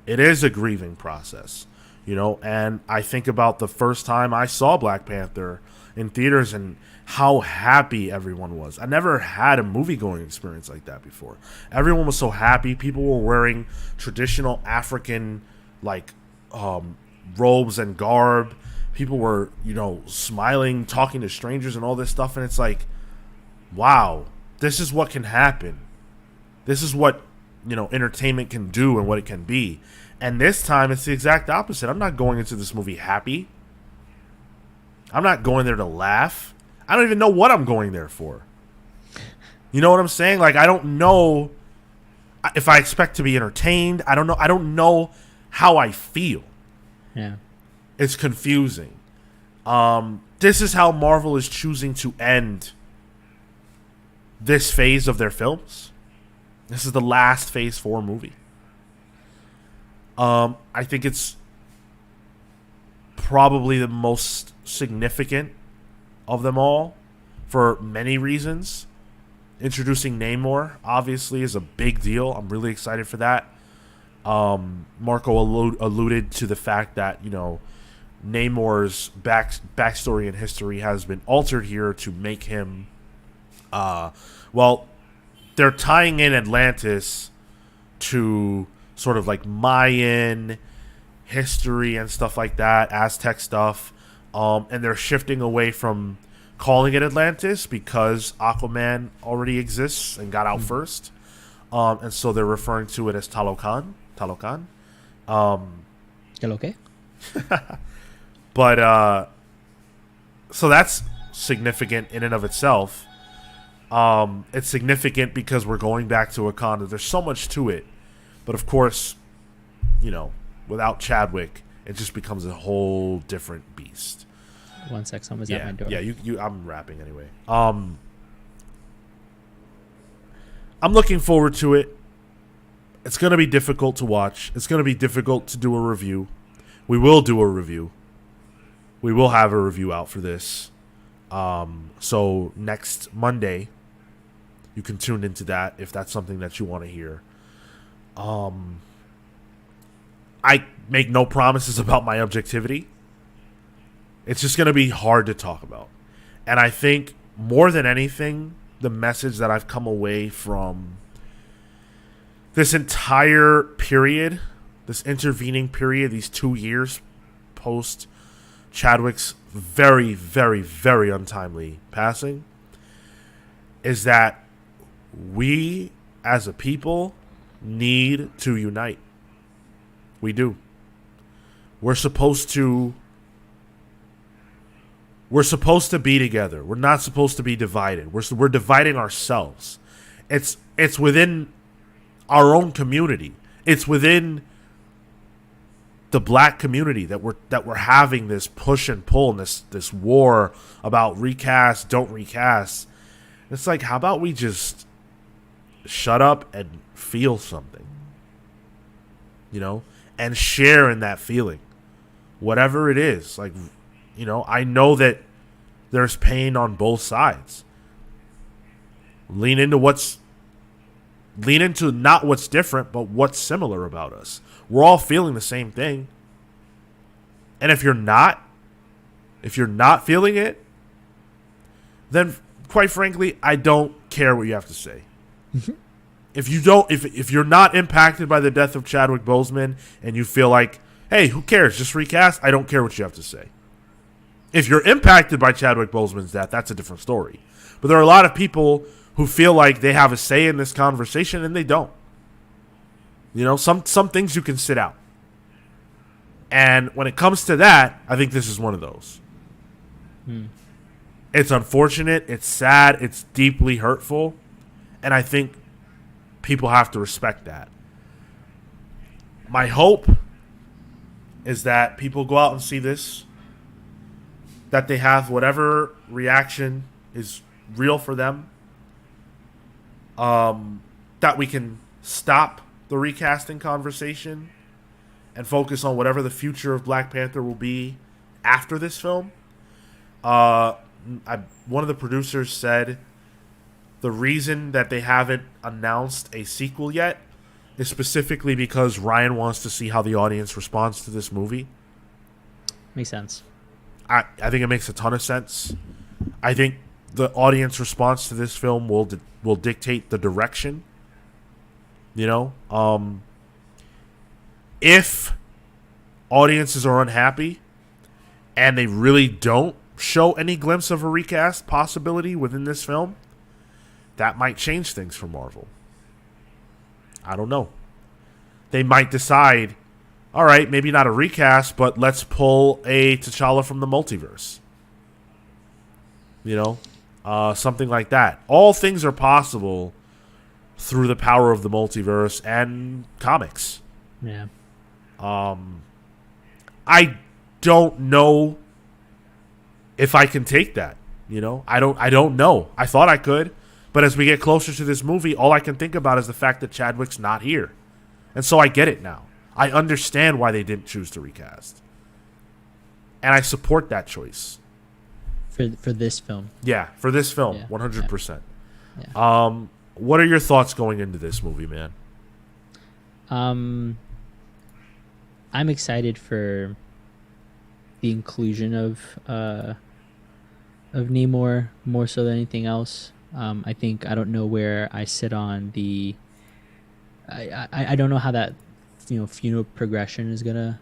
It is a grieving process, and I think about the first time I saw Black Panther in theaters and how happy everyone was. I never had a movie-going experience like that before. Everyone was so happy. People were wearing traditional African, like, robes and garb. People were, smiling, talking to strangers and all this stuff. And it's like, wow, this is what can happen. This is what, entertainment can do and what it can be. And this time it's the exact opposite. I'm not going into this movie happy. I'm not going there to laugh. I don't even know what I'm going there for. You know what I'm saying? Like, I don't know if I expect to be entertained. I don't know. I don't know how I feel. Yeah. It's confusing. This is how Marvel is choosing to end this phase of their films. This is the last Phase 4 movie. I think it's probably the most significant of them all for many reasons. Introducing Namor, obviously, is a big deal. I'm really excited for that. Marco alluded to the fact that, Namor's backstory and history has been altered here to make him... they're tying in Atlantis to sort of like Mayan history and stuff like that, Aztec stuff, and they're shifting away from calling it Atlantis because Aquaman already exists and got out first, and so they're referring to it as Talocan. Okay. But so that's significant in and of itself. It's significant because we're going back to Wakanda. There's so much to it, but of course, without Chadwick, it just becomes a whole different beast. One sec, someone's at my door. Yeah, I'm rapping anyway. I'm looking forward to it. It's going to be difficult to watch. It's going to be difficult to do a review. We will do a review. We will have a review out for this. So next Monday, you can tune into that if that's something that you want to hear. I make no promises about my objectivity. It's just going to be hard to talk about. And I think more than anything, the message that I've come away from this entire period, this intervening period, these 2 years post Chadwick's very, very, very untimely passing, is that we as a people need to unite. We do. We're supposed to be together. We're not supposed to be divided. We're dividing ourselves. It's within our own community. It's within the black community that we're having this push and pull and this war about recast, don't recast. It's like, how about we just shut up and feel something? And share in that feeling. Whatever it is. Like, I know that there's pain on both sides. Lean into not what's different, but what's similar about us. We're all feeling the same thing. And if you're not feeling it, then quite frankly, I don't care what you have to say. If you're not impacted by the death of Chadwick Boseman and you feel like, hey, who cares? Just recast. I don't care what you have to say. If you're impacted by Chadwick Boseman's death, that's a different story. But there are a lot of people who feel like they have a say in this conversation and they don't. Some things you can sit out. And when it comes to that, I think this is one of those. It's unfortunate. It's sad. It's deeply hurtful. And I think people have to respect that. My hope is that people go out and see this, that they have whatever reaction is real for them, that we can stop the recasting conversation and focus on whatever the future of Black Panther will be after this film. One of the producers said the reason that they haven't announced a sequel yet is specifically because Ryan wants to see how the audience responds to this movie. Makes sense. I think it makes a ton of sense. I think the audience response to this film will dictate the direction. If audiences are unhappy and they really don't show any glimpse of a recast possibility within this film, that might change things for Marvel. I don't know. They might decide, all right, maybe not a recast, but let's pull a T'Challa from the multiverse. You know, something like that. All things are possible through the power of the multiverse and comics. Yeah. I don't know if I can take that. You know, I don't know. I thought I could, but as we get closer to this movie, all I can think about is the fact that Chadwick's not here. And so I get it now. I understand why they didn't choose to recast. And I support that choice. For this film. Yeah, for this film, Yeah. 100%. Yeah. What are your thoughts going into this movie, man? I'm excited for the inclusion of Namor more so than anything else. I think I don't know where I sit on the. I don't know how that funeral progression is gonna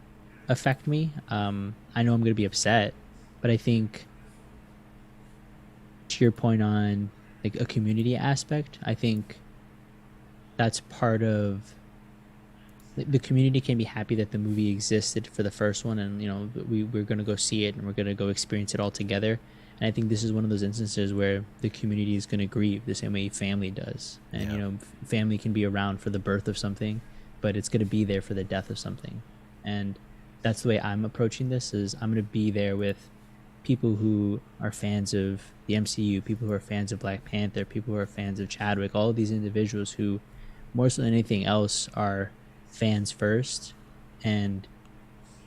affect me. I know I'm gonna be upset, but I think to your point on like a community aspect, I think that's part of the community can be happy that the movie existed for the first one, and we're gonna go see it and we're gonna go experience it all together. And I think this is one of those instances where the community is gonna grieve the same way family does. And family can be around for the birth of something, but it's gonna be there for the death of something. And that's the way I'm approaching this. Is I'm gonna be there with people who are fans of the MCU, people who are fans of Black Panther, people who are fans of Chadwick, all of these individuals who, more so than anything else, are fans first, and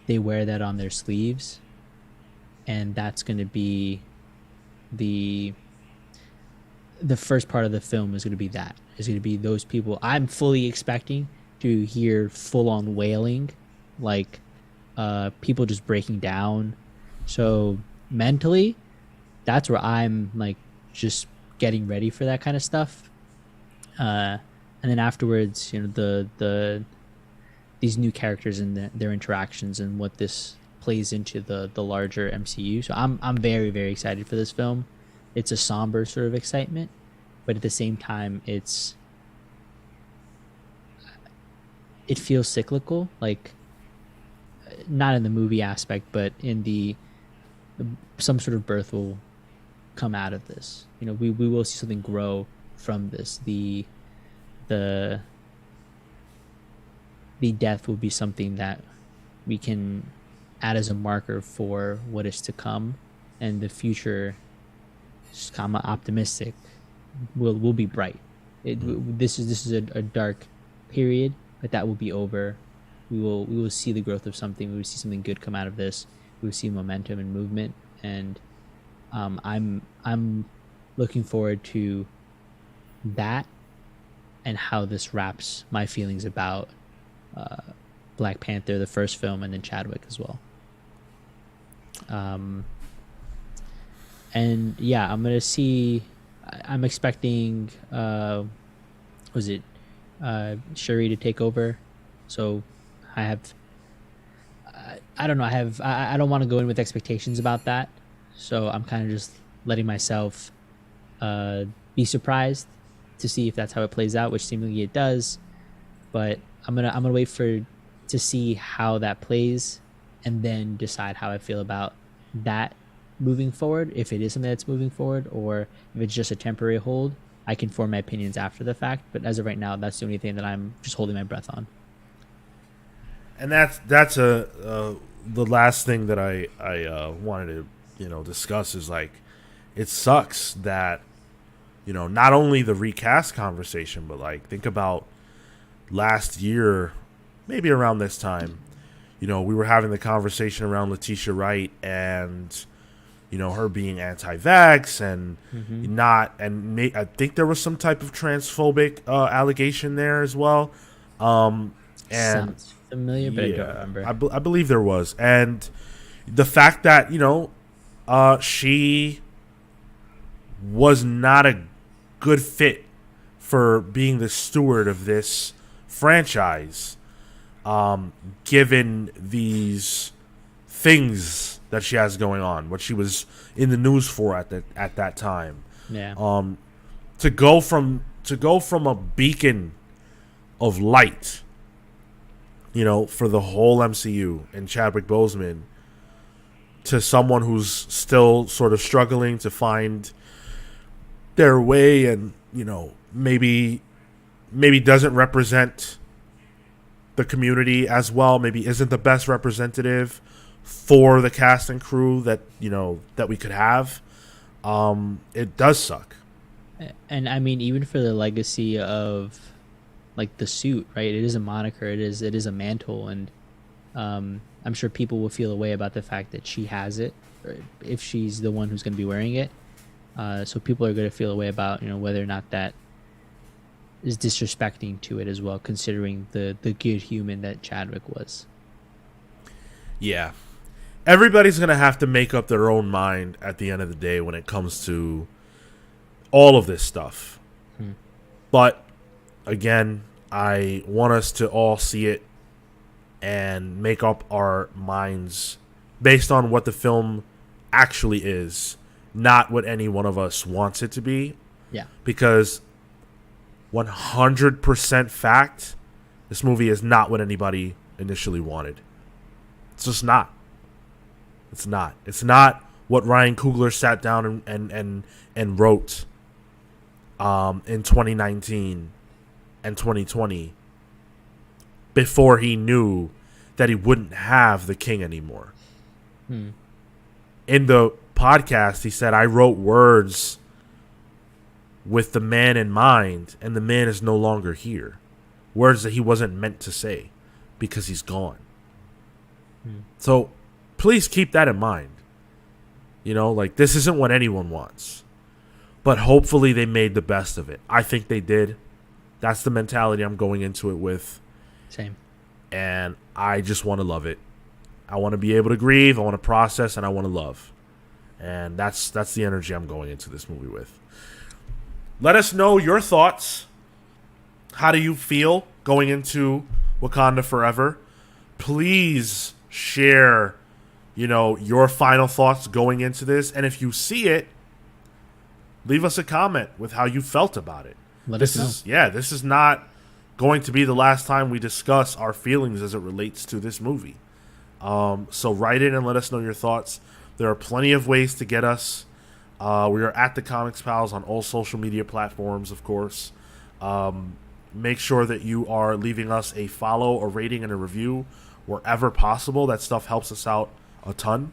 they wear that on their sleeves, and that's going to be the first part of the film is going to be that. It's going to be those people. I'm fully expecting to hear full-on wailing, like people just breaking down. So mentally, that's where I'm like just getting ready for that kind of stuff. And then afterwards, these new characters and their interactions and what this plays into the larger MCU. So I'm very, very excited for this film. It's a somber sort of excitement, but at the same time, it feels cyclical, like not in the movie aspect, but in some sort of birth will come out of this. We will see something grow from this. The death will be something that we can add as a marker for what is to come, and the future, optimistic, will be bright. This is a dark period, but that will be over. We will see the growth of something. We will see something good come out of this. We will see momentum and movement, and I'm looking forward to that and how this wraps my feelings about Black Panther, the first film, and then Chadwick as well. And yeah, I'm expecting Shuri to take over. So I don't know. I don't want to go in with expectations about that. So I'm kind of just letting myself be surprised to see if that's how it plays out, which seemingly it does. But I'm gonna wait to see how that plays, and then decide how I feel about that moving forward. If it is something that's moving forward, or if it's just a temporary hold, I can form my opinions after the fact. But as of right now, that's the only thing that I'm just holding my breath on. And that's the last thing that I wanted to discuss is like, it sucks that not only the recast conversation, but like think about last year, maybe around this time, we were having the conversation around Letitia Wright and her being anti-vax and I think there was some type of transphobic allegation there as well. And sounds familiar, but yeah, I don't remember. I believe there was, and the fact that she was not a good fit for being the steward of this franchise given these things that she has going on, what she was in the news for at that time. Yeah. To go from a beacon of light, you know, for the whole MCU and Chadwick Boseman, to someone who's still sort of struggling to find their way, and, you know, maybe doesn't represent the community as well, maybe isn't the best representative for the cast and crew that, you know, that we could have. It does suck. And I mean, even for the legacy of like the suit, right? It is a moniker. It is a mantle, and I'm sure people will feel a way about the fact that she has it, if she's the one who's going to be wearing it. So people are going to feel a way about, you know, whether or not that is disrespecting to it as well, considering the good human that Chadwick was. Yeah. Everybody's going to have to make up their own mind at the end of the day when it comes to all of this stuff. But again, I want us to all see it and make up our minds based on what the film actually is, not what any one of us wants it to be. Yeah. Because 100% fact, this movie is not what anybody initially wanted. It's just not. It's not. It's not what Ryan Coogler sat down and wrote in 2019 and 2020 before he knew that he wouldn't have the king anymore. In the podcast, he said, I wrote words with the man in mind, and the man is no longer here. Words that he wasn't meant to say because he's gone. So please keep that in mind. You know, like, this isn't what anyone wants. But hopefully they made the best of it. I think they did. That's the mentality I'm going into it with. Same. And I just want to love it. I want to be able to grieve, I want to process, and I want to love. And that's the energy I'm going into this movie with. Let us know your thoughts. How do you feel going into Wakanda Forever? Please share, you know, your final thoughts going into this. And if you see it, leave us a comment with how you felt about it. Let us know. This is not going to be the last time we discuss our feelings as it relates to this movie. So write in and let us know your thoughts. There are plenty of ways to get us. We are at the Comics Pals on all social media platforms, of course. Make sure that you are leaving us a follow, a rating, and a review wherever possible. That stuff helps us out a ton.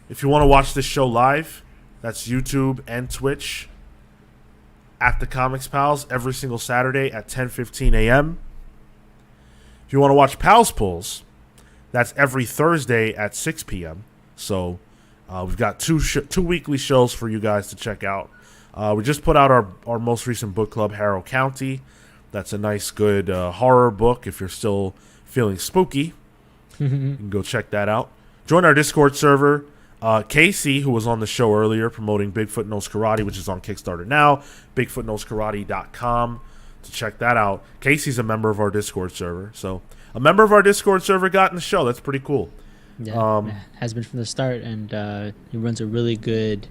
If you want to watch this show live, that's YouTube and Twitch at the Comics Pals every single Saturday at 10:15 a.m. If you want to watch Pals Pulls, that's every Thursday at 6 p.m. So we've got two weekly shows for you guys to check out. We just put out our most recent book club, Harrow County. That's a nice, good horror book. If you're still feeling spooky, you can go check that out. Join our Discord server. Casey, who was on the show earlier promoting Bigfoot Knows Karate, which is on Kickstarter now, BigfootKnowsKarate.com to check that out. Casey's a member of our Discord server. So a member of our Discord server got in the show. That's pretty cool. Yeah, has been from the start, and he runs a really good,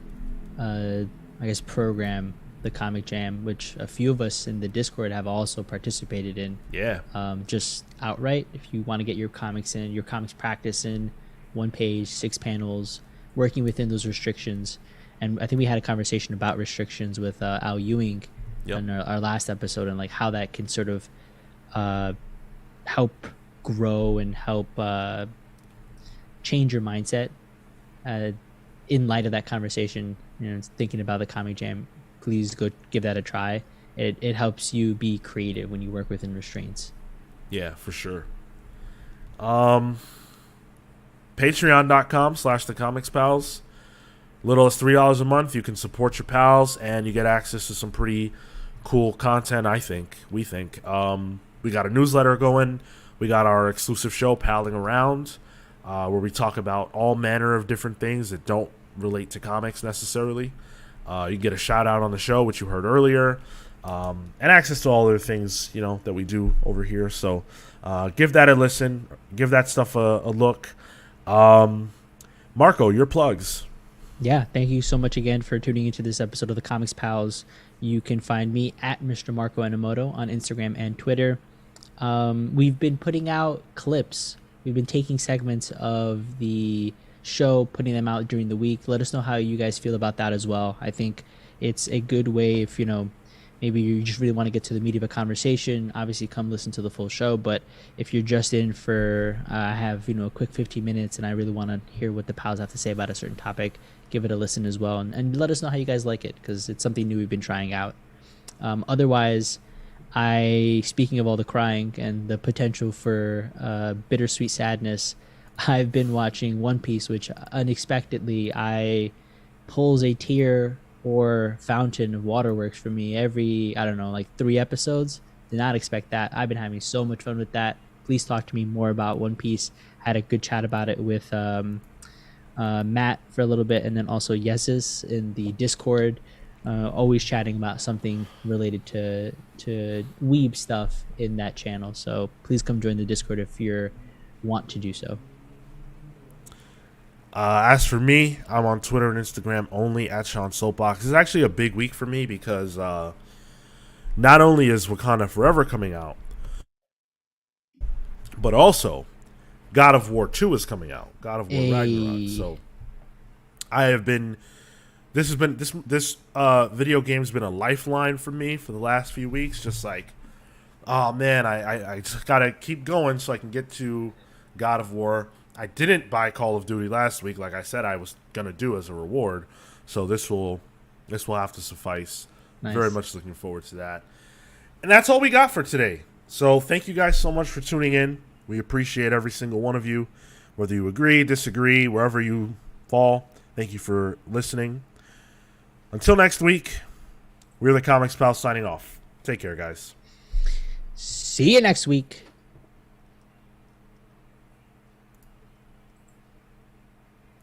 program, the Comic Jam, which a few of us in the Discord have also participated in. Yeah. Just outright, if you want to get your comics in, your comics practice in, 1 page, 6 panels, working within those restrictions. And I think we had a conversation about restrictions with Al Ewing in our last episode, and like how that can sort of help grow and help change your mindset in light of that conversation. You know, thinking about the Comic Jam, please go give that a try. It helps you be creative when you work within restraints. Yeah, for sure. Patreon.com/thecomicspals. Little as $3 a month, you can support your pals, and you get access to some pretty cool content. We think. We got a newsletter going. We got our exclusive show, Palling Around, where we talk about all manner of different things that don't relate to comics necessarily. You get a shout out on the show, which you heard earlier. and access to all other things, that we do over here. So give that a listen. Give that stuff a look. Marco, your plugs. Yeah, thank you so much again for tuning into this episode of the Comics Pals. You can find me at Mr. Marco Enomoto on Instagram and Twitter. We've been putting out clips. We've been taking segments of the show, putting them out during the week. Let us know how you guys feel about that as well. I think it's a good way if, maybe you just really want to get to the meat of a conversation. Obviously, come listen to the full show. But if you're just in for, I have, a quick 15 minutes and I really want to hear what the pals have to say about a certain topic, give it a listen as well. And let us know how you guys like it, because it's something new we've been trying out. Otherwise, speaking of all the crying and the potential for bittersweet sadness, I've been watching One Piece, which unexpectedly pulls a tear or fountain of waterworks for me every, 3 episodes. Did not expect that. I've been having so much fun with that. Please talk to me more about One Piece. Had a good chat about it with Matt for a little bit, and then also Yeses in the Discord. Always chatting about something related to weeb stuff in that channel. So please come join the Discord if you want to do so. As for me, I'm on Twitter and Instagram only at Sean Soapbox. It's actually a big week for me because not only is Wakanda Forever coming out, but also God of War 2 is coming out. God of War Ragnarok. So I have been. This video game's been a lifeline for me for the last few weeks. Just like, oh man, I just gotta keep going so I can get to God of War. I didn't buy Call of Duty last week, like I said I was gonna do as a reward. So this will have to suffice. Nice. Very much looking forward to that. And that's all we got for today. So thank you guys so much for tuning in. We appreciate every single one of you, whether you agree, disagree, wherever you fall. Thank you for listening. Until next week, we're the Comics Pals signing off. Take care, guys. See you next week.